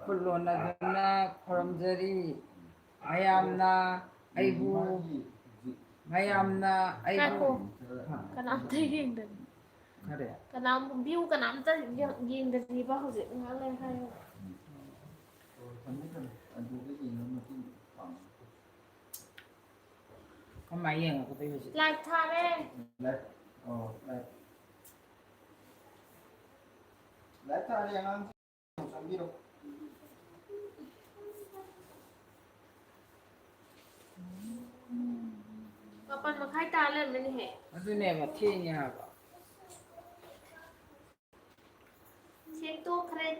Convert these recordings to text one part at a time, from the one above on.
ꯈꯨꯜꯂꯣꯟꯅꯗꯨꯅ ꯈꯨꯔꯨꯝꯖꯔꯤ ꯃꯌꯥꯝꯅ ꯑꯩꯕꯨ ꯃꯌꯥꯝꯅ ꯑꯩꯕꯨ ꯀꯅꯥꯝꯇ ꯌꯦꯡꯗꯅꯤ ꯈꯔꯦ ꯀꯅꯥꯝ ꯚ꯭ꯌꯨ ꯀꯅꯥꯝꯇ ꯌꯦꯡꯗ꯭ꯔꯤꯕ ꯍꯧꯖꯤꯛ ꯉꯥꯏꯍꯥꯛ ꯂꯩ ꯍꯥꯏꯌꯣ ꯀꯃꯥꯏ ꯌꯦꯡꯉꯛꯀꯗꯣꯏ ꯍꯧꯖꯤꯛ ꯂꯥꯏꯚ ꯊꯥꯔꯦ ꯂꯥꯏꯚ ꯊꯥꯔꯦ ꯑꯉꯥꯡ ꯆꯪꯕꯤꯔꯣ ꯃꯥꯄꯜ ꯃꯈꯥꯏ ꯇꯥ ꯂꯩꯔꯝꯃꯦꯅꯦꯍꯦ ꯑꯗꯨꯅꯦꯕ ꯊꯦꯡꯉꯦ ꯍꯥꯏꯕ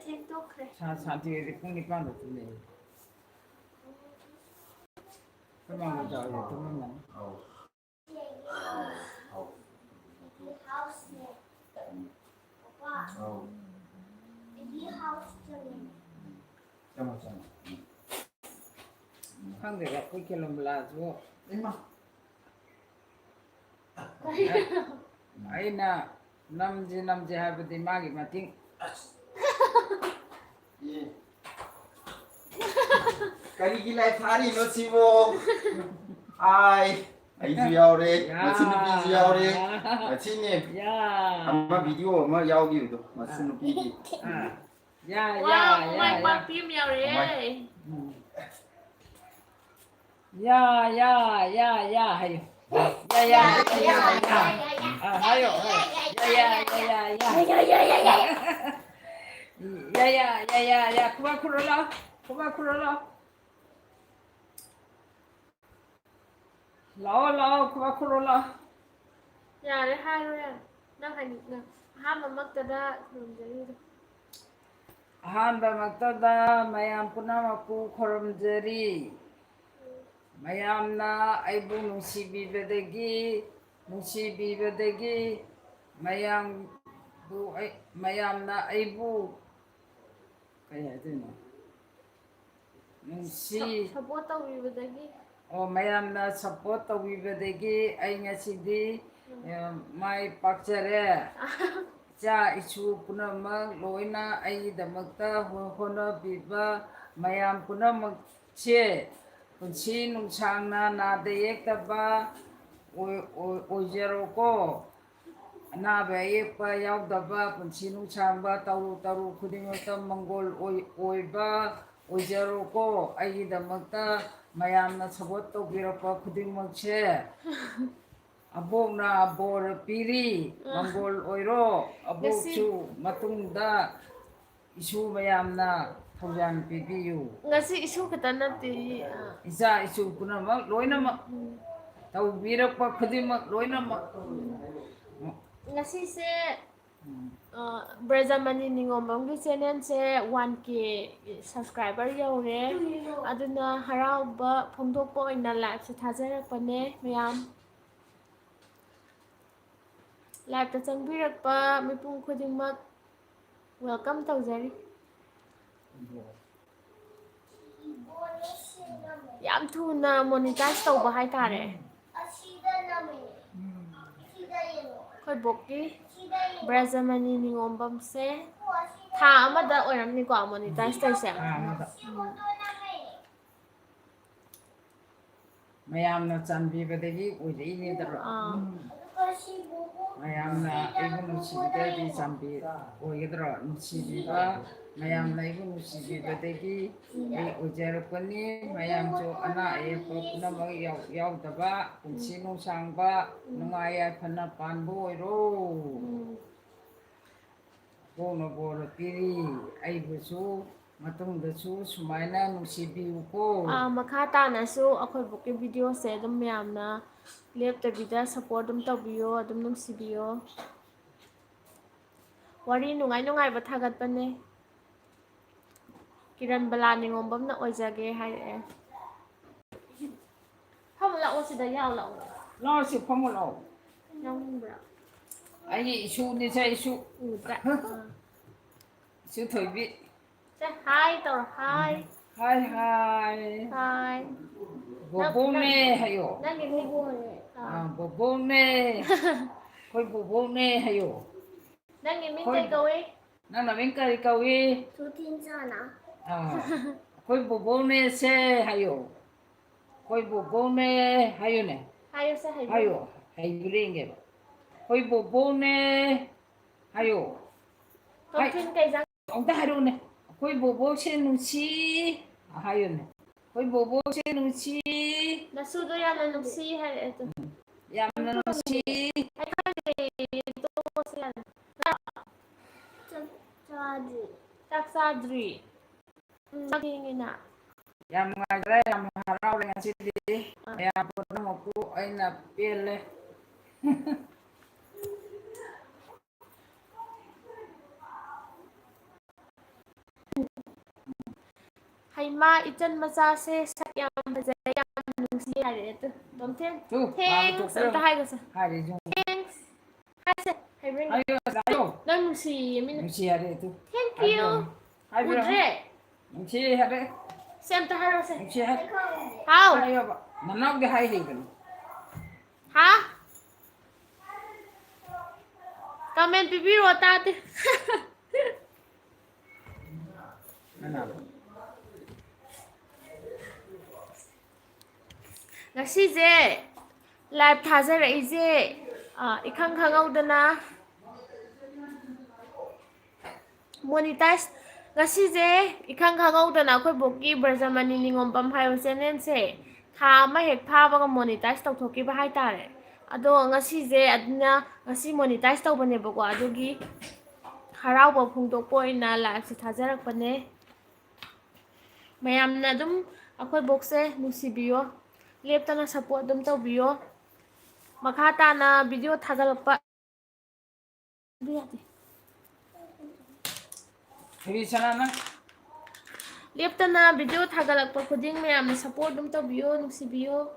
ꯊꯦꯡꯇꯣꯛꯈ꯭ꯔꯦ ꯁꯥꯟꯇꯤ ꯍꯣꯏꯗꯤ ꯄꯨꯡ 9ꯗ ꯇꯨꯝꯃꯦ ꯑꯩꯈꯣꯏ ꯃꯥꯝꯃꯆꯥ ꯍꯣꯏꯗꯤ ꯇꯨꯝꯃꯝꯃꯅꯤ ꯈꯪꯗꯦꯗ ꯑꯩꯈꯣꯏ ꯀꯦꯂꯣꯝꯕꯂꯥꯁꯨ ꯑꯩꯅ ꯅꯝꯁꯦ ꯍꯥꯏꯕꯗꯤ ꯃꯥꯒꯤ ꯃꯇꯦꯡ ꯀꯔꯤꯒꯤ ꯂꯥꯏꯚ ꯊꯥꯔꯤꯅꯣ ꯁꯤꯕꯣ ꯑꯩꯁꯨ ꯌꯥꯎꯔꯦ ꯃꯁꯤ ꯅꯨꯄꯤꯁꯨ ꯌꯥꯎꯔꯦ ꯃꯁꯤꯅꯦ ꯑꯃ ꯚꯤꯗꯤꯑꯣ ꯑꯃ ꯌꯥꯎꯈꯤꯕꯗꯣ ꯃꯁꯤ ꯅꯨꯄꯤꯒꯤ ꯃꯥꯏ ꯄꯥꯛꯄꯤ ꯑꯃ ꯌꯥꯎꯔꯦ ꯌꯥ ꯍꯥꯏꯌꯣ ꯌꯥ ꯍꯥꯏꯌೋ ꯌꯥ ꯈꯨꯕꯥꯛ ꯈꯨꯔꯣ ꯂꯥꯛꯑꯣ ꯂꯥꯛꯑꯣ ꯈꯨꯕꯥꯛ ꯈꯨꯔꯣ ꯂꯥꯛꯑꯣ ꯌꯥꯔꯦ ꯍꯥꯏꯔꯣ ꯌꯥꯔꯦ ꯅꯪ ꯑꯍꯥꯟꯕꯃꯛꯇꯗ ꯈꯨꯔꯨꯝꯖꯔꯤꯗꯣ ꯑꯍꯥꯟꯕꯃꯛꯇꯗ ꯃꯌꯥꯝ ꯄꯨꯝꯅꯃꯛꯄꯨ ꯈꯨꯔꯨꯝꯖꯔꯤ ꯃꯌꯥꯝꯅ ꯑꯩꯕꯨ ꯅꯨꯡꯁꯤꯕꯤꯕꯗꯒꯤ ꯃꯌꯥꯝꯅ ꯑꯩꯕꯨ ꯀꯩ ꯍꯥꯏꯗꯣꯏꯅꯣ ꯁꯞꯄꯣꯔꯠ ꯇꯧꯕꯤꯕꯗꯒꯤ ꯃꯌꯥꯝꯅ ꯁꯞꯄꯣꯔꯠ ꯇꯧꯕꯤꯕꯗꯒꯤ ꯑꯩ ꯉꯁꯤꯗꯤ ꯃꯥꯏ ꯄꯥꯛꯆꯔꯦ ꯏꯆꯥ ꯏꯁꯨ ꯄꯨꯝꯅꯃꯛ ꯂꯣꯏꯅ ꯑꯩꯒꯤꯗꯃꯛꯇ ꯍꯣꯠꯅꯕꯤꯕ ꯃꯌꯥꯝ ꯄꯨꯝꯅꯃꯛꯁꯦ ꯄꯨꯟꯁꯤ ꯅꯨꯡꯁꯥꯡꯅ ꯅꯥꯗ ꯌꯦꯛꯇꯕ ꯑꯣꯏꯖꯔꯣꯀꯣ ꯑꯅꯥꯕ ꯑꯌꯦꯛꯄ ꯌꯥꯎꯗꯕ ꯄꯨꯟꯁꯤ ꯅꯨꯡꯁꯥꯡꯕ ꯇꯔꯨ ꯈꯨꯗꯤꯡꯃꯛꯇ ꯃꯪꯒꯣꯜ ꯑꯣꯏꯕ ꯑꯣꯏꯖꯔꯣꯀꯣ ꯑꯩꯒꯤꯗꯃꯛꯇ ꯃꯌꯥꯝꯅ ꯁꯞꯄꯣꯔꯠ ꯇꯧꯕꯤꯔꯛꯄ ꯈꯨꯗꯤꯡꯃꯛꯁꯦ ꯑꯕꯣꯛꯅ ꯕꯣꯔ ꯄꯤꯔꯤ ꯃꯪꯒꯣꯜ ꯑꯣꯏꯔꯣ ꯑꯕꯣꯛꯁꯨ ꯃꯇꯨꯡꯗ ꯏꯁꯨ ꯃꯌꯥꯝꯅ ꯊꯧꯖꯥꯟ ꯄꯤꯕꯤꯌꯨ ꯉꯁꯤ ꯏꯁꯨ ꯈꯛꯇ ꯅꯠꯇꯦ ꯏꯆꯥ ꯏꯁꯨ ꯄꯨꯝꯅꯃꯛ ꯂꯣꯏꯅꯃꯛ ꯇꯧꯕꯤꯔꯛꯄ ꯈꯨꯗꯤꯡꯃꯛ ꯂꯣꯏꯅꯃꯛ ꯉꯁꯤꯁꯦ ꯕ꯭ꯔꯖꯃꯅꯤ ꯅꯤꯉꯣꯝꯕꯝꯒꯤ ꯆꯦꯅꯦꯜꯁꯦ 1K ꯁꯕꯁꯀ꯭ꯔꯥꯏꯕꯔ ꯌꯧꯔꯦ ꯑꯗꯨꯅ ꯍꯔꯥꯎꯕ ꯐꯣꯡꯗꯣꯛꯄ ꯑꯣꯏꯅ ꯂꯥꯏꯚꯁꯦ ꯊꯥꯖꯔꯛꯄꯅꯦ ꯃꯌꯥꯝ ꯂꯥꯏꯚꯇ ꯆꯪꯕꯤꯔꯛꯄ ꯃꯤꯄꯨꯝ ꯈꯨꯗꯤꯡꯃꯛ ꯋꯦꯜꯀꯝ ꯇꯧꯖꯔꯤ ꯌꯥꯝ ꯊꯨꯅ ꯃꯣꯅꯤꯇꯥꯏꯖ ꯇꯧꯕ ꯍꯥꯏꯇꯥꯔꯦ ꯑꯩꯈꯣꯏ ꯕꯣꯛꯀꯤ ꯕ꯭ꯔꯖꯃꯅꯤ ꯅꯤꯉꯣꯝꯕꯝꯁꯦ ꯊꯥ ꯑꯃꯗ ꯑꯣꯏꯔꯝꯅꯤꯀꯣ ꯃꯣꯅꯤꯇꯥꯏꯖ ꯇꯧꯔꯤꯁꯦ ꯃꯌꯥꯝꯅ ꯆꯥꯟꯕꯤꯕꯗꯒꯤ ꯑꯣꯏꯔꯛꯏꯅꯦꯗꯔꯣ ꯃꯌꯥꯝꯅ ꯑꯩꯕꯨ ꯅꯨꯡꯁꯤꯕꯤꯗ꯭ꯔꯗꯤ ꯑꯣꯏꯒꯗ꯭ꯔꯣ ꯅꯨꯡꯁꯤꯕꯤꯕ ꯃꯌꯥꯝꯅ ꯑꯩꯕꯨ ꯅꯨꯡꯁꯤꯕꯤꯕꯗꯒꯤ ꯑꯩ ꯑꯣꯏꯖꯔꯛꯄꯅꯤ ꯃꯌꯥꯝꯁꯨ ꯑꯅꯥ ꯑꯌꯦꯛꯄ ꯄꯨꯝꯅꯃꯛ ꯌꯥꯎꯗꯕ ꯄꯨꯟꯁꯤ ꯅꯨꯡꯁꯥꯡꯕ ꯅꯨꯡꯉꯥꯏ ꯌꯥꯏꯐꯅ ꯄꯥꯟꯕ ꯑꯣꯏꯔꯣ ꯑꯕꯣꯛꯅ ꯕꯣꯔ ꯄꯤꯔꯤ ꯑꯩꯕꯨꯁꯨ ꯃꯇꯨꯡꯗꯁꯨ ꯁꯨꯃꯥꯏꯅ ꯅꯨꯡꯁꯤꯕꯤꯌꯨꯀꯣ ꯃꯈꯥ ꯇꯥꯅꯁꯨ ꯑꯩꯈꯣꯏ ꯕꯣꯛꯀꯤ ꯚꯤꯗꯤꯑꯣꯁꯦ ꯑꯗꯨꯝ ꯃꯌꯥꯝꯅ ꯂꯦꯞꯇꯕꯤꯗ ꯁꯞꯄꯣꯔꯠ ꯑꯗꯨꯝ ꯇꯧꯕꯤꯌꯣ ꯑꯗꯨꯝ ꯅꯨꯡꯁꯤꯕꯤꯌꯣ ꯋꯥꯔꯤ ꯅꯨꯡꯉꯥꯏꯕ ꯊꯥꯒꯠꯄꯅꯦ ꯀꯤꯔꯟꯕꯂꯥ ꯅꯤꯉꯣꯝꯕꯝꯅ ꯑꯣꯏꯖꯒꯦ ꯍꯥꯏꯔꯛꯑꯦ ꯐꯝꯃꯨ ꯂꯥꯛꯑꯣ ꯁꯤꯗ ꯌꯥꯎ ꯂꯥꯛꯑꯣ ꯁꯤ ꯐꯝꯃꯨ ꯂꯥꯛꯑꯣ ꯌꯥꯎꯅꯤꯡꯕ꯭ꯔꯥ ꯑꯩꯒꯤ ꯏꯁꯨꯅꯤꯁꯦ ꯏꯁꯨ ꯏꯁꯨ ꯊꯣꯏꯕꯤ ꯍꯥꯏ ꯇꯧꯔꯣ ꯍꯥꯏ ꯕꯣꯕꯣꯛꯅꯦ ꯍꯥꯏꯌꯣ ꯅꯪꯒꯤ ꯃꯤꯕꯨꯅꯦ ꯕꯣꯕꯣꯛꯅꯦ ꯑꯩꯈꯣꯏ ꯕꯣꯕꯣꯛꯅꯦ ꯍꯥꯏꯌꯣ ꯅꯪꯒꯤ ꯃꯤꯡ ꯀꯩ ꯀꯧꯏ ꯅꯪ ꯅꯃꯤꯡ ꯀꯔꯤ ꯀꯧꯏ Khôi bố bố nè xe hayo. Khôi bố bố nè hayo nè. 하요세 하요. Hayo. Hayo ringe. Khôi bố bố nè hayo. 덤튼 cây Ông ta hayo nè. Khôi bố bố xe nung chi. Hayo nè. Khôi bố bố xe nung chi. 나수도 야는 눕시 할 또. Yamna nung chi. 또 시간. 짜지. 딱사드리. 딱이나. Yam nga dre yam haraw nga sidi. Ya po na mo po ay na pele. 하이마 이전 마사세 sakyam bazayam nungsi hare to. 덤튼. Thanks. 또 하이거서. Hari jung. Thanks. 하세. 하이브링. Ayo sayo. 난 nungsi 예민. Nungsi hari itu. Thank you. Ayo. 우드레. Nungsi hari. 쌤 또 하러세. Nungsi hari. 하우. Ayo ba. Nanog di hari kan. 하? comment bibiro tate. Nanab. ngasize live thazaraize ikhang khangawdana monetize ngasize ikhang khangawdana akhoi boki Brajamani Ningompam haiba channel se tha ama hek phabaga monetize tawthokiba haitare ado ngasize aduna ngasi monetize tawbanebako adugi harauba phungdokpo ina live se thajarakpane mayamna dum akhoi bokse nusibiyo leptana support dum tawbiyo makha tana video thagalakpa Hari sana na. leptana video thagalakpa khuding mayamna support dum tawbiyo nusibiyo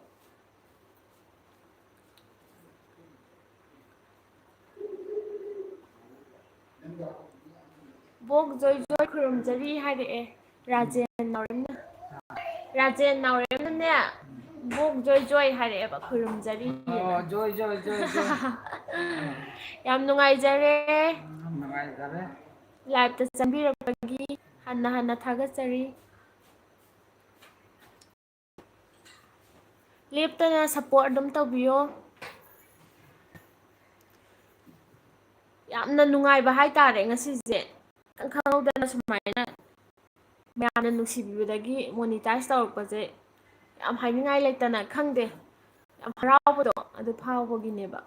bok joy joy khurumjari haire rajen nauremna rajen nauremna ne bok joy joy haire ba khurumjari Oh, joy. yam nungaijare Nagai dare. live ta chambirakpagi hanna thagatsari leptana support dum tawbiyo yamna nungaiba haitare ngasije khangawdana sumaina mayamna nungsibibadagi monetize tawrukpaje yam hainingai leitana khangde yam haraubodo adu phawbagineba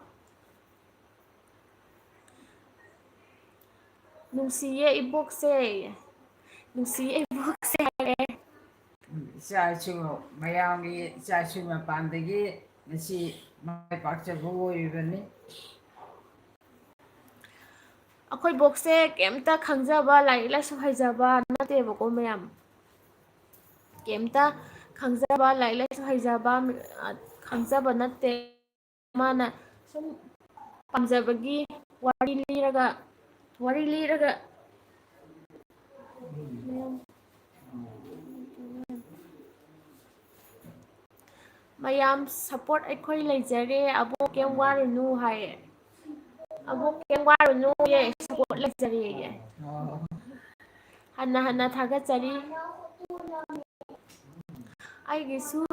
nungsiye ibokse Isa chu mayang isa chu mapandagi nasi may pakcha buoy bani. akhoi bokse kemta khangjaba lai laisu haijaba natebako mayam kemta khangjaba lai laisu haijaba khangjaba natte mana sum pamjabagi wari liraga mayam support akhoi leijare abo kem warunu haye abo kem warunu ye support leijare ye hanna thagatsari aigisu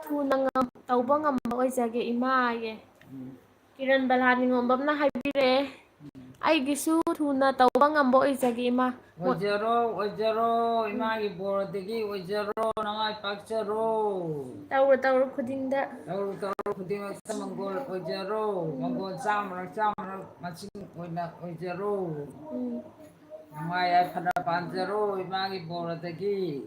thuna tawba ngamba oijage ima ye kiran balhani ngombamna haibire aigisu thuna tawba ngamba oijage ima Ojaro imagi boradagi ojaro namai pakcharo. tawra khudingda Tauru khuding sa manggol ojaro manggol samrak masing oina ojaro. Namai ay phana panjaro imagi boradagi.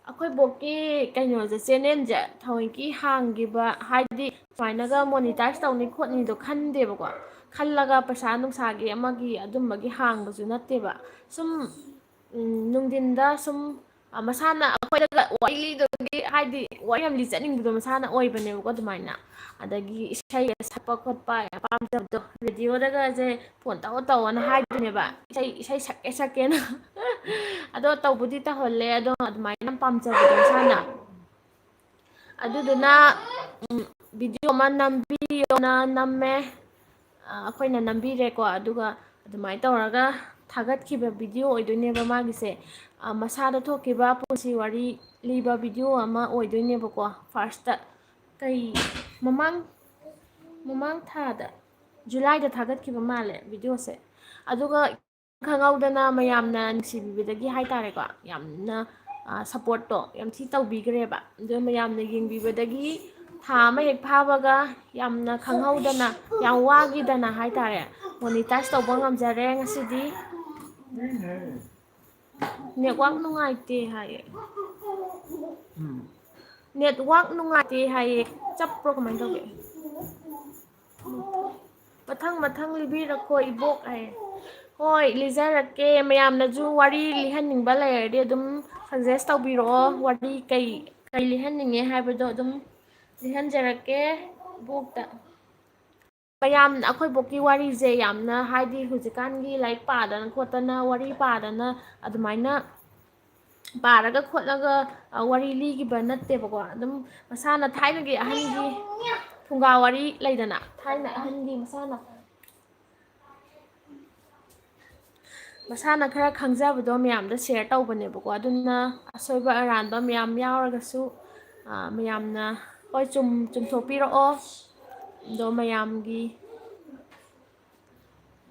akhoi boki kaino je channel je thawinki hanggiba haidi fainaga monetize tawni khotni do khande bako khallaga paisa nungsagi amagi adumbagi hangbasu natteba sum nungdinda sum masana akhoi wali dogi haidi wari am li chaningbdo masana oibane bako dumaina adagi isai sapa khotpa pamjabdo video daga je phone taw na haiduneba isai sakena ado tawbudi taholle ado admaina pamjabdo sana aduduna video man nambiyo na namme akhoi na nambire ko aduga admai tawraga thagat khiba video oiduneba magise ꯃꯁꯥꯗ ꯊꯣꯛꯈꯤꯕ ꯄꯨꯟꯁꯤ ꯋꯥꯔꯤ ꯂꯤꯕ video ꯑꯃ ꯑꯣꯏꯗꯣꯏꯅꯦꯕꯀꯣ first ꯃꯃꯥꯡ ꯊꯥꯗ ꯖꯨꯂꯥꯏꯗ ꯊꯥꯒꯠꯈꯤꯕ ꯃꯥꯜꯂꯦ ꯚꯤꯗꯤꯑꯣꯁꯦ ꯑꯗꯨꯒ ꯈꯪꯍꯧꯗꯅ ꯃꯌꯥꯝꯅ ꯅꯨꯡꯁꯤꯕꯤꯕꯗꯒꯤ ꯍꯥꯏꯇꯥꯔꯦꯀꯣ ꯌꯥꯝꯅ ꯁꯞꯄꯣꯔꯠꯇꯣ ꯌꯥꯝ ꯊꯤ ꯇꯧꯕꯤꯈ꯭ꯔꯦꯕ ꯑꯗꯨ ꯃꯌꯥꯝꯅ ꯌꯦꯡꯕꯤꯕꯗꯒꯤ ꯊꯥ ꯑꯃ ꯍꯦꯛ ꯐꯥꯕꯒ ꯌꯥꯝꯅ ꯈꯪꯍꯧꯗꯅ ꯌꯥꯝ ꯋꯥꯈꯤꯗꯅ ꯍꯥꯏꯇꯥꯔꯦ ꯃꯣꯅꯤꯇꯥꯏꯁ ꯇꯧꯕ ꯉꯝꯖꯔꯦ ꯉꯁꯤꯗꯤ ꯅꯦꯠꯋꯥꯛ ꯅꯨꯡꯉꯥꯏꯇꯦ ꯍꯥꯏꯌꯦ ꯅꯦꯠꯋꯥꯛ ꯅꯨꯡꯉꯥꯏꯇꯦ ꯍꯥꯏꯌꯦ ꯆꯞꯄ꯭ꯔꯣ ꯀꯃꯥꯏꯅ ꯇꯧꯒꯦ ꯃꯊꯪ ꯂꯤꯕꯤꯔꯛꯈꯣ ꯏꯕꯣꯛ ꯍꯥꯏꯌꯦ ꯍꯣꯏ ꯂꯤꯖꯔꯛꯀꯦ ꯃꯌꯥꯝꯅꯁꯨ ꯋꯥꯔꯤ ꯂꯤꯍꯟꯅꯤꯡꯕ ꯂꯩꯔꯗꯤ ꯑꯗꯨꯝ ꯁꯖꯦꯁ ꯇꯧꯕꯤꯔꯛꯑꯣ ꯋꯥꯔꯤ ꯀꯩ ꯂꯤꯍꯟꯅꯤꯡꯉꯦ ꯍꯥꯏꯕꯗꯣ ꯑꯗꯨꯝ ꯂꯤꯍꯟꯖꯔꯛꯀꯦ ꯏꯕꯣꯛꯇ ꯃꯌꯥꯝ ꯑꯩꯈꯣꯏꯕꯣꯛꯀꯤ ꯋꯥꯔꯤꯁꯦ ꯌꯥꯝꯅ ꯍꯥꯏꯗꯤ ꯍꯧꯖꯤꯛꯀꯥꯟꯒꯤ ꯂꯥꯏꯔꯤꯛ ꯄꯥꯗꯅ ꯈꯣꯠꯇꯅ ꯋꯥꯔꯤ ꯄꯥꯗꯅ ꯑꯗꯨꯃꯥꯏꯅ ꯄꯥꯔꯒ ꯈꯣꯠꯂꯒ ꯋꯥꯔꯤ ꯂꯤꯈꯤꯕ ꯅꯠꯇꯦꯕꯀோ ꯑꯗꯨꯝ ꯃꯁꯥꯅ ꯊꯥꯏꯅꯒꯤ ꯑꯍꯟꯒꯤ ꯐꯨꯡꯒꯥ ꯋꯥꯔꯤ ꯂꯩꯗꯅ ꯊꯥꯏꯅ ꯑꯍꯟꯒꯤ ꯃꯁꯥꯅ ꯈꯔ ꯈꯪꯖꯕꯗꯣ ꯃꯌꯥꯝꯗ ꯁꯦꯌꯔ ꯇꯧꯕꯅꯦꯕꯀꯣ ꯑꯗꯨꯅ ꯑꯁꯣꯏꯕ ꯑꯔꯥꯟꯕ ꯃꯌꯥꯝ ꯌꯥꯎꯔꯒꯁꯨ ꯃꯌꯥꯝꯅ ꯍꯣꯏ ꯆꯨꯝꯊꯣꯛꯄꯤꯔꯛꯑꯣ ꯑꯗꯣ ꯃꯌꯥꯝꯒꯤ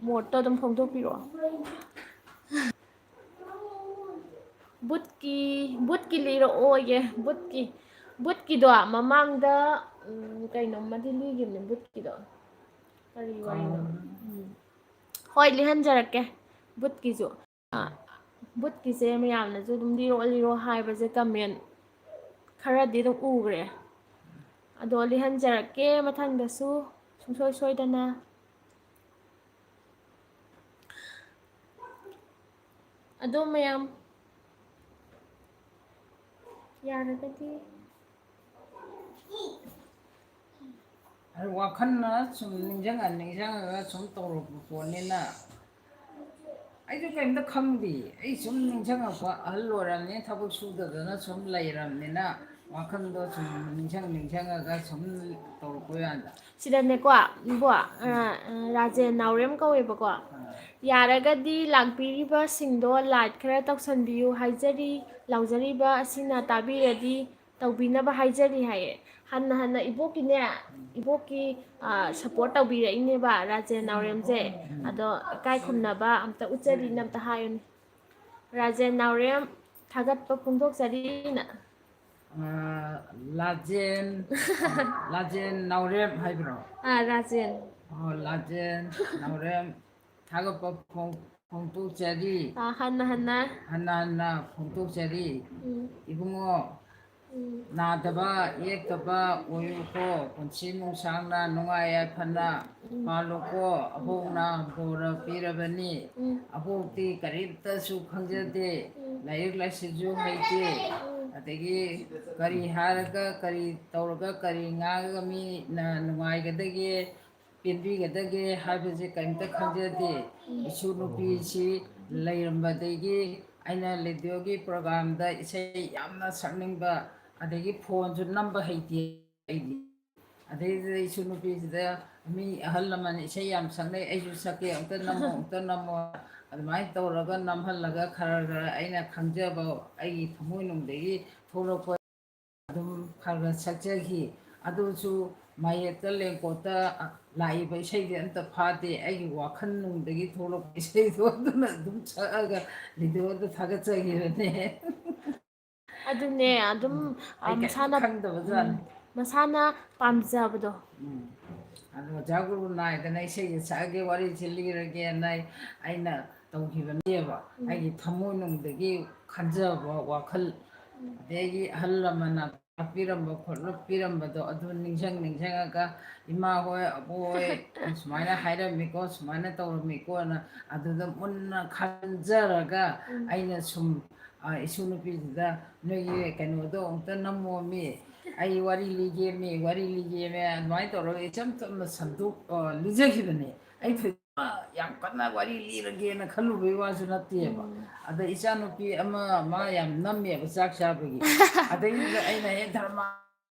ꯃꯣꯠꯇꯣ ꯑꯗꯨꯝ ꯐꯣꯡꯗꯣꯛꯄꯤꯔꯛꯑꯣ ꯕꯨꯠꯀꯤ ꯂꯤꯔꯛꯑꯣꯌꯦ ꯕꯨꯠꯀꯤꯗꯣ ꯃꯃꯥꯡꯗ ꯀꯩꯅꯣꯝꯃꯗꯤ ꯂꯤꯈꯤꯕꯅꯦ ꯕꯨꯠꯀꯤꯗꯣ ꯀꯔꯤ ꯋꯥꯔꯤꯅꯣ ꯍꯣꯏ ꯂꯤꯍꯟꯖꯔꯛꯀꯦ ꯕꯨꯠꯀꯤꯁꯨ ꯕꯨꯠꯀꯤꯁꯦ ꯃꯌꯥꯝꯅꯁꯨ ꯑꯗꯨꯝ ꯂꯤꯔꯣ ꯍꯥꯏꯕꯁꯦ ꯀꯃꯦꯟ ꯈꯔꯗꯤ ꯑꯗꯨꯝ ꯎꯈ꯭ꯔꯦ ꯑꯗꯣ ꯂꯤꯍꯟꯖꯔꯛꯀꯦ ꯃꯊꯪꯗꯁꯨ ꯁꯨꯡꯁꯣꯏ ꯁꯣꯏꯗꯅ ꯑꯗꯣ ꯃꯌꯥꯝ ꯌꯥꯔꯒꯗꯤ ꯋꯥꯈꯜꯅ ꯁꯨꯝ ꯅꯤꯡꯁꯤꯡꯉꯒ ꯁꯨꯝ ꯇꯧꯔꯛꯄ ꯄꯣꯠꯅꯤꯅ ꯑꯩꯁꯨ ꯀꯔꯤꯝꯇ ꯈꯪꯗꯦ ꯑꯩ ꯁꯨꯝ ꯅꯤꯡꯁꯤꯡꯉꯛꯄ ꯑꯍꯜ ꯑꯣꯏꯔꯕꯅꯤ ꯊꯕꯛ ꯁꯨꯗꯗꯅ ꯁꯨꯝ ꯂꯩꯔꯕꯅꯤꯅ ꯋꯥꯈꯜꯗꯣ ꯁꯨꯝ ꯅꯤꯡꯁꯤꯡꯉꯒ ꯁꯨꯝ ꯇꯧꯔꯛꯄ ꯌꯥꯗ ꯁꯤꯗꯅꯦꯀꯣ ꯏꯕꯣ ꯔꯥꯖꯦꯟ ꯅꯥꯎꯔꯦꯝ ꯀꯧꯋꯦꯕꯀꯣ ꯌꯥꯔꯒꯗꯤ ꯂꯥꯛꯄꯤꯔꯤꯕꯁꯤꯡꯗꯣ ꯂꯥꯏꯠ ꯈꯔ ꯇꯧꯁꯟꯕꯤꯌꯨ ꯍꯥꯏꯖꯔꯤ ꯂꯥꯎꯖꯔꯤꯕ ꯑꯁꯤꯅ ꯇꯥꯕꯤꯔꯗꯤ ꯇꯧꯕꯤꯅꯕ ꯍꯥꯏꯖꯔꯤ ꯍꯥꯏꯌꯦ ꯍꯟꯅ ꯏꯕꯣꯛꯀꯤꯅꯦ ꯏꯕꯣꯛꯀꯤ ꯁꯞꯄꯣꯔꯠ ꯇꯧꯕꯤꯔꯛꯏꯅꯦꯕ ꯔꯥꯖꯦꯟ ꯅꯥꯎꯔꯦꯝꯁꯦ ꯑꯗꯣ ꯏꯀꯥꯏ ꯈꯨꯝꯅꯕ ꯑꯝꯇ ꯎꯠꯆꯔꯤꯅ ꯑꯝꯇ ꯍꯥꯏꯌꯨꯅꯦ ꯔꯥꯖꯦꯟ ꯅꯥꯎꯔꯦꯝ ꯊꯥꯒꯠꯄ ꯐꯣꯡꯗꯣꯛꯆꯔꯤꯅ ꯂꯥꯖꯦꯟ ꯅꯥꯎꯔꯦꯝ ꯍꯥꯏꯕ꯭ꯔꯣ ꯔꯥꯖꯦꯟ ꯂꯥꯖꯦꯟ ꯅꯥꯎꯔꯦꯝ ꯊꯥꯒꯠꯄ ꯐꯣꯡꯗꯣꯛꯆꯔꯤ ꯍꯟꯅ ꯐꯣꯡꯗꯣꯛꯆꯔꯤ ꯏꯕꯨꯡꯉꯣ ꯅꯥꯗꯕ ꯌꯦꯛꯇꯕ ꯑꯣꯏꯌꯨꯀꯣ ꯄꯨꯟꯁꯤ ꯅꯨꯡꯁꯥꯡꯅ ꯅꯨꯡꯉꯥꯏ ꯌꯥꯏꯐꯅ ꯄꯥꯜꯂꯨꯀꯣ ꯑꯕꯣꯛꯅ ꯕꯣꯔ ꯄꯤꯔꯕꯅꯤ ꯑꯕꯣꯛꯇꯤ ꯀꯔꯤꯝꯇꯁꯨ ꯈꯪꯖꯗꯦ ꯂꯥꯏꯔꯤꯛ ꯂꯥꯏꯁꯨꯁꯨ ꯍꯩꯇꯦ ꯑꯗꯒꯤ ꯀꯔꯤ ꯍꯥꯏꯔꯒ ꯀꯔꯤ ꯇꯧꯔꯒ ꯀꯔꯤ ꯉꯥꯡꯉꯒ ꯃꯤꯅ ꯅꯨꯡꯉꯥꯏꯒꯗꯒꯦ ꯄꯦꯟꯕꯤꯒꯗꯒꯦ ꯍꯥꯏꯕꯁꯦ ꯀꯔꯤꯝꯇ ꯈꯪꯖꯗꯦ ꯏꯁꯨ ꯅꯨꯄꯤꯁꯤ ꯂꯩꯔꯝꯕꯗꯒꯤ ꯑꯩꯅ ꯔꯦꯗꯤꯑꯣꯒꯤ ꯄ꯭ꯔꯣꯒꯥꯝꯗ ꯏꯁꯩ ꯌꯥꯝꯅ ꯁꯛꯅꯤꯡꯕ ꯑꯗꯒꯤ ꯐꯣꯟꯁꯨ ꯅꯝꯕ ꯍꯩꯇꯦ ꯑꯩꯗꯤ ꯑꯗꯩꯗꯨꯗ ꯏꯁꯨ ꯅꯨꯄꯤꯁꯤꯗ ꯃꯤ ꯑꯍꯜ ꯂꯃꯟ ꯏꯁꯩ ꯌꯥꯝ ꯁꯛꯅꯩ ꯑꯩꯁꯨ ꯁꯛꯀꯦ ꯑꯃꯨꯛꯇ ꯅꯝꯃꯣ ꯑꯗꯨꯃꯥꯏꯅ ꯇꯧꯔꯒ ꯅꯝꯍꯜꯂꯒ ꯈꯔ ꯑꯩꯅ ꯈꯪꯖꯕ ꯑꯩꯒꯤ ꯊꯃꯣꯏꯅꯨꯡꯗꯒꯤ ꯊꯣꯛꯂꯛꯄ ꯑꯗꯨꯝ ꯈꯔ ꯁꯛꯆꯈꯤ ꯑꯗꯨꯁꯨ ꯃꯌꯦꯛꯇ ꯂꯦꯡꯀꯣꯠꯇ ꯂꯥꯛꯏꯕ ꯏꯁꯩꯗꯤ ꯑꯝꯇ ꯐꯥꯗꯦ ꯑꯩꯒꯤ ꯋꯥꯈꯜꯅꯨꯡꯗꯒꯤ ꯊꯣꯛꯂꯛꯄ ꯏꯁꯩꯗꯣ ꯑꯗꯨꯅ ꯑꯗꯨꯝ ꯁꯛꯑꯒ ꯔꯦꯗꯤꯑꯣꯗ ꯊꯥꯒꯠꯆꯈꯤꯕꯅꯦ ꯑꯗꯨꯅꯦ ꯑꯗꯨꯝ ꯑꯩ ꯀꯔꯤꯝꯇ ꯈꯪꯗꯕꯖꯥꯠꯅꯤ ꯃꯁꯥꯅ ꯄꯥꯝꯖꯕꯗꯣ ꯑꯗꯣ ꯑꯣꯖꯥ ꯒꯨꯔꯨ ꯅꯥꯏꯗꯅ ꯏꯁꯩꯁꯦ ꯁꯛꯑꯒꯦ ꯋꯥꯔꯤꯁꯦ ꯂꯤꯔꯒꯦꯅ ꯑꯩꯅ ꯇꯧꯈꯤꯕꯅꯦꯕ ꯑꯩꯒꯤ ꯊꯃꯣꯏꯅꯨꯡꯗꯒꯤ ꯈꯟꯖꯕ ꯋꯥꯈꯜ ꯑꯗꯒꯤ ꯑꯍꯜ ꯂꯃꯟꯅ ꯇꯥꯛꯄꯤꯔꯝꯕ ꯈꯣꯠꯂꯛꯄꯤꯔꯝꯕꯗꯣ ꯑꯗꯨ ꯅꯤꯡꯁꯤꯡꯉꯒ ꯏꯃꯥ ꯍꯣꯏ ꯑꯕꯣꯏ ꯁꯨꯃꯥꯏꯅ ꯍꯥꯏꯔꯝꯃꯤꯀꯣ ꯁꯨꯃꯥꯏꯅ ꯇꯧꯔꯝꯃꯤꯀꯣꯅ ꯑꯗꯨꯗ ꯃꯨꯟꯅ ꯈꯟꯖꯔꯒ ꯑꯩꯅ ꯁꯨꯝ ꯏꯁꯨ ꯅꯨꯄꯤꯁꯤꯗ ꯅꯣꯏꯒꯤ ꯀꯩꯅꯣꯗꯣ ꯑꯃꯨꯛꯇ ꯅꯝꯃꯣꯃꯤ ꯑꯩ ꯋꯥꯔꯤ ꯂꯤꯒꯦꯃꯤ ꯑꯗꯨꯃꯥꯏꯅ ꯇꯧꯔꯒ ꯏꯆꯝ ꯆꯝꯅ ꯂꯤꯖꯈꯤꯕꯅꯦ ꯑꯩ ꯊꯣꯏꯗꯣꯛꯅ ꯌꯥꯝ ꯀꯟꯅ ꯋꯥꯔꯤ ꯂꯤꯔꯒꯦꯅ ꯈꯜꯂꯨꯕꯒꯤ ꯋꯥꯁꯨ ꯅꯠꯇꯦꯕ ꯑꯗ ꯏꯆꯥꯅꯨꯄꯤ ꯃꯥ ꯌꯥꯝ ꯅꯝꯃꯦꯕ ꯆꯥꯛ ꯆꯥꯕꯒꯤ ꯑꯗꯩꯗꯨꯗ ꯑꯩꯅ ꯙꯔꯃ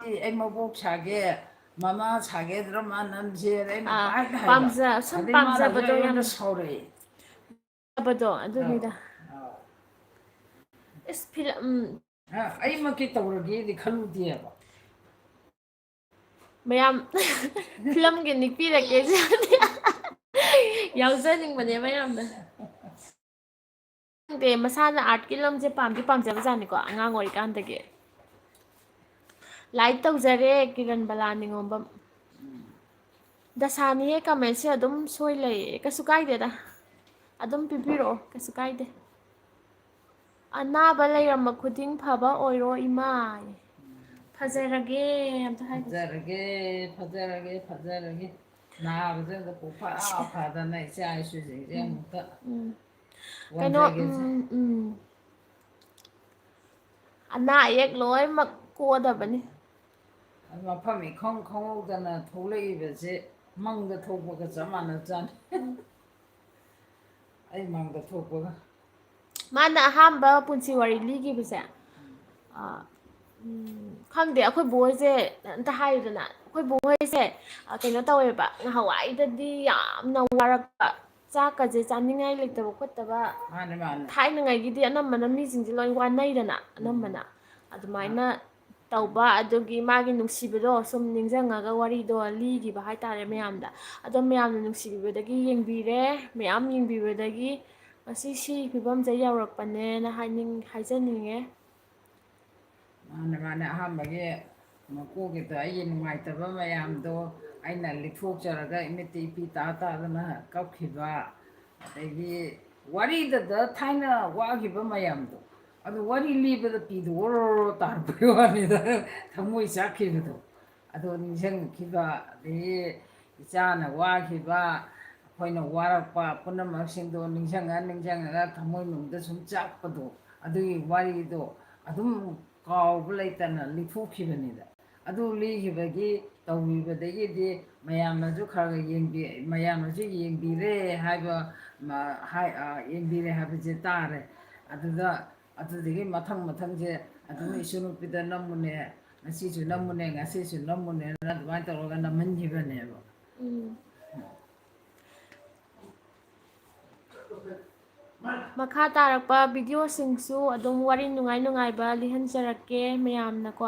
ꯑꯩ ꯃꯕꯣꯛ ꯁꯥꯒꯦ ꯃꯃꯥ ꯁꯥꯒꯦ ꯗ꯭ꯔꯃꯥ ꯅꯝꯁꯦꯅ ꯑꯩꯅ ꯄꯥꯏꯗ ꯍꯥꯏꯕ ꯁꯨꯝ ꯑꯗꯩ ꯃꯥꯅꯁꯨ ꯄꯥꯝꯖꯕꯗꯣ ꯑꯩꯉꯣꯟꯗ ꯌꯥꯝꯅ ꯁꯥꯎꯔꯛꯑꯦ ꯑꯗꯨꯅꯤꯗ ꯏꯁ ꯐꯤꯂꯝ ꯑꯩꯃꯛꯀꯤ ꯇꯧꯔꯒꯦꯗꯤ ꯈꯜꯂꯨꯗꯦꯕ ꯃꯌꯥꯝ ꯐꯤꯂꯝꯒꯤ ꯅꯤꯛꯄꯤꯔꯛꯀꯦꯁꯦ ꯌꯥꯎꯖꯅꯤꯡꯕꯅꯦ ꯃꯌꯥꯝꯅ ꯈꯪꯗꯦ ꯃꯁꯥꯅ ꯑꯥꯔꯠꯀꯤ ꯂꯝꯁꯦ ꯄꯥꯝꯗꯤ ꯄꯥꯝꯖꯕꯖꯥꯠꯅꯤꯀꯣ ꯑꯉꯥꯡ ꯑꯣꯏꯔꯤꯀꯥꯟꯗꯒꯤ ꯂꯥꯏꯛ ꯇꯧꯖꯔꯦ ꯀꯤꯔꯟ ꯕꯂꯥ ꯅꯤꯉꯣꯝꯕꯝ ꯗꯁꯥꯅꯤꯍꯦ ꯀꯃꯦꯟꯁꯦ ꯑꯗꯨꯝ ꯁꯣꯏ ꯂꯩꯌꯦ ꯀꯩꯁꯨ ꯀꯥꯏꯗꯦꯗ ꯑꯗꯨꯝ ꯄꯤꯕꯤꯔꯛꯑꯣ ꯀꯩꯁꯨ ꯀꯥꯏꯗꯦ ꯑꯅꯥꯕ ꯂꯩꯔꯝꯕ ꯈꯨꯗꯤꯡ ꯐꯕ ꯑꯣꯏꯔꯣ ꯏꯃꯥ ꯐꯖꯔꯒꯦ ꯑꯝꯇ ꯍꯥꯏꯒꯣꯁꯦ ꯐꯖꯔꯒꯦ ꯅꯥꯕꯁꯤꯡꯗ ꯄꯨꯡꯐ ꯐꯗꯅ ꯏꯆꯥ ꯏꯁꯨꯁꯤꯡꯁꯦ ꯑꯃꯨꯛꯇ ꯀꯩꯅꯣ ꯋꯥꯟꯊꯒꯦꯁꯦ ꯑꯅꯥ ꯑꯌꯦꯛ ꯂꯣꯏꯅꯃꯛ ꯀꯣꯛꯑꯗꯕꯅꯤ ꯃꯐꯝ ꯏꯈꯪ ꯈꯪꯍꯧꯗꯅ ꯊꯣꯛꯂꯛꯏꯕꯁꯦ ꯃꯪꯗ ꯊꯣꯛꯄꯒ ꯆꯞ ꯃꯥꯟꯅꯕꯖꯥꯠꯅꯤ ꯑꯩ ꯃꯪꯗ ꯊꯣꯛꯄꯒ ꯃꯥꯅ ꯑꯍꯥꯟꯕ ꯄꯨꯟꯁꯤ ꯋꯥꯔꯤ ꯂꯤꯈꯤꯕꯁꯦ ꯈꯪꯗꯦ ꯑꯩꯈꯣꯏ ꯕꯣꯏꯁꯦ ꯑꯝꯇ ꯍꯥꯏꯌꯨꯗꯅ ꯑꯩꯈꯣꯏ ꯕꯣꯍꯣꯏꯁꯦ ꯀꯩꯅꯣ ꯇꯧꯋꯦꯕ ꯉꯍꯥꯟꯋꯥꯏꯗꯗꯤ ꯌꯥꯝꯅ ꯋꯥꯔꯛꯄ ꯆꯥꯛꯀꯁꯦ ꯆꯥꯅꯤꯡꯉꯥই ꯂꯩꯇꯕ ꯈꯣꯠꯇꯕ ꯃꯥꯅꯦ ꯊꯥꯏꯅꯉꯩꯒꯤꯗꯤ ꯑꯅꯝꯕꯅ ꯃꯤꯁꯤꯡꯁꯦ ꯂꯣꯏ ꯋꯥꯅꯩꯗꯅ ꯑꯅꯝꯕꯅ ꯑꯗꯨꯃꯥꯏꯅ ꯇꯧꯕ ꯑꯗꯨꯒꯤ ꯃꯥꯒꯤ ꯅꯨꯡꯁꯤꯕꯗꯣ ꯁꯨꯝ ꯅꯤꯡꯁꯤꯡꯉꯒ ꯋꯥꯔꯤꯗꯣ ꯂꯤꯈꯤꯕ ꯍꯥꯏꯇꯥꯔꯦ ꯃꯌꯥꯝꯗ ꯑꯗꯣ ꯃꯌꯥꯝꯅ ꯅꯨꯡꯁꯤꯕꯤꯕꯗꯒꯤ ꯌꯦꯡꯕꯤꯔꯦ ꯃꯌꯥꯝ ꯌꯦꯡꯕꯤꯕꯗꯒꯤ ꯉꯁꯤ ꯁꯤꯒꯤ ꯐꯤꯕꯝꯁꯦ ꯌꯧꯔꯛꯄꯅꯦꯅ ꯍꯥꯏꯖꯅꯤꯡꯉꯦ ꯃꯥꯅꯦ ꯑꯍꯥꯟꯕꯒꯤ ꯃꯀꯣꯛꯒꯤꯗ ꯑꯩꯒꯤ ꯅꯨꯡꯉꯥꯏꯇꯕ ꯃꯌꯥꯝꯗꯣ ꯑꯩꯅ ꯂꯤꯊꯣꯛꯆꯔꯒ ꯏꯃꯤꯠꯇ ꯏꯄꯤ ꯇꯥꯗꯅ ꯀꯞꯈꯤꯕ ꯑꯗꯒꯤ ꯋꯥꯔꯤꯗꯗ ꯊꯥꯏꯅ ꯋꯥꯈꯤꯕ ꯃꯌꯥꯝꯗꯣ ꯑꯗꯨ ꯋꯥꯔꯤ ꯂꯤꯕꯗ ꯄꯤꯗꯣ ꯑꯣꯔꯣ ꯇꯥꯔꯛꯄꯒꯤ ꯋꯥꯅꯤꯗ ꯊꯃꯣꯏ ꯆꯥꯛꯈꯤꯕꯗꯣ ꯑꯗꯣ ꯅꯤꯡꯁꯤꯡꯈꯤꯕ ꯑꯗꯒꯤ ꯏꯆꯥꯅ ꯋꯥꯈꯤꯕ ꯑꯩꯈꯣꯏꯅ ꯋꯥꯔꯛꯄ ꯄꯨꯝꯅꯃꯛꯁꯤꯡꯗꯣ ꯅꯤꯡꯁꯤꯡꯉꯒ ꯊꯃꯣꯏꯅꯨꯡꯗ ꯁꯨꯝ ꯆꯥꯛꯄꯗꯣ ꯑꯗꯨꯒꯤ ꯋꯥꯔꯤꯗꯣ ꯑꯗꯨꯝ ꯀꯥꯎꯕ ꯂꯩꯇꯅ ꯂꯤꯊꯣꯛꯈꯤꯕꯅꯤꯗ ꯑꯗꯨ ꯂꯤꯈꯤꯕꯒꯤ ꯇꯧꯕꯤꯕꯗꯒꯤꯗꯤ ꯃꯌꯥꯝꯅꯁꯨ ꯈꯔ ꯃꯌꯥꯝꯅꯁꯨ ꯌꯦꯡꯕꯤꯔꯦ ꯌꯦꯡꯕꯤꯔꯦ ꯍꯥꯏꯕꯁꯦ ꯇꯥꯔꯦ ꯑꯗꯨꯗꯒꯤ ꯃꯊꯪꯁꯦ ꯑꯗꯨꯝ ꯏꯁꯨ ꯅꯨꯄꯤꯗ ꯅꯝꯃꯨꯅꯦ ꯉꯁꯤꯁꯨ ꯅꯝꯃꯨꯅꯦꯅ ꯑꯗꯨꯃꯥꯏꯅ ꯇꯧꯔꯒ ꯅꯝꯍꯟꯈꯤꯕꯅꯦꯕ ꯃꯈꯥ ꯇꯥꯔꯛꯄ ꯚꯤꯗꯤꯑꯣꯁꯤꯡꯁꯨ ꯑꯗꯨꯝ ꯋꯥꯔꯤ ꯅꯨꯡꯉꯥꯏꯕ ꯂꯤꯍꯟꯖꯔꯛꯀꯦ ꯃꯌꯥꯝꯅꯀꯣ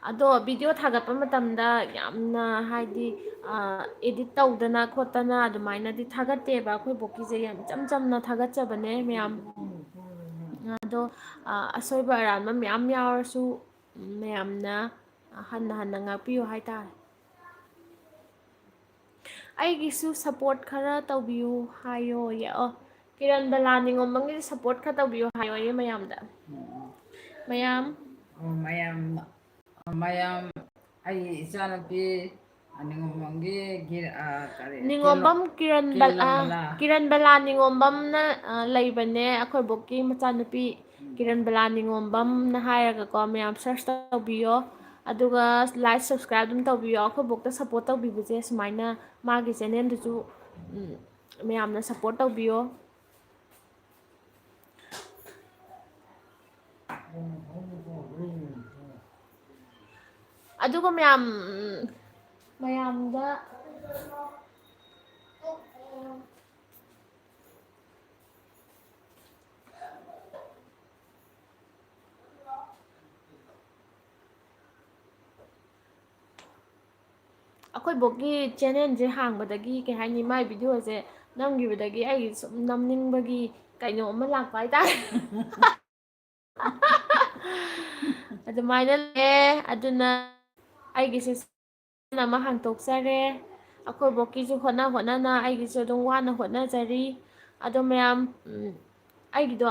ꯑꯗꯣ ꯚꯤꯗꯤꯑꯣ ꯊꯥꯒꯠꯄ ꯃꯇꯝꯗ ꯌꯥꯝꯅ ꯍꯥꯏꯗꯤ ꯑꯦꯗꯤꯠ ꯇꯧꯗꯅ ꯈꯣꯠꯇꯅ ꯑꯗꯨꯃꯥꯏꯅꯗꯤ ꯊꯥꯒꯠꯇꯦꯕ ꯑꯩꯈꯣꯏ ꯕꯣꯛꯀꯤꯁꯦ ꯌꯥꯝ ꯏꯆꯝ ꯆꯝꯅ ꯊꯥꯒꯠꯆꯕꯅꯦ ꯃꯌꯥꯝ ꯑꯗꯣ ꯑꯁꯣꯏꯕ ꯑꯔꯥꯟꯕ ꯃꯌꯥꯝ ꯌꯥꯎꯔꯁꯨ ꯃꯌꯥꯝꯅ ꯍꯟꯅ ꯉꯥꯛꯄꯤꯌꯨ ꯍꯥꯏꯇꯥꯔꯦ ꯑꯩꯒꯤꯁꯨ ꯁꯞꯄꯣꯔꯠ ꯈꯔ ꯇꯧꯕꯤꯌꯨ ꯍꯥꯏꯌꯣ ꯌꯦꯛꯑꯣ ꯀꯤꯔꯟ ꯕꯂꯥ ꯅꯤꯉꯣꯝꯕꯝꯒꯤꯁꯨ ꯁꯞꯄꯣꯔꯠ ꯈꯔ ꯇꯧꯕꯤꯌꯨ ꯍꯥꯏꯌꯣ ꯃꯌꯥꯝꯗ ꯃꯌꯥꯝ ꯑꯩꯒꯤ ꯏꯆꯥꯅꯨꯄꯤ ꯅꯤꯉꯣꯝꯕꯝꯒꯤ ꯅꯤꯉꯣꯝꯕꯝ ꯀꯦꯂꯝꯕꯂꯥ ꯀꯤꯔꯟ ꯕꯂꯥ ꯅꯤꯉꯣꯝꯕꯝꯅ ꯂꯩꯕꯅꯦ ꯑꯩꯈꯣꯏ ꯕꯣꯛꯀꯤ ꯃꯆꯥꯅꯨꯄꯤ ꯀꯤꯔꯟ ꯕꯂꯥ ꯅꯤꯉꯣꯝꯕꯝꯅ ꯍꯥꯏꯔꯒꯀꯣ ꯃꯌꯥꯝ ꯁꯔꯁ ꯇꯧꯕꯤꯌꯣ ꯑꯗꯨꯒ ꯂꯥꯏꯛ ꯁꯞꯁꯀ꯭ꯔꯥꯏꯞ ꯑꯗꯨꯝ ꯇꯧꯕꯤꯌꯣ ꯑꯩꯈꯣꯏ ꯕꯣꯛꯇ ꯁꯞꯄꯣꯔꯠ ꯇꯧꯕꯤꯕꯁꯦ ꯁꯨꯃꯥꯏꯅ ꯃꯥꯒꯤ ꯆꯦꯅꯦꯜꯗꯨꯁꯨ ꯃꯌꯥꯝꯅ ꯁꯞꯄꯣꯔꯠ ꯇꯧꯕꯤꯌꯣ ꯑꯗꯨꯒ ꯃꯌꯥꯝꯗ ꯑꯩꯈꯣꯏ ꯕꯣꯛꯀꯤ ꯆꯦꯅꯦꯜꯁꯦ ꯍꯥꯡꯕꯗꯒꯤ ꯀꯩ ꯍꯥꯏꯅꯤ ꯃꯥꯏ ꯚꯤꯗꯤꯑꯣꯁꯦ ꯅꯝꯈꯤꯕꯗꯒꯤ ꯑꯩ ꯁꯨꯝ ꯅꯝꯅꯤꯡꯕꯒꯤ ꯀꯩꯅꯣ ꯑꯃ ꯂꯥꯛꯄ ꯍꯥꯏꯇꯥꯔꯦ ꯑꯗꯨꯃꯥꯏꯅ ꯂꯩꯑꯦ ꯑꯗꯨꯅ ꯑꯩꯒꯤꯁꯨ ꯑꯃ ꯍꯥꯡꯇꯣꯛꯆꯔꯦ ꯑꯩꯈꯣꯏ ꯕꯣꯛꯀꯤꯁꯨ ꯍꯣꯠꯅꯅ ꯑꯩꯒꯤꯁꯨ ꯑꯗꯨꯝ ꯋꯥꯅ ꯍꯣꯠꯅꯖꯔꯤ ꯑꯗꯣ ꯃꯌꯥꯝ ꯑꯩꯒꯤꯗꯣ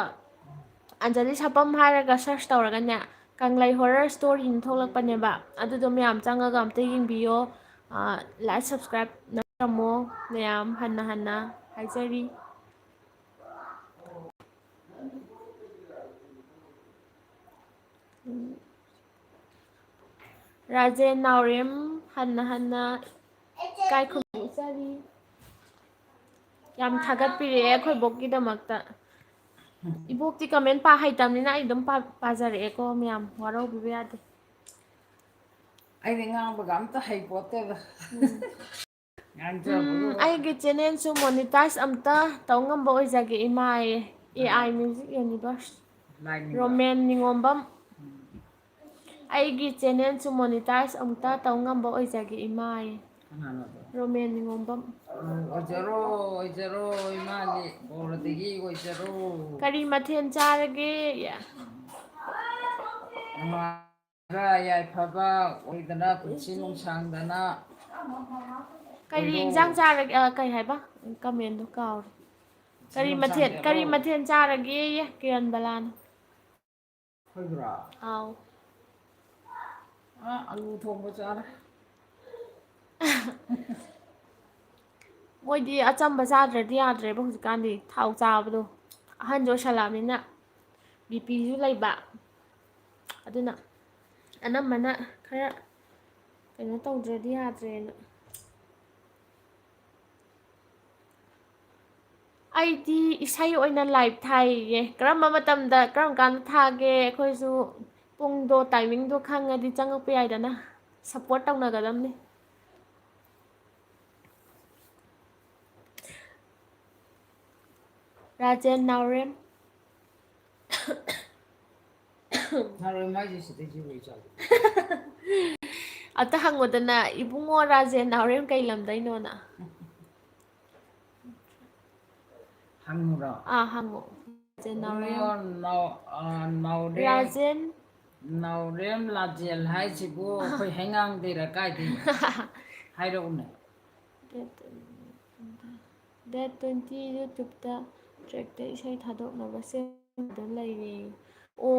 ꯑꯟꯖꯂꯤ ꯁꯥꯄꯝ ꯍꯥꯏꯔꯒ ꯁꯔꯁ ꯇꯧꯔꯒꯅꯦ ꯀꯪꯂꯩ ꯍꯣꯔꯔ ꯁ꯭ꯇꯣꯔꯤꯅ ꯊꯣꯛꯂꯛꯄꯅꯦꯕ ꯑꯗꯨꯗꯣ ꯃꯌꯥꯝ ꯆꯪꯉꯒ ꯑꯝꯇ ꯌꯦꯡꯕꯤꯌꯣ ꯂꯥꯏꯛ ꯁꯞꯁꯀ꯭ꯔꯥꯏꯞ ꯅꯝꯃꯣ ꯃꯌꯥꯝ ꯍꯟꯅ ꯍꯥꯏꯖꯔꯤ ꯔꯥꯖꯦꯟ ꯅꯥꯎꯔꯦꯝ ꯍꯟꯅ ꯏꯀꯥꯏ ꯈꯨꯝꯖꯔꯤ ꯌꯥꯝ ꯊꯥꯒꯠꯄꯤꯔꯛꯑꯦ ꯑꯩꯈꯣꯏ ꯕꯣꯛꯀꯤꯗꯃꯛꯇ ꯏꯕꯣꯛꯇꯤ ꯀꯃꯦꯟ ꯍꯩꯇꯕꯅꯤꯅ ꯑꯩ ꯑꯗꯨꯝ ꯄꯥꯖꯔꯛꯑꯦꯀꯣ ꯃꯌꯥꯝ ꯋꯥꯔꯧꯕꯤꯕ ꯌꯥꯗꯦ ꯑꯩꯗꯤ ꯉꯥꯡꯕꯒ ꯑꯝꯇ ꯍꯩꯄꯣꯠꯇꯦꯗ ꯉꯥꯡꯖꯕꯒ ꯑꯩꯒꯤ ꯆꯦꯅꯦꯜꯁꯨ ꯃꯣꯅꯤꯇꯥꯏꯁ ꯑꯝꯇ ꯇꯧ ꯉꯝꯕ ꯑꯣꯏꯖꯒꯦ ꯏꯃꯥ ꯑꯦ ꯑꯥꯏ ꯃ꯭ꯌꯨꯖꯤꯛ ꯌꯨꯅꯤꯚꯔꯁ ꯂꯥꯏꯅꯤꯡꯕ ꯔꯣꯃꯦꯟ ꯅꯤꯉꯣꯝꯕꯝ ꯑꯩꯒꯤ ꯆꯦꯅꯦꯜꯁꯨ ꯃꯣꯅꯤꯇꯥꯏꯖ ꯑꯃꯨꯛꯇ ꯇꯧ ꯉꯝꯕ ꯑꯣꯏꯖꯒꯦ ꯏꯃꯥꯌꯦ ꯀꯅꯥꯅꯣꯗꯣ ꯔꯣꯃꯦꯟ ꯅꯤꯉꯣꯝꯕꯝ ꯑꯣꯏꯖꯔꯣ ꯑꯣꯏꯖꯔꯣ ꯏꯃꯥꯒꯤ ꯕꯣꯔꯗꯒꯤ ꯑꯣꯏꯖꯔꯣ ꯀꯔꯤ ꯃꯊꯦꯜ ꯆꯥꯔꯒꯦ ꯅꯨꯡꯉꯥꯏꯕ ꯌꯥꯏꯐꯕ ꯑꯣꯏꯗꯅ ꯄꯨꯟꯁꯤ ꯅꯨꯡꯁꯥꯡꯗꯅ ꯀꯔꯤ ꯑꯣꯏꯔꯣ ꯏꯟꯁꯥꯡ ꯆꯥꯔꯒꯦ ꯀꯩ ꯍꯥꯏꯕ ꯀꯃꯦꯟꯗꯣ ꯀꯥꯎꯔꯦ ꯄꯨꯟꯁꯤ ꯅꯨꯡꯁꯥꯡꯖꯔꯣ ꯀꯔꯤ ꯃꯊꯦꯜ ꯆꯥꯔꯒꯦ ꯀꯤꯔꯟ ꯕꯂꯥꯅ ꯑꯩꯈꯣꯏꯗꯨꯔꯣ ꯑꯥꯎ ꯑꯂꯨ ꯊꯣꯡꯕ ꯆꯥꯔꯦ ꯃꯣꯏꯗꯤ ꯑꯆꯝꯕ ꯆꯥꯗ꯭ꯔꯗꯤ ꯌꯥꯗ꯭ꯔꯦꯕ ꯍꯧꯖꯤꯛꯀꯥꯟꯗꯤ ꯊꯥꯎ ꯆꯥꯕꯗꯣ ꯑꯍꯟꯁꯨ ꯑꯣꯏꯁꯜꯂꯛꯑꯕꯅꯤꯅ ꯕꯤꯄꯤꯁꯨ ꯂꯩꯕ ꯑꯗꯨꯅ ꯑꯅꯝꯕꯅ ꯈꯔ ꯀꯩꯅꯣ ꯇꯧꯗ꯭ꯔꯗꯤ ꯌꯥꯗ꯭ꯔꯦꯅ ꯑꯩꯗꯤ ꯏꯁꯩ ꯑꯣꯏꯅ ꯂꯥꯏꯚ ꯊꯥꯏꯌꯦ ꯀꯔꯝꯕ ꯃꯇꯝꯗ ꯀꯔꯝ ꯀꯥꯟꯗ ꯊꯥꯒꯦ ꯑꯩꯈꯣꯏꯁꯨ ꯄꯨꯡꯗꯣ ꯇꯥꯏꯃꯤꯡꯗꯣ ꯈꯪꯉꯗꯤ ꯆꯪꯉꯛꯄ ꯌꯥꯏꯗꯅ ꯁꯞꯄꯣꯔꯠ ꯇꯧꯅꯒꯗꯕꯅꯤ ꯔꯥꯖꯦꯟ ꯅꯥꯎꯔꯦꯝ ꯅꯥꯎꯔꯦꯝ ꯍꯥꯏꯁꯦ ꯁꯤꯗꯩꯁꯤ ꯑꯣꯏꯖꯥꯠꯂꯣ ꯑꯝꯇ ꯍꯪꯉꯨꯗꯅ ꯏꯕꯨꯡꯉꯣ ꯔꯥꯖꯦꯟ ꯅꯥꯎꯔꯦꯝ ꯀꯩ ꯂꯝꯗꯩꯅꯣꯅ ꯍꯪꯉꯨꯔꯣ ꯍꯪꯉꯣ ꯔꯥꯖꯦꯟ ꯅꯥꯎꯔꯦꯝ ꯏꯕꯨꯡꯉꯣ ꯅꯥꯎꯔꯦꯝ ꯔꯥꯖꯦꯟ ꯅꯥꯎꯔꯦꯝ ꯂꯥꯖꯦꯜ ꯍꯥꯏꯁꯤꯕꯨ ꯑꯩꯈꯣꯏ ꯍꯩꯉꯥꯡꯗꯩꯔ ꯀꯥꯏꯗꯩꯅꯣ ꯍꯥꯏꯔꯛꯎꯅꯦ ꯗꯦꯠ 20 ꯌꯨꯇ꯭ꯌꯨꯕꯇ ꯇ꯭ꯔꯦꯛꯇ ꯏꯁꯩ ꯊꯥꯗꯣꯛꯅꯕ ꯁꯦꯝꯗꯨꯅ ꯂꯩꯔꯦ ꯑꯣ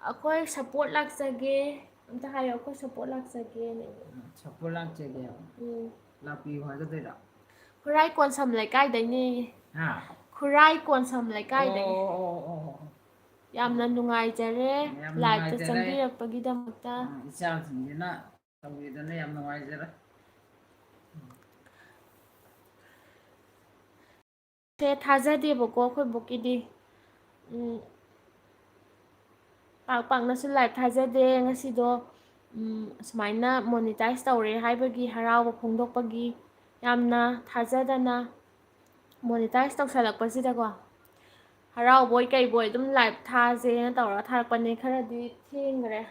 ꯑꯩꯈꯣꯏ ꯁꯞꯄꯣꯔꯠ ꯂꯥꯛꯆꯒꯦ ꯑꯝꯇ ꯍꯥꯏꯌꯣ ꯑꯩꯈꯣꯏ ꯁꯞꯄꯣꯔꯠ ꯂꯥꯛꯆꯒꯦꯅ ꯁꯞꯄꯣꯔꯠ ꯂꯥꯛꯆꯒꯦ ꯂꯥꯛꯄꯤꯌꯨ ꯍꯥꯏꯒꯗꯣꯏꯔꯥ ꯈꯨꯔꯥꯏ ꯀꯣꯟꯁꯝ ꯂꯩꯀꯥꯏꯗꯩꯅꯦꯌꯦ ꯍꯥ ꯈꯨꯔꯥꯏ ꯀꯣꯟꯁꯝ ꯑꯣ ꯂꯩꯀꯥꯏꯗꯒꯤ ꯑꯣ ꯑꯣ ꯌꯥꯝꯅ ꯅꯨꯡꯉꯥꯏꯖꯔꯦ ꯌꯥꯝ ꯂꯥꯏꯞꯇ ꯅꯨꯡꯉꯥꯏꯖꯔꯦ ꯆꯪꯕꯤꯔꯛꯄꯒꯤꯗꯃꯛꯇ ꯏꯆꯥꯁꯤꯡꯁꯤꯅ ꯇꯧꯕꯤꯗꯅ ꯌꯥꯝ ꯅꯨꯡꯉꯥꯏꯖꯔꯦ ꯁꯦ ꯊꯥꯖꯗꯦꯕꯀꯣ ꯑꯩꯈꯣꯏ ꯕꯨꯛꯀꯤꯗꯤ ꯄꯥꯛ ꯄꯥꯛꯅꯁꯨ ꯂꯥꯏꯚ ꯊꯥꯖꯗꯦ ꯉꯁꯤꯗꯣ ꯁꯨꯃꯥꯏꯅ ꯃꯣꯅꯤꯇꯥꯏꯖ ꯇꯧꯔꯦ ꯍꯥꯏꯕꯒꯤ ꯍꯔꯥꯎꯕ ꯐꯣꯡꯗꯣꯛꯄꯒꯤ ꯌꯥꯝꯅ ꯊꯥꯖꯗꯅ ꯃꯣꯅꯤꯇꯥꯏꯖ ꯇꯧꯁꯜꯂꯛꯄꯁꯤꯗꯀꯣ ꯍꯔꯥꯎꯕꯣꯏ ꯀꯩꯕꯣꯏ ꯑꯗꯨꯝ ꯂꯥꯏꯚ ꯊꯥꯁꯦꯅ ꯇꯧꯔꯒ ꯊꯥꯔꯛꯄꯅꯦ ꯈꯔꯗꯤ ꯊꯦꯡꯈ꯭ꯔꯦ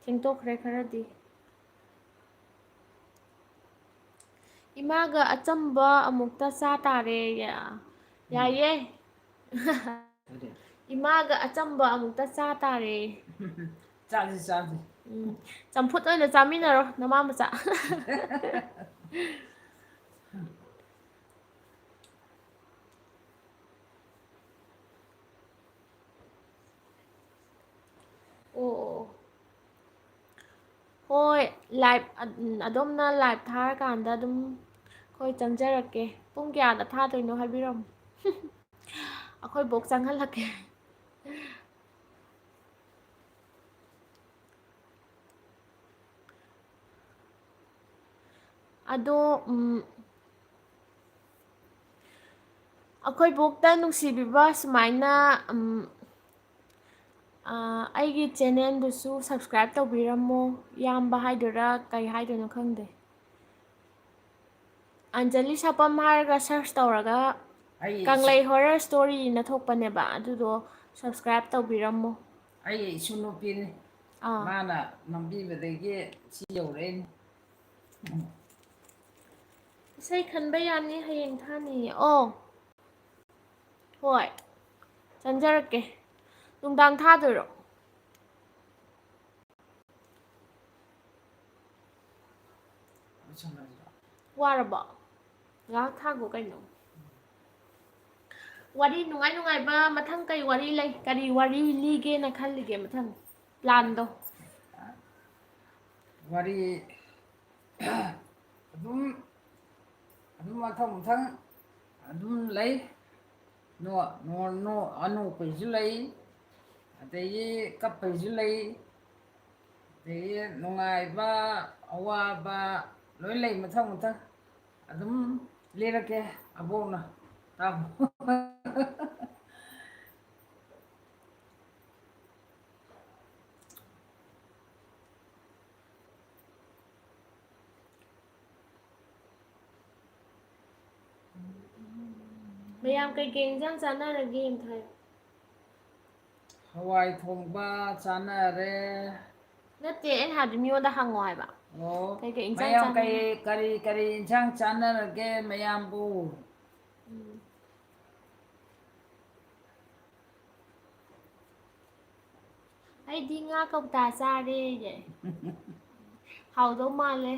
ꯊꯦꯡꯗꯣꯛꯈ꯭ꯔꯦ ꯈꯔꯗꯤ ꯏꯃꯥꯒ ꯑꯆꯝꯕ ꯑꯃꯨꯛꯇ ꯆꯥ ꯇꯥꯔꯦ ꯌꯥꯏꯌꯦ ꯏꯃꯥꯒ ꯑꯆꯝꯕ ꯑꯃꯨꯛꯇ ꯆꯥ ꯇꯥꯔꯦ ꯆꯥꯁꯤ ꯆꯥꯁꯤ ꯆꯝꯐꯨꯠ ꯑꯣꯏꯅ ꯆꯥꯃꯤꯟꯅꯔꯣ ꯅꯃꯥ ꯃꯆꯥ ꯑꯣ ꯍꯣꯏ ꯂꯥꯏꯚ ꯑꯗꯣꯝꯅ ꯂꯥꯏꯚ ꯊꯥꯔꯀꯥꯟꯗ ꯑꯗꯨꯝ ꯑꯩꯈꯣꯏ ꯆꯪꯖꯔꯛꯀꯦ ꯄꯨꯡ ꯀꯌꯥꯗ ꯊꯥꯗꯣꯏꯅꯣ ꯍꯥꯏꯕꯤꯔꯝꯃꯣ ꯑꯩꯈꯣꯏ ꯕꯣꯛ ꯆꯪꯍꯜꯂꯛꯀꯦ ꯑꯗꯣ ꯑꯩꯈꯣꯏ ꯕꯣꯛꯇ ꯅꯨꯡꯁꯤꯕꯤꯕ ꯁꯨꯃꯥꯏꯅ ꯑꯩꯒꯤ ꯆꯦꯅꯦꯜꯗꯨꯁꯨ ꯁꯞꯁꯀ꯭ꯔꯥꯏꯞ ꯇꯧꯕꯤꯔꯝꯃꯣ ꯏꯌꯥꯝꯕ ꯍꯥꯏꯗꯣꯏꯔꯥ ꯀꯩ ꯍꯥꯏꯗꯣꯏꯅꯣ ꯈꯪꯗꯦ ꯑꯟꯖꯂꯤ ꯁꯥꯄꯝ ꯍꯥꯏꯔꯒ ꯁꯔꯁ ꯇꯧꯔꯒ ꯑꯩ ꯀꯪꯂꯩ ꯍꯣꯔꯔ ꯁ꯭ꯇꯣꯔꯤꯅ ꯊꯣꯛꯄꯅꯦꯕ ꯑꯗꯨꯗꯣ ꯁꯞꯁꯀ꯭ꯔꯥꯏꯞ ꯇꯧꯕꯤꯔꯝꯃꯣ ꯑꯩ ꯏꯁꯨ ꯅꯨꯄꯤꯅꯤ ꯑꯥ ꯃꯥꯅ ꯅꯝꯕꯤꯕꯗꯒꯤ ꯁꯤ ꯌꯧꯔꯛꯏꯅꯤ ꯏꯁꯩ ꯈꯟꯕ ꯌꯥꯅꯤ ꯍꯌꯦꯡ ꯊꯥꯅꯤꯌꯦ ꯑꯣ ꯍꯣꯏ ꯆꯪꯖꯔꯛꯀꯦ ꯅꯨꯡꯗꯥꯡ ꯊꯥꯗꯣꯏꯔꯣ ꯋꯥꯔꯕꯣ ꯉꯥꯏꯍꯥꯛ ꯊꯥꯈꯣ ꯀꯩꯅꯣ ꯋꯥꯔꯤ ꯅꯨꯡꯉꯥꯏ ꯅꯨꯡꯉꯥꯏꯕ ꯃꯊꯪ ꯀꯩ ꯋꯥꯔꯤ ꯂꯩ ꯀꯔꯤ ꯋꯥꯔꯤ ꯂꯤꯒꯦꯅ ꯈꯜꯂꯤꯒꯦ ꯃꯊꯪ ꯄ꯭ꯂꯥꯟꯗꯣ ꯋꯥꯔꯤ ꯑꯗꯨꯝ ꯃꯊꯪ ꯑꯗꯨꯝ ꯂꯩ ꯑꯅꯣꯛꯄꯩꯁꯨ ꯂꯩ ꯑꯗꯒꯤ ꯀꯞꯄꯩꯁꯨ ꯂꯩ ꯑꯗꯒꯤ ꯅꯨꯡꯉꯥꯏꯕ ꯑꯋꯥꯕ ꯂꯣꯏ ꯂꯩ ꯃꯊꯪ ꯑꯗꯨꯝ ꯂꯤꯔꯛꯀꯦ ꯑꯕꯣꯛꯅ ꯇꯥꯃꯣ ꯃꯌꯥꯝ ꯀꯩꯀꯩ ꯏꯟꯁꯥꯡ ꯆꯥꯟꯅꯔꯒꯦ ꯑꯝꯇ ꯍꯥꯏꯌꯣ hawai thongba chanare Nate ꯑꯩꯅ ꯍꯥꯏꯕꯗꯤ ꯃꯤꯉꯣꯟꯗ ꯍꯪꯉꯣ ꯍꯥꯏꯕ oh ꯀꯩꯀꯩ ꯏꯟꯁꯥꯡ mayam ꯆꯥꯅꯤꯡꯉꯤ kai kari inchang chanarage mayam bu ꯑꯩꯗꯤ ꯉꯥ ꯀꯧꯇꯥ ꯆꯥꯔꯦ ꯍꯥꯎꯗꯧ ꯃꯥꯜꯂꯦ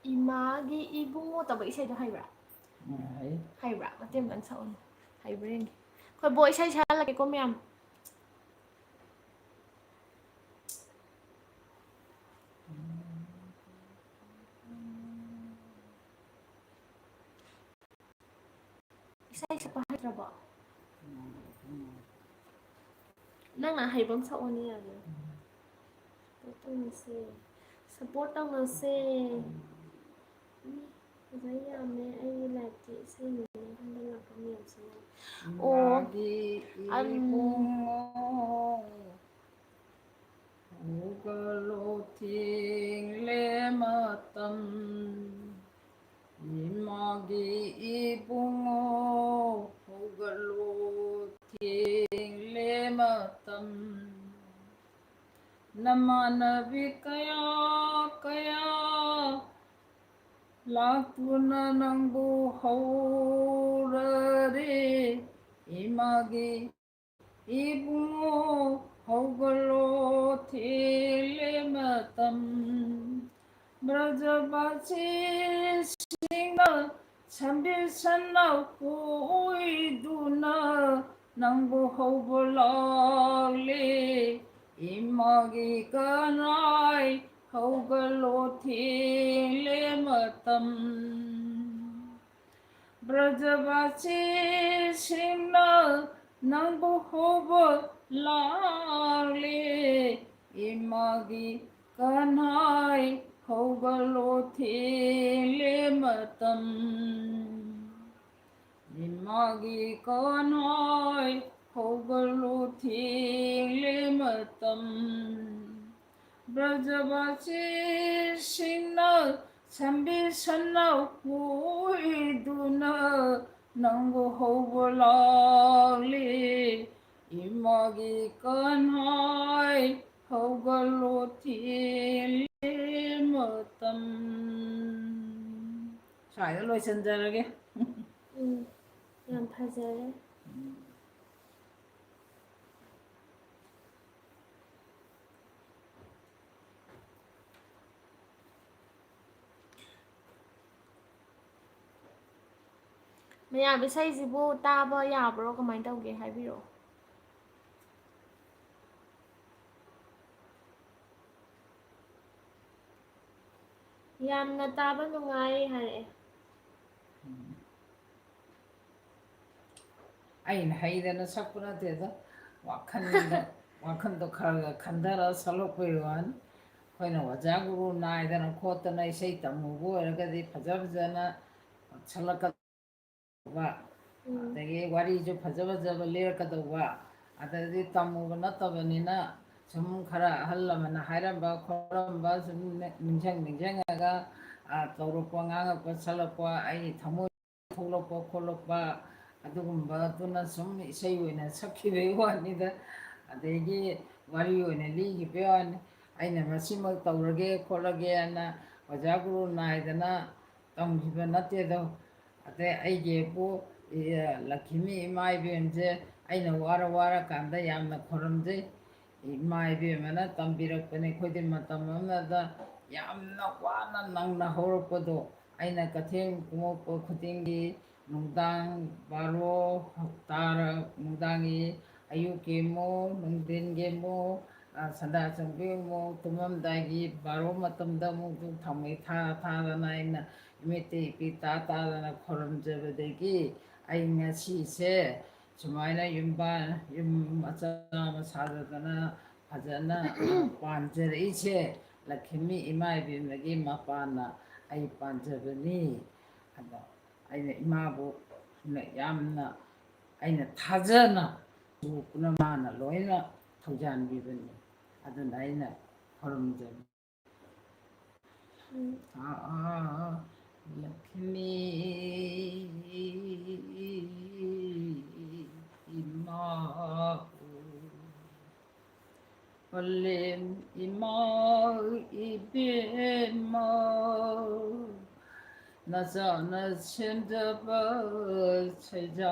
이마기 이붕어 ꯇꯧꯕ ꯏꯁꯩꯗꯣ ꯍꯩꯕ꯭ꯔꯥ? ꯍꯩꯕ꯭ꯔꯥ? ꯃꯇꯦꯛ ꯑꯃꯇꯪ ꯁꯛꯎꯅꯦ ꯍꯩꯕ꯭ꯔꯥ ꯌꯦꯡꯒꯦ ꯑꯩꯈꯣꯏ ꯕꯣ ꯏꯁꯩ ꯁꯛꯍꯜꯂꯛꯀꯦꯀꯣ ꯃꯌꯥꯝ 이사이 삭바 하더라고. ꯅꯪꯅ ꯍꯩꯕ ꯑꯃ ꯁꯛꯑꯣꯅꯦ ꯌꯥꯔꯦ. ꯇꯧꯅꯁꯦ. ꯁꯞꯄꯣꯔꯠ ꯇꯧꯅꯁꯦ. ꯑꯣꯖꯥ ꯌꯥꯝꯃꯦ ꯑꯩꯒꯤ ꯂꯥꯏꯐꯇꯤ ꯏꯁꯩꯅꯤꯅ ꯍꯟꯗꯛ ꯂꯥꯛꯄ ꯃꯌꯥꯝꯁꯤꯅ. Magi ibungo ugaloting lematam Imagi ibungo ugaloting lematam Namanabi kaya kaya Lakuna nangbu haurare Imagi ibungo haugalo telematam Brajabasi singa sambil sanau kuiduna nangbu haugalale Imagi kanai haugalo telematam Brajavasi singna nangbu hobo lale Imagi kanai haugalo telematam Imagi kanai haugalo telematam Brajavasi singna sambil sanau kuiduna nanggu haugalale Imagi kanai haugalo telematam ꯁ꯭ꯋꯥꯏꯗ ꯂꯣꯏꯁꯤꯟꯖꯔꯒꯦ ꯌꯥꯝ ꯐꯖꯔꯦ ꯃꯌꯥꯝ ꯏꯁꯩꯁꯤꯕꯨ ꯇꯥꯕ ꯌꯥꯕ꯭ꯔꯣ ꯀꯃꯥꯏꯅ ꯇꯧꯒꯦ ꯍꯥꯏꯕꯤꯔꯛꯑꯣ ꯌꯥꯝꯅ ꯇꯥꯕ ꯅꯨꯡꯉꯥꯏ ꯍꯥꯏꯔꯛꯑꯦ ꯑꯩꯅ ꯍꯩꯗꯅ ꯁꯛꯄ ꯅꯠꯇꯦꯗ ꯋꯥꯈꯟꯗꯣ ꯈꯔ ꯈꯟꯊꯔ ꯁꯛꯂꯛꯄꯩ ꯋꯥꯅꯤ ꯑꯩꯈꯣꯏꯅ ꯑꯣꯖꯥ ꯒꯨꯔꯨ ꯅꯥꯏꯗꯅ ꯈꯣꯠꯇꯅ ꯏꯁꯩ ꯇꯝꯃꯨꯕ ꯑꯣꯏꯔꯒꯗꯤ ꯐꯖꯅ ꯁꯛꯂꯛꯀꯗꯧꯕ ꯑꯗꯒꯤ ꯋꯥꯔꯤꯁꯨ ꯐꯖꯕ ꯂꯤꯔꯛꯀꯗꯧꯕ ꯑꯗꯗꯤ ꯇꯝꯃꯨꯕ ꯅꯠꯇꯕꯅꯤꯅ ꯁꯨꯝ ꯈꯔ ꯑꯍꯜ ꯂꯃꯟꯅ ꯍꯥꯏꯔꯝꯕ ꯈꯣꯠꯂꯝꯕ ꯁꯨꯝ ꯅꯤꯡꯁꯤꯡꯉꯒ ꯇꯧꯔꯛꯄ ꯉꯥꯡꯉꯛꯄ ꯁꯛꯂꯛꯄ ꯑꯩꯒꯤ ꯊꯃꯣꯏ ꯊꯣꯛꯂꯛꯄ ꯈꯣꯠꯂꯛꯄ ꯑꯗꯨꯒꯨꯝꯕꯗꯨꯅ ꯁꯨꯝ ꯏꯁꯩ ꯑꯣꯏꯅ ꯁꯛꯈꯤꯕꯒꯤ ꯋꯥꯅꯤꯗ ꯑꯗꯒꯤ ꯋꯥꯔꯤ ꯑꯣꯏꯅ ꯂꯤꯈꯤꯕꯒꯤ ꯋꯥꯅꯤ ꯑꯩꯅ ꯃꯁꯤꯃꯛ ꯇꯧꯔꯒꯦ ꯈꯣꯠꯂꯒꯦꯅ ꯑꯣꯖꯥ ꯒꯨꯔꯨ ꯅꯥꯏꯗꯅ ꯇꯝꯈꯤꯕ ꯅꯠꯇꯦꯗꯣ ꯑꯗꯩ ꯑꯩꯒꯤꯕꯨ ꯂꯛꯈꯤꯃꯤ ꯏꯃꯥ ꯏꯕꯦꯝꯁꯦ ꯑꯩꯅ ꯋꯥꯔꯀꯥꯟꯗ ꯌꯥꯝꯅ ꯈꯨꯔꯨꯝꯖꯩ ꯏꯃꯥ ꯏꯕꯦꯝꯃꯅ ꯇꯝꯕꯤꯔꯛꯄꯅꯤ ꯑꯩꯈꯣꯏꯗꯤ ꯃꯇꯝ ꯑꯃꯗ ꯌꯥꯝꯅ ꯋꯥꯅ ꯅꯪꯅ ꯍꯧꯔꯛꯄꯗꯣ ꯑꯩꯅ ꯀꯊꯦꯡ ꯀꯨꯝꯃꯛꯄ ꯈꯨꯗꯤꯡꯒꯤ ꯅꯨꯡꯗꯥꯡ ꯕꯥꯔꯣ ꯅꯨꯡꯗꯥꯡꯒꯤ ꯑꯌꯨꯛꯀꯤ ꯑꯃꯨꯛ ꯅꯨꯡꯊꯤꯟꯒꯤ ꯑꯃꯨꯛ ꯁꯟꯗꯥ ꯆꯪꯕꯤ ꯑꯃꯨꯛ ꯇꯨꯝꯃꯝꯗꯥꯏꯒꯤ ꯕꯥꯔꯣ ꯃꯇꯝꯗ ꯑꯃꯨꯛ ꯊꯥꯎꯃꯩ ꯊꯥꯗꯅ ꯑꯩꯅ ꯏꯃꯤꯠꯇ ꯏꯄꯤ ꯇꯥꯗꯅ ꯈꯨꯔꯨꯝꯖꯕꯗꯒꯤ ꯑꯩ ꯉꯁꯤꯁꯦ ꯁꯨꯃꯥꯏꯅ ꯌꯨꯝ ꯃꯆꯥ ꯑꯃ ꯁꯥꯖꯗꯅ ꯐꯖꯅ ꯄꯥꯟꯖꯔꯛꯏꯁꯦ ꯂꯛꯈꯤꯃꯤ ꯏꯃꯥ ꯏꯕꯦꯝꯃꯒꯤ ꯃꯄꯥꯟꯅ ꯑꯩ ꯄꯥꯟꯖꯕꯅꯤ ꯑꯗ ꯑꯩꯅ ꯏꯃꯥꯕꯨ ꯌꯥꯝꯅ ꯑꯩꯅ ꯊꯥꯖꯅ ꯄꯨꯝꯅꯃꯛꯅ ꯂꯣꯏꯅ ꯊꯧꯖꯥꯟꯕꯤꯕꯅꯤ ꯑꯗꯨꯅ ꯑꯩꯅ ꯈꯨꯔꯨꯝꯖꯕꯤ Lakshmi 이마 얼렘 이마 이베마 나자나 천자바 세자시다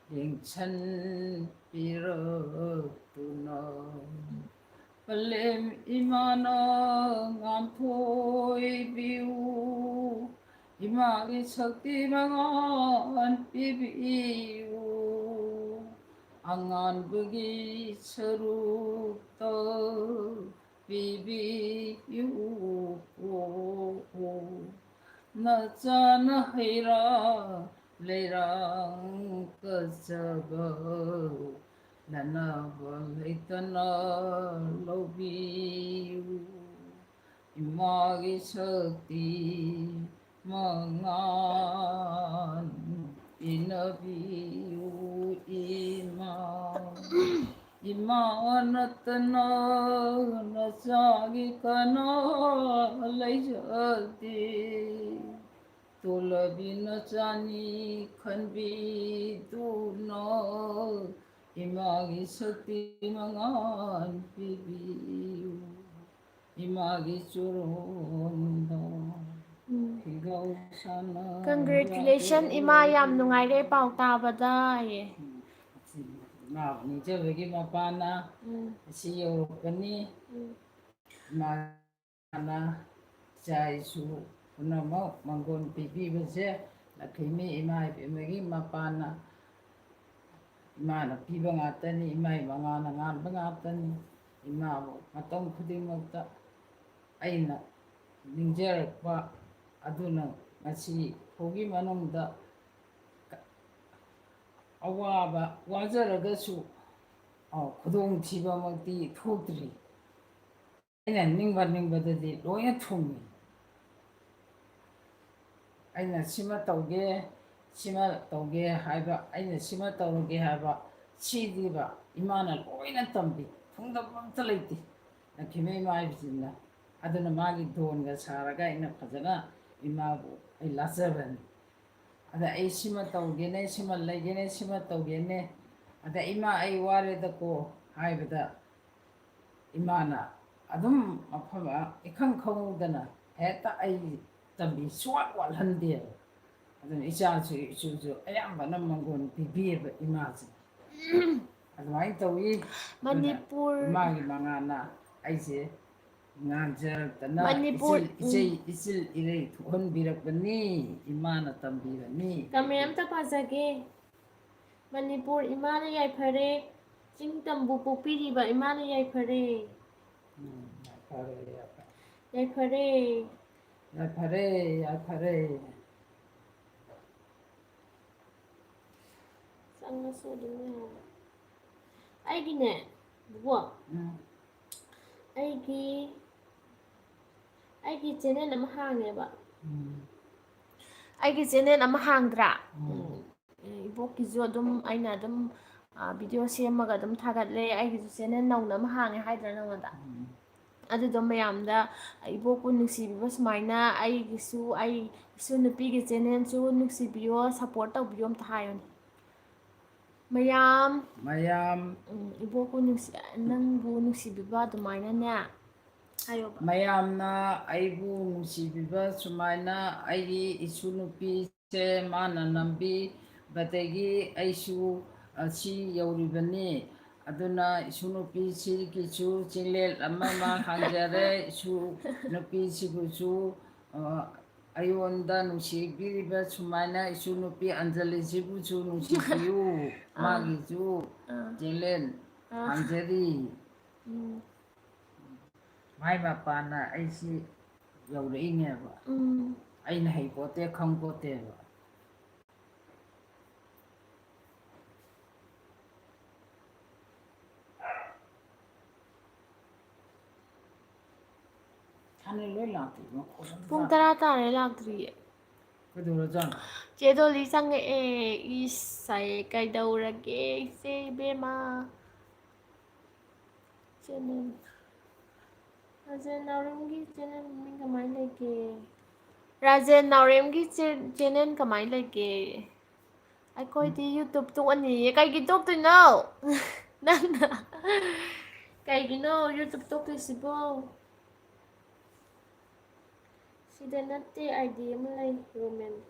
링천 비럭두나 얼렘 이마나 안포이 비우 이마기 석디망안 비비우 anghanbibagi sarupta bibiyu nachana haira leirang kasaba nanaba leitana lobiyu imagi sakti mangan inabiyu ima anatana nasagi kana laijati tolabi nachani khanbi tuna imagi sakti mangan bibiyu imagi churonda Congratulations Ima yam nungaire pau tabada ye ꯅꯤꯡꯖꯕꯒꯤ ꯃꯄꯥꯅ ꯑꯁꯤ ꯌꯧꯔꯛꯄꯅꯤ ꯏꯃꯥꯅ ꯏꯆꯥ ꯏꯁꯨ ꯄꯨꯝꯅꯃꯛ ꯃꯪꯒꯣꯜ ꯄꯤꯕꯤꯕꯁꯦ ꯂꯛꯈꯃꯤ ꯏꯃꯥ ꯏꯕꯦꯝꯃꯒꯤ ꯃꯄꯥꯅ ꯏꯃꯥꯅ ꯄꯤꯕ ꯉꯥꯛꯇꯅꯤ ꯏꯃꯥꯒꯤ ꯃꯉꯥꯜꯅ ꯉꯥꯟꯕ ꯉꯥꯛꯇꯅꯤ ꯏꯃꯥꯕꯨ ꯃꯇꯝ ꯈꯨꯗꯤꯡꯃꯛꯇ ꯑꯩꯅ ꯅꯤꯡꯖꯔꯛꯄ ꯑꯗꯨꯅ ꯉꯁꯤ ꯐꯥꯎꯒꯤ ꯃꯅꯨꯡꯗ ꯑꯋꯥꯕ ꯋꯥꯖꯔꯒꯁꯨ ꯈꯨꯗꯣꯡꯊꯤꯕꯃꯛꯇꯤ ꯊꯣꯛꯇ꯭ꯔꯤ ꯑꯩꯅ ꯅꯤꯡꯕꯗꯗꯤ ꯂꯣꯏꯅ ꯊꯨꯡꯉꯤ ꯑꯩꯅ ꯁꯤꯃ ꯇꯧꯒꯦ ꯍꯥꯏꯕ ꯑꯩꯅ ꯁꯤꯃ ꯇꯧꯔꯒꯦ ꯍꯥꯏꯕ ꯁꯤꯗꯤꯕ ꯏꯃꯥꯅ ꯂꯣꯏꯅ ꯇꯝꯕꯤ ꯊꯨꯡꯗꯕ ꯑꯝꯇ ꯂꯩꯇꯦ ꯂꯛꯈꯃꯤ ꯏꯃꯥ ꯍꯥꯏꯕꯁꯤꯅ ꯑꯗꯨꯅ ꯃꯥꯒꯤ ꯗꯣꯟꯒ ꯁꯥꯔꯒ ꯑꯩꯅ ꯐꯖꯅ ꯏꯃꯥꯕꯨ ꯑꯩ ꯂꯥꯠꯆꯕꯅꯤ ꯑꯗ ꯑꯩ ꯁꯤꯃ ꯇꯧꯒꯦꯅꯦ ꯁꯤꯃ ꯂꯩꯒꯦꯅꯦ ꯁꯤꯃ ꯇꯧꯒꯦꯅꯦ ꯑꯗ ꯏꯃꯥ ꯑꯩ ꯋꯥꯔꯦꯗꯀꯣ ꯍꯥꯏꯕꯗ ꯏꯃꯥꯅ ꯑꯗꯨꯝ ꯃꯐꯝ ꯏꯈꯪ ꯈꯪꯍꯧꯗꯅ ꯍꯦꯛꯇ ꯑꯩ ꯇꯝꯕꯤ ꯁꯨꯡꯋꯥꯠ ꯋꯥꯠꯍꯟꯗꯦꯕ ꯑꯗꯨꯅ ꯏꯆꯥꯁꯨ ꯏꯁꯨꯁꯨ ꯑꯌꯥꯝꯕꯅ ꯃꯪꯒꯣꯜ ꯄꯤꯕꯤꯌꯦꯕ ꯏꯃꯥꯁꯦ ꯑꯗꯨꯃꯥꯏꯅ ꯇꯧꯋꯤ ꯑꯗꯨꯅ ꯏꯃꯥꯒꯤ ꯃꯉꯥꯜꯅ ꯑꯩꯁꯦ ꯉꯥꯟꯖꯔꯛꯇꯅ ꯏꯆꯤꯜ ꯏꯔꯩ ꯊꯣꯛꯍꯟꯕꯤꯔꯛꯄꯅꯤ ꯏꯃꯥꯅ ꯇꯝꯕꯤꯕꯅꯤ ꯀꯃꯦꯟ ꯑꯝꯇ ꯄꯥꯖꯒꯦ ꯃꯅꯤꯄꯨꯔ ꯏꯃꯥꯅ ꯌꯥꯏꯐꯔꯦ ꯆꯤꯡ ꯇꯝꯕꯨ ꯄꯣꯛꯄꯤꯔꯤꯕ ꯏꯃꯥꯅ ꯌꯥꯏꯐꯔꯦ ꯌꯥꯏꯐꯔꯦ ꯌꯥꯏꯐꯔꯦ ꯌꯥꯏꯐꯔꯦ ꯆꯪꯉꯁꯨ ꯑꯗꯨꯝ ꯌꯥꯔꯦ ꯑꯩꯒꯤꯅꯦ ꯕꯨꯕꯣꯛ ꯑꯩꯒꯤ ꯆꯦꯅꯦꯜ ꯑꯃ ꯍꯥꯡꯉꯦꯕ ꯑꯩꯒꯤ ꯆꯦꯅꯦꯜ ꯑꯃ ꯍꯥꯡꯗ꯭ꯔꯥ ꯏꯕꯣꯛꯀꯤꯁꯨ ꯑꯗꯨꯝ ꯑꯩꯅ ꯑꯗꯨꯝ ꯚꯤꯗꯤꯑꯣ ꯁꯦꯝꯃꯒ ꯑꯗꯨꯝ ꯊꯥꯒꯠꯂꯦ ꯑꯩꯒꯤꯁꯨ ꯆꯦꯅꯦꯜ ꯅꯧꯅ ꯑꯃ ꯍꯥꯡꯉꯦ ꯍꯥꯏꯗ꯭ꯔꯥ ꯅꯉꯣꯟꯗ ꯑꯗꯨꯗꯣ ꯃꯌꯥꯝꯗ ꯏꯕꯣꯛꯄꯨ ꯅꯨꯡꯁꯤꯕꯤꯕ ꯁꯨꯃꯥꯏꯅ ꯑꯩꯒꯤꯁꯨ ꯑꯩ ꯏꯁꯨ ꯅꯨꯄꯤꯒꯤ ꯆꯦꯅꯦꯜꯁꯨ ꯅꯨꯡꯁꯤꯕꯤꯌꯣ ꯁꯞꯄꯣꯔꯠ ꯇꯧꯕꯤꯌꯣ ꯑꯝꯇ ꯍꯥꯏꯌꯣꯅꯦ ꯃꯌꯥꯝ ꯏꯕꯣꯛꯄꯨ ꯅꯪꯕꯨ ꯅꯨꯡꯁꯤꯕꯤꯕ ꯑꯗꯨꯃꯥꯏꯅꯅꯦ ꯍꯥꯏꯌꯣꯕ ꯃꯌꯥꯝꯅ ꯑꯩꯕꯨ ꯅꯨꯡꯁꯤꯕꯤꯕ ꯁꯨꯃꯥꯏꯅ ꯑꯩꯒꯤ ꯏꯁꯨ ꯅꯨꯄꯤꯁꯦ ꯃꯥꯅ ꯅꯝꯕꯤꯕꯗꯒꯤ ꯑꯩꯁꯨ ꯑꯁꯤ ꯌꯧꯔꯤꯕꯅꯤ ꯑꯗꯨꯅ ꯏꯁꯨ ꯅꯨꯄꯤꯁꯤꯒꯤꯁꯨ ꯆꯦꯅꯦꯜ ꯑꯃ ꯍꯥꯡꯖꯔꯦ ꯏꯁꯨ ꯅꯨꯄꯤꯁꯤꯕꯨꯁꯨ ꯑꯩꯉꯣꯟꯗ ꯅꯨꯡꯁꯤꯕꯤꯔꯤꯕ ꯁꯨꯃꯥꯏꯅ ꯏꯁꯨ ꯅꯨꯄꯤ ꯑꯟꯖꯂꯤꯁꯤꯕꯨꯁꯨ ꯅꯨꯡꯁꯤꯕꯤꯌꯨ ꯃꯥꯒꯤꯁꯨ ꯆꯦꯅꯦꯜ ꯍꯥꯡꯖꯔꯤ ꯃꯥꯏ ꯃꯄꯥꯅ ꯑꯩꯁꯤ ꯌꯧꯔꯛꯏꯅꯦꯕ ꯑꯩꯅ ꯍꯩꯄꯣꯠꯇꯦ ꯈꯪꯄꯣꯠꯇꯦꯕ ꯂꯣꯏ ꯂꯥꯛꯇ꯭ꯔꯤ ꯄꯨꯡ 10 ꯇꯥꯔꯦ ꯂꯥꯛꯇ꯭ꯔꯤꯌꯦ 그들어잖아. 제돌리 상에 이사에 까이다우라게 이세베마 쟤는 라젠 나오렘기 쟤는 민가 많이 레게 라젠 나오렘기 쟤는 가만히 레게 아이코이디 유튜브 또 언니 까이기 또 뜨노 난나 까이기노 유튜브 또 뜨시보 시대 나때 아이디 몰라이 로맨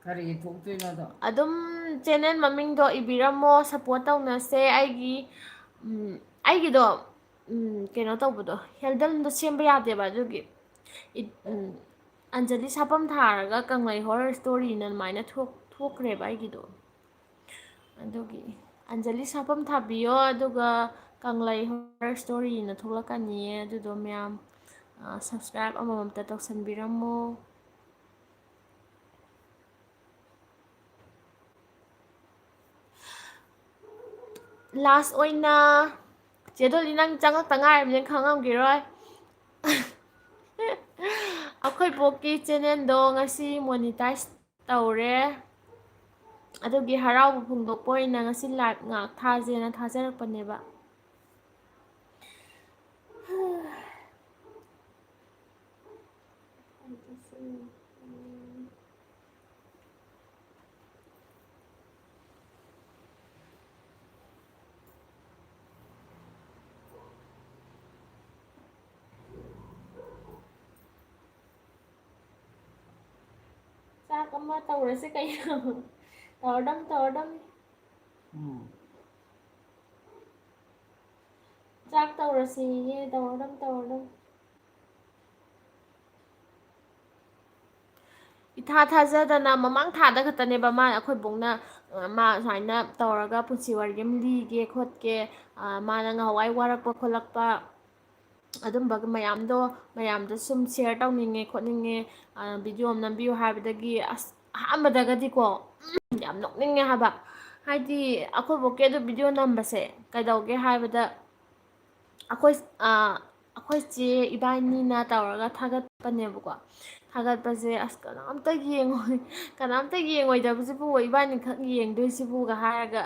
그래 독도이나도. ꯑꯗꯨꯝ ꯆꯦꯅꯦꯜ ꯃꯃꯤꯡꯗꯣ ꯏꯕꯤꯔꯝꯃꯣ ꯁꯞꯄꯣꯔꯠ ꯇꯧꯅꯁꯦ ꯑꯩꯒꯤꯗꯣ ꯀꯩꯅꯣ ꯇꯧꯕꯗꯣ ꯍꯦꯜꯗꯜꯗꯣ ꯁꯦꯝꯕ ꯌꯥꯗꯦꯕ ꯑꯗꯨꯒꯤ ꯑꯟꯖꯂꯤ ꯁꯥꯐꯝ ꯊꯥꯔꯒ ꯀꯪꯂꯩ ꯍꯣꯔꯔ ꯁ꯭ꯇꯣꯔꯤꯅ ꯑꯗꯨꯃꯥꯏꯅ ꯊꯣꯛꯈ꯭ꯔꯦꯕ ꯑꯩꯒꯤꯗꯣ ꯑꯗꯨꯒꯤ ꯑꯟꯖꯂꯤ ꯁꯥꯐꯝ ꯊꯥꯕꯤꯌꯣ ꯑꯗꯨꯒ ꯀꯪꯂꯩ ꯍꯣꯔꯔ ꯁ꯭ꯇꯣꯔꯤꯅ ꯊꯣꯛꯂꯛꯀꯅꯤꯌꯦ ꯑꯗꯨꯗꯣ ꯃꯌꯥꯝ ꯁꯕꯁꯀ꯭ꯔꯥꯏꯕ ꯑꯃꯃꯝꯇ ꯇꯧꯁꯟꯕꯤꯔꯝꯃꯣ ꯂꯥꯁ ꯑꯣꯏꯅ ꯆꯦꯗꯣꯂꯤ ꯅꯪ ꯆꯪꯉꯛꯇ ꯉꯥꯏꯔꯕꯅꯤꯅ ꯈꯪꯉꯝꯈꯤꯔꯣꯏ ꯑꯩꯈꯣꯏ ꯕꯣꯛꯀꯤ ꯆꯦꯅꯦꯜꯗꯣ ꯉꯁꯤ ꯃꯣꯅꯤꯇꯥꯏꯖ ꯇꯧꯔꯦ ꯑꯗꯨꯒꯤ ꯍꯔꯥꯎꯕ ꯐꯣꯡꯗꯣꯛꯄ ꯑꯣꯏꯅ ꯉꯁꯤ ꯂꯥꯏꯚ ꯉꯥꯛ ꯊꯥꯖꯦꯅ ꯊꯥꯖꯔꯛꯄꯅꯦꯕ ꯆꯥꯛ ꯑꯃ ꯇꯧꯔꯁꯦ ꯀꯩꯅꯣ ꯇꯧꯔꯗꯝ ꯆꯥꯛ ꯇꯧꯔꯁꯤꯌꯦ ꯇꯧꯔꯗꯝ ꯏꯊꯥ ꯊꯥꯖꯗꯅ ꯃꯃꯥꯡ ꯊꯥꯗ ꯈꯛꯇꯅꯦꯕ ꯑꯩꯈꯣꯏ ꯕꯣꯛꯅ ꯃꯥ ꯁꯨꯃꯥꯏꯅ ꯇꯧꯔꯒ ꯄꯨꯟꯁꯤ ꯋꯥꯔꯤ ꯑꯃ ꯂꯤꯒꯦ ꯈꯣꯠꯀꯦ ꯃꯥꯅ ꯉꯍꯥꯟꯋꯥꯏ ꯋꯥꯔꯛꯄ ꯈꯣꯠꯂꯛꯄ ꯑꯗꯨꯝꯕ ꯃꯌꯥꯝꯗꯣ ꯃꯌꯥꯝꯗ ꯁꯨꯝ ꯁꯤꯌꯔ ꯇꯧꯅꯤꯡꯉꯦ ꯈꯣꯠꯅꯤꯡꯉꯦ ꯚꯤꯗꯤꯑꯣ ꯑꯃ ꯅꯝꯕꯤꯌꯨ ꯍꯥꯏꯕꯗꯒꯤ ꯑꯁ ꯑꯍꯥꯟꯕꯗꯒꯗꯤꯀꯣ ꯌꯥꯝ ꯅꯣꯛꯅꯤꯡꯉꯦ ꯍꯥꯏꯕ ꯍꯥꯏꯗꯤ ꯑꯩꯈꯣꯏ ꯕꯣꯛꯀꯤ ꯑꯗꯨ ꯚꯤꯗꯤꯑꯣ ꯅꯝꯕꯁꯦ ꯀꯩꯗꯧꯒꯦ ꯍꯥꯏꯕꯗ ꯑꯩꯈꯣꯏ ꯆꯦ ꯏꯕꯥꯅꯤꯅ ꯇꯧꯔꯒ ꯊꯥꯒꯠꯄꯅꯦꯕꯀꯣ ꯊꯥꯒꯠꯄꯁꯦ ꯑꯁ ꯀꯅꯥꯝꯇ ꯌꯦꯡꯉꯣꯏꯗꯕꯁꯤꯕꯨ ꯏꯕꯥꯅꯤꯈꯛ ꯌꯦꯡꯗꯣꯏꯁꯤꯕꯨꯒ ꯍꯥꯏꯔꯒ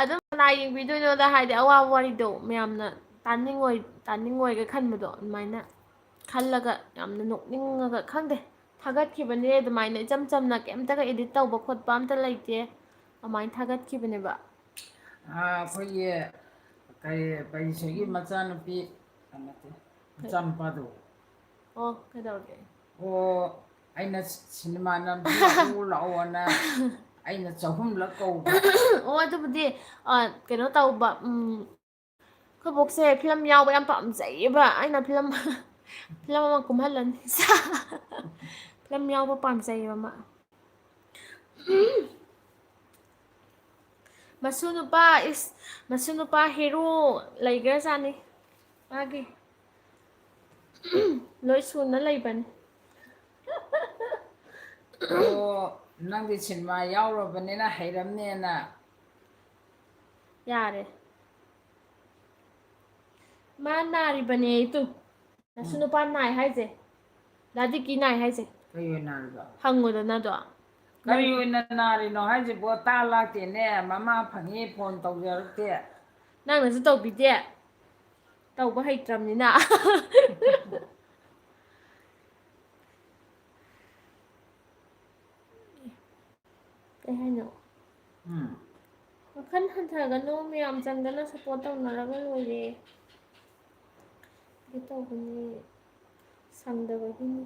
ꯑꯗꯨꯝ ꯀꯅꯥ ꯌꯦꯡꯕꯤꯗꯣꯏꯅꯣꯗ ꯍꯥꯏꯗꯤ ꯑꯋꯥꯕ ꯋꯥꯔꯤꯗꯣ ꯃꯌꯥꯝꯅ ꯇꯥꯅꯤꯡꯉꯣꯏꯒ ꯈꯟꯕꯗꯣ ꯑꯗꯨꯃꯥꯏꯅ ꯈꯜꯂꯒ ꯌꯥꯝꯅ ꯅꯣꯛꯅꯤꯡꯉꯒ ꯈꯪꯗꯦ ꯊꯥꯒꯠꯈꯤꯕꯅꯦ ꯑꯗꯨꯃꯥꯏꯅ ꯏꯆꯝ ꯆꯝꯅ ꯀꯩꯝꯇꯒ ꯏꯗꯤꯠ ꯇꯧꯕ ꯈꯣꯠꯄ ꯑꯝꯇ ꯂꯩꯇꯦ ꯑꯗꯨꯃꯥꯏꯅ ꯊꯥꯒꯠꯈꯤꯕꯅꯦꯕ ꯑꯩꯈꯣꯏꯒꯤ ꯀꯔꯤ ꯄꯩꯁꯒꯤ ꯃꯆꯥꯅꯨꯄꯤ ꯅꯠꯇꯦ ꯃꯆꯥꯅꯨꯄꯥꯗꯣ ꯑꯣ ꯀꯩꯗꯧꯔꯒꯦ ꯑꯣ ꯑꯩꯅ ꯁꯤꯅꯦꯃꯥ ꯅꯝꯁꯤ ꯂꯥꯛꯑꯣꯅ ꯑꯩꯅ 300ꯂꯛ ꯀꯧꯕ ꯑꯣ ꯑꯗꯨꯕꯨꯗꯤ ꯀꯩꯅꯣ ꯇꯧꯕ ꯑꯩꯈꯣꯏ ꯕꯣꯛꯁꯦ ꯐꯤꯂꯝ ꯌꯥꯎꯕ ꯌꯥꯝ ꯄꯥꯝꯖꯩꯌꯦꯕ ꯑꯩꯅ ꯐꯤꯂꯝ ꯑꯃ ꯀꯨꯝꯍꯜꯂꯅꯤ ꯐꯤꯂꯝ ꯌꯥꯎꯕ ꯄꯥꯝꯖꯩꯌꯦꯕ ꯃꯥ ꯃꯁꯨ ꯅꯨꯄꯥ ꯍꯦꯔꯣ ꯂꯩꯈ꯭ꯔꯖꯥꯠꯅꯤ ꯃꯥꯒꯤ ꯂꯣꯏ ꯁꯨꯅ ꯂꯩꯕꯅꯤ ꯑꯣ ꯅꯪꯗꯤ ꯁꯤꯅꯦꯃꯥ ꯌꯥꯎꯔꯕꯅꯤꯅ ꯍꯩꯔꯝꯅꯦꯅ ꯌꯥꯔꯦ ꯃꯥ ꯅꯥꯔꯤꯕꯅꯦ ꯅꯁꯨ ꯅꯨꯄꯥ ꯅꯥꯏ ꯍꯥꯏꯁꯦ ꯗꯥꯗꯤꯀꯤ ꯅꯥꯏ ꯍꯥꯏꯁꯦ ꯀꯩ ꯑꯣꯏꯅ ꯅꯥꯔꯤꯕ ꯍꯪꯉꯨꯗꯅꯗꯣ ꯀꯔꯤ ꯑꯣꯏꯅ ꯅꯥꯔꯤꯅꯣ ꯍꯥꯏꯁꯤꯕꯣ ꯂꯥꯛꯇꯦꯅꯦ ꯃꯃꯥ ꯐꯪꯉꯤ ꯐꯣꯟ ꯇꯧꯖꯔꯛꯇꯦ ꯅꯪꯅꯁꯨ ꯇꯧꯕꯤꯗꯦ ꯇꯧꯕ ꯍꯩꯇ꯭ꯔꯕꯅꯤꯅ ꯀꯩ ꯍꯥꯏꯅꯣ ꯋꯥꯈꯜ ꯍꯟꯊꯒꯅꯨ ꯃꯌꯥꯝ ꯆꯪꯗꯅ ꯁꯞꯄꯣꯔꯠ ꯇꯧꯅꯔꯒ ꯂꯣꯏꯔꯦ ꯇꯧꯕꯅꯤ ꯁꯪꯗꯕꯒꯤꯅꯤ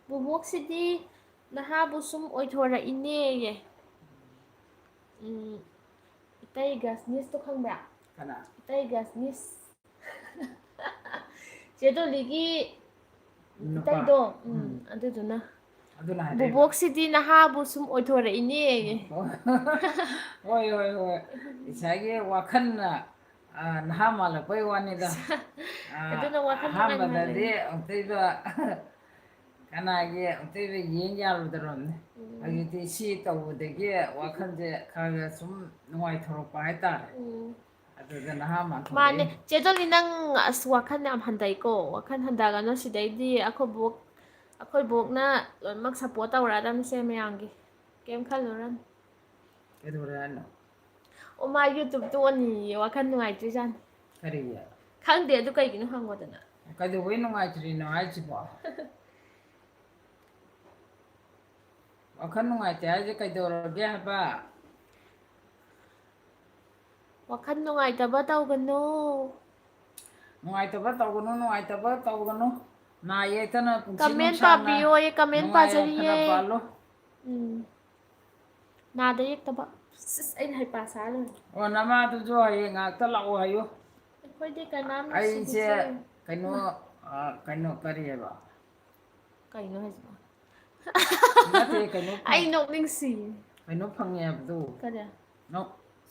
ꯕꯨꯕꯣꯛꯁꯤꯗꯤ ꯅꯍꯥꯕꯨ ꯁꯨꯝ ꯑꯣꯏꯊꯣꯔꯛꯏꯅꯦꯌꯦ ꯏꯇꯩ ꯒꯁꯅꯤꯁꯇꯣ ꯈꯪꯕ꯭ꯔꯥ ꯀꯅꯥ ꯏꯇꯩ ꯒꯁꯅꯤꯁ ꯆꯦꯗꯣꯂꯤꯒꯤ ꯅꯨꯄꯥ ꯏꯇꯩꯗꯣ ꯑꯗꯨꯗꯨꯅ ꯑꯗꯨꯅ ꯍꯥꯏꯔꯛꯏꯕ ꯕꯨꯕꯣꯛꯁꯤꯗꯤ ꯅꯍꯥꯕꯨ ꯁꯨꯝ ꯑꯣꯏꯊꯣꯔꯛꯏꯅꯦꯌꯦ ꯍꯣꯏ ꯉꯁꯥꯏꯒꯤ ꯋꯥꯈꯜꯅ ꯅꯍꯥ ꯃꯥꯜꯂꯛꯄꯩ ꯋꯥꯅꯤꯗ ꯑꯗꯨꯅ ꯋꯥꯈꯜ ꯑꯍꯥꯟꯕꯗꯗꯤ ꯅꯨꯡꯉꯥꯏꯍꯜꯂꯦ ꯑꯃꯨꯛꯇꯣꯏꯕ ꯀꯅꯥꯒꯤ ꯑꯃꯨꯛꯇꯣꯏꯕ ꯌꯦꯡ ꯌꯥꯔꯨꯗ꯭ꯔꯕꯅꯤ ꯍꯧꯖꯤꯛꯇꯤ ꯁꯤ ꯇꯧꯕꯗꯒꯤ ꯋꯥꯈꯜꯁꯦ ꯈꯔ ꯁꯨꯝ ꯅꯨꯡꯉꯥꯏꯊꯣꯔꯛꯄ ꯍꯥꯏꯇꯥꯔꯦ ꯑꯗꯨꯗ ꯅꯍꯥ ꯃꯥꯅꯦ ꯃꯥꯟꯊꯣꯔꯛꯏ ꯆꯦ ꯗꯣꯂꯤ ꯅꯪ ꯑꯁ ꯋꯥꯈꯜ ꯌꯥꯝ ꯍꯟꯊꯩꯀꯣ ꯋꯥꯈꯜ ꯍꯟꯊꯒꯅꯨ ꯁꯤꯗꯩꯗꯤ ꯑꯩꯈꯣꯏ ꯕꯣꯛꯅ ꯂꯣꯏꯅꯃꯛ ꯁꯞꯄꯣꯔꯠ ꯇꯧꯔꯛꯑꯗꯕꯅꯤꯁꯦ ꯃꯌꯥꯝꯒꯤ ꯀꯩꯝ ꯈꯜꯂꯨꯔꯅꯨ ꯀꯩꯗꯧꯔꯦ ꯍꯥꯏꯅꯣ ꯑꯣ ꯃꯥ ꯌꯨꯇꯨꯕꯇ ꯑꯣꯟꯅꯤꯌꯦ ꯋꯥꯈꯜ ꯅꯨꯡꯉꯥꯏꯇ꯭ꯔꯤꯖꯥꯠꯅꯤ ꯀꯔꯤꯒꯤ ꯈꯪꯗꯦ ꯑꯗꯨ ꯀꯩꯒꯤꯅꯣ ꯍꯪꯉꯣꯗꯅ ꯀꯩꯗꯧꯕꯩ ꯅꯨꯡꯉꯥꯏꯇ꯭ꯔꯤꯅꯣ ꯍꯥꯏꯁꯤꯕꯣ ꯋꯥꯈꯜ ꯅꯨꯡꯉꯥꯏꯇꯦ ꯍꯥꯏꯁꯦ ꯀꯩꯗꯧꯔꯒꯦ ꯍꯥꯏꯕ ꯋꯥꯈꯜ ꯅꯨꯡꯉꯥꯏꯇꯕ ꯇꯧꯒꯅꯨ ꯅꯨꯡꯉꯥꯏꯇꯕ ꯇꯧꯒꯅꯨ ꯅꯥ ꯌꯦꯛꯇꯅ ꯄꯨꯟꯁꯤ ꯀꯃꯦꯟ ꯅꯨꯡꯁꯥꯡꯅ ꯄꯥꯕꯤꯌꯣꯌꯦ ꯀꯃꯦꯟ ꯅꯨꯡꯉꯥꯏ ꯌꯥꯏꯐꯅ ꯄꯥꯖꯔꯤꯌꯦ ꯄꯥꯜꯂꯨ ꯎꯝ ꯅꯥꯗ ꯌꯦꯛꯇꯕ ꯁꯤꯁ ꯑꯩꯅ ꯍꯩꯄꯥ ꯁꯥꯔ ꯂꯣꯏꯔꯦ ꯑꯣ ꯅꯃꯥꯗꯨꯁꯨ ꯍꯌꯦꯡ ꯉꯥꯛꯇ ꯂꯥꯛꯑꯣ ꯍꯥꯏꯌꯨ ꯑꯩꯈꯣꯏꯗꯤ ꯀꯅꯥꯝ ꯑꯩꯁꯦ ꯅꯨꯡꯁꯤꯕꯤꯗ꯭ꯔꯦ ꯀꯩꯅꯣ ꯀꯔꯤꯑꯕ ꯀꯩꯅꯣ ꯍꯥꯏꯁꯤꯕꯣ ꯅꯠꯇꯦ ꯑꯩ ꯅꯣꯛꯅꯤꯡꯁꯤ ꯀꯩꯅꯣ ꯐꯪꯉꯦ ꯍꯥꯏꯕꯗꯨ ꯀꯔꯤ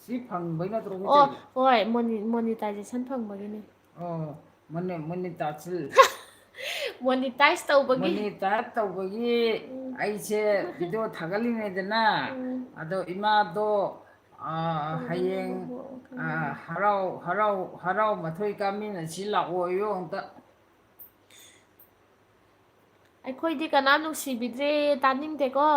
ꯁꯤ ꯐꯪꯕꯩ ꯅꯠꯇ꯭ꯔꯣ ꯑꯩꯈꯣꯏ ꯑꯣ ꯇꯧꯔꯤꯁꯦ ꯍꯣꯏ ꯃꯣꯅꯤꯇꯥꯏꯖꯦꯁꯟ ꯐꯪꯕꯒꯤꯅꯤ ꯑꯣ ꯃꯅꯤ ꯃꯣꯅꯤꯇꯥꯏꯁ ꯇꯧꯕꯒꯤ ꯃꯣꯅꯤꯇꯥꯏꯖ ꯇꯧꯕꯒꯤ ꯎꯝ ꯑꯩꯁꯦ ꯚꯤꯗꯤꯑꯣ ꯊꯥꯒꯠꯂꯤꯉꯩꯗꯅ ꯎꯝ ꯑꯗꯣ ꯏꯃꯥꯗꯣ ꯍꯌꯦꯡ ꯍꯔꯥꯎ ꯃꯊꯣꯏ ꯀꯥꯃꯤꯟꯅꯁꯤ ꯂꯥꯛꯑꯣꯌꯣ ꯑꯝꯇ ꯑꯩꯈꯣꯏꯗꯤ ꯀꯅꯥꯝ ꯅꯨꯡꯁꯤꯕꯤꯗ꯭ꯔꯦ ꯇꯥꯅꯤꯡꯗꯦꯀꯣ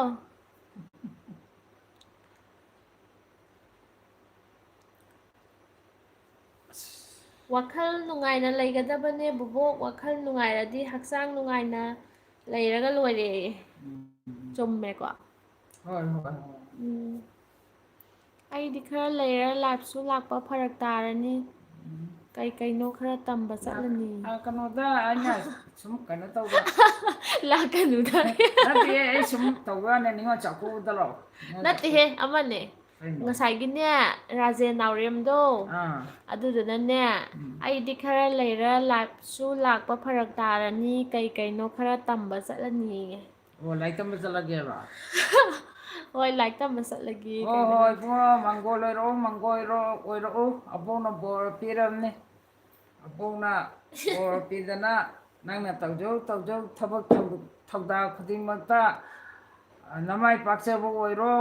ꯋꯥꯈꯜ ꯅꯨꯡꯉꯥꯏꯅ ꯂꯩꯒꯗꯕꯅꯦ ꯕꯨꯕꯣꯛ ꯋꯥꯈꯜ ꯅꯨꯡꯉꯥꯏꯔꯗꯤ ꯍꯛꯆꯥꯡ ꯅꯨꯡꯉꯥꯏꯅ ꯂꯩꯔꯒ ꯂꯣꯏꯔꯦ ꯆꯨꯝꯃꯦꯀꯣ ꯍꯣꯏ ꯍꯣꯏ ꯑꯩꯗꯤ ꯈꯔ ꯂꯩꯔ ꯂꯥꯏꯐꯁꯨ ꯂꯥꯛꯄ ꯐꯔꯛ ꯇꯥꯔꯅꯤ ꯀꯩꯀꯩꯅꯣ ꯈꯔ ꯇꯝꯕ ꯆꯠꯂꯅꯤ ꯀꯩꯅꯣꯗ ꯑꯩꯅ ꯁꯨꯝ ꯀꯩꯅꯣ ꯇꯧꯕ ꯂꯥꯛꯀꯅꯨꯗ ꯅꯠꯇꯦ ꯑꯩ ꯁꯨꯝ ꯇꯧꯕꯅꯦ ꯅꯤꯉꯣꯜ ꯆꯥꯛꯀꯧꯕꯗ ꯂꯥꯛꯑꯣ ꯅꯤꯉꯣꯜ ꯅꯠꯇꯦꯍꯦ ꯆꯥꯛꯀꯧꯕ ꯑꯃꯅꯦ ꯀꯩꯅꯣ ꯉꯁꯥꯏꯒꯤꯅꯦ ꯔꯥꯖꯦꯟ ꯅꯥꯎꯔꯦꯝꯗꯣ ꯑꯥ ꯑꯗꯨꯗꯨꯅꯅꯦ ꯑꯩꯗꯤ ꯈꯔ ꯂꯩꯔ ꯂꯥꯏꯐꯁꯨ ꯂꯥꯛꯄ ꯐꯔꯛ ꯇꯥꯔꯅꯤ ꯀꯩ ꯀꯩꯅꯣ ꯈꯔ ꯇꯝꯕ ꯆꯠꯂꯅꯤꯌꯦ ꯑꯣ ꯂꯥꯏꯔꯤꯛ ꯇꯝꯕ ꯆꯠꯂꯒꯦꯕ ꯍꯣꯏ ꯂꯥꯏꯔꯤꯛ ꯇꯝꯕ ꯆꯠꯂꯒꯦ ꯍꯣꯏ ꯀꯩꯅꯣ ꯍꯣꯏ ꯈꯪꯗꯦ ꯏꯕꯨꯡꯉꯣ ꯃꯪꯒꯣꯜ ꯑꯣꯏꯔꯛꯎ ꯃꯪꯒꯣꯜ ꯑꯣꯏꯔꯛꯎ ꯑꯕꯣꯛꯅ ꯕꯣꯔ ꯄꯤꯔꯕꯅꯤ ꯑꯕꯣꯛꯅ ꯕꯣꯔ ꯄꯤꯗꯅ ꯅꯪꯅ ꯇꯧꯖꯧ ꯊꯕꯛ ꯊꯧꯗꯥ ꯈꯨꯗꯤꯡꯃꯛꯇ ꯅꯃꯥꯏ ꯄꯥꯛꯆꯕ ꯑꯣꯏꯔꯣ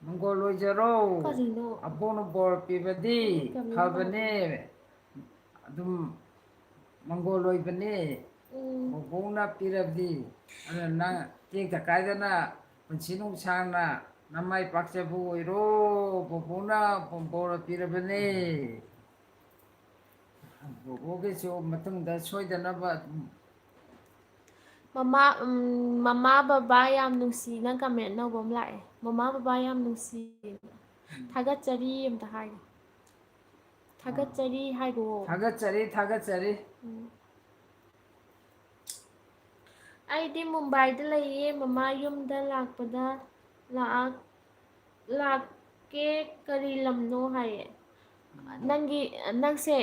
ꯃꯪꯒꯣꯜ ꯑꯣꯏꯖꯔꯣ ꯀꯔꯤꯅꯣ ꯑꯕꯣꯛꯅ ꯕꯣꯔ ꯄꯤꯕꯗꯤ ꯑꯩ ꯀꯃꯦꯟ ꯐꯕꯅꯦ ꯄꯥꯗꯦ ꯑꯗꯨꯝ ꯃꯪꯒꯣꯜ ꯑꯣꯏꯕꯅꯦ ꯎꯝ ꯕꯣꯕꯣꯛꯅ ꯄꯤꯔꯕꯗꯤ ꯑꯗꯨꯅ ꯅꯪ ꯇꯦꯛꯇ ꯀꯥꯏꯗꯅ ꯄꯨꯟꯁꯤ ꯅꯨꯡꯁꯥꯡꯅ ꯅꯃꯥꯏ ꯄꯥꯛꯆꯕ ꯑꯣꯏꯔꯣ ꯕꯣꯕꯣꯛꯅ ꯕꯣꯔ ꯄꯤꯔꯕꯅꯦ ꯕꯣꯕꯣꯛꯒꯤꯁꯨ ꯃꯇꯨꯡꯗ ꯁꯣꯏꯗꯅꯕ ꯃꯃꯥ ꯕꯕꯥ ꯌꯥꯝ ꯅꯨꯡꯁꯤꯅ ꯀꯃꯦꯟ ꯑꯅꯧꯕ ꯑꯃ ꯂꯥꯛꯑꯦ ꯃꯃꯥ ꯕꯕꯥ ꯌꯥꯝ ꯅꯨꯡꯁꯤ ꯊꯥꯒꯠꯆꯔꯤ ꯑꯝꯇ ꯍꯥꯏꯒꯦ ꯊꯥꯒꯠꯆꯔꯤ ꯍꯥꯏꯒꯣ ꯊꯥꯒꯠꯆꯔꯤ ꯑꯩꯗꯤ ꯃꯨꯝꯕꯥꯏꯗ ꯂꯩꯌꯦ ꯃꯃꯥ ꯌꯨꯝꯗ ꯂꯥꯛꯄꯗ ꯂꯥꯛꯀꯦ ꯀꯔꯤ ꯂꯝꯅꯣ ꯍꯥꯏꯌꯦ ꯅꯪꯁꯦ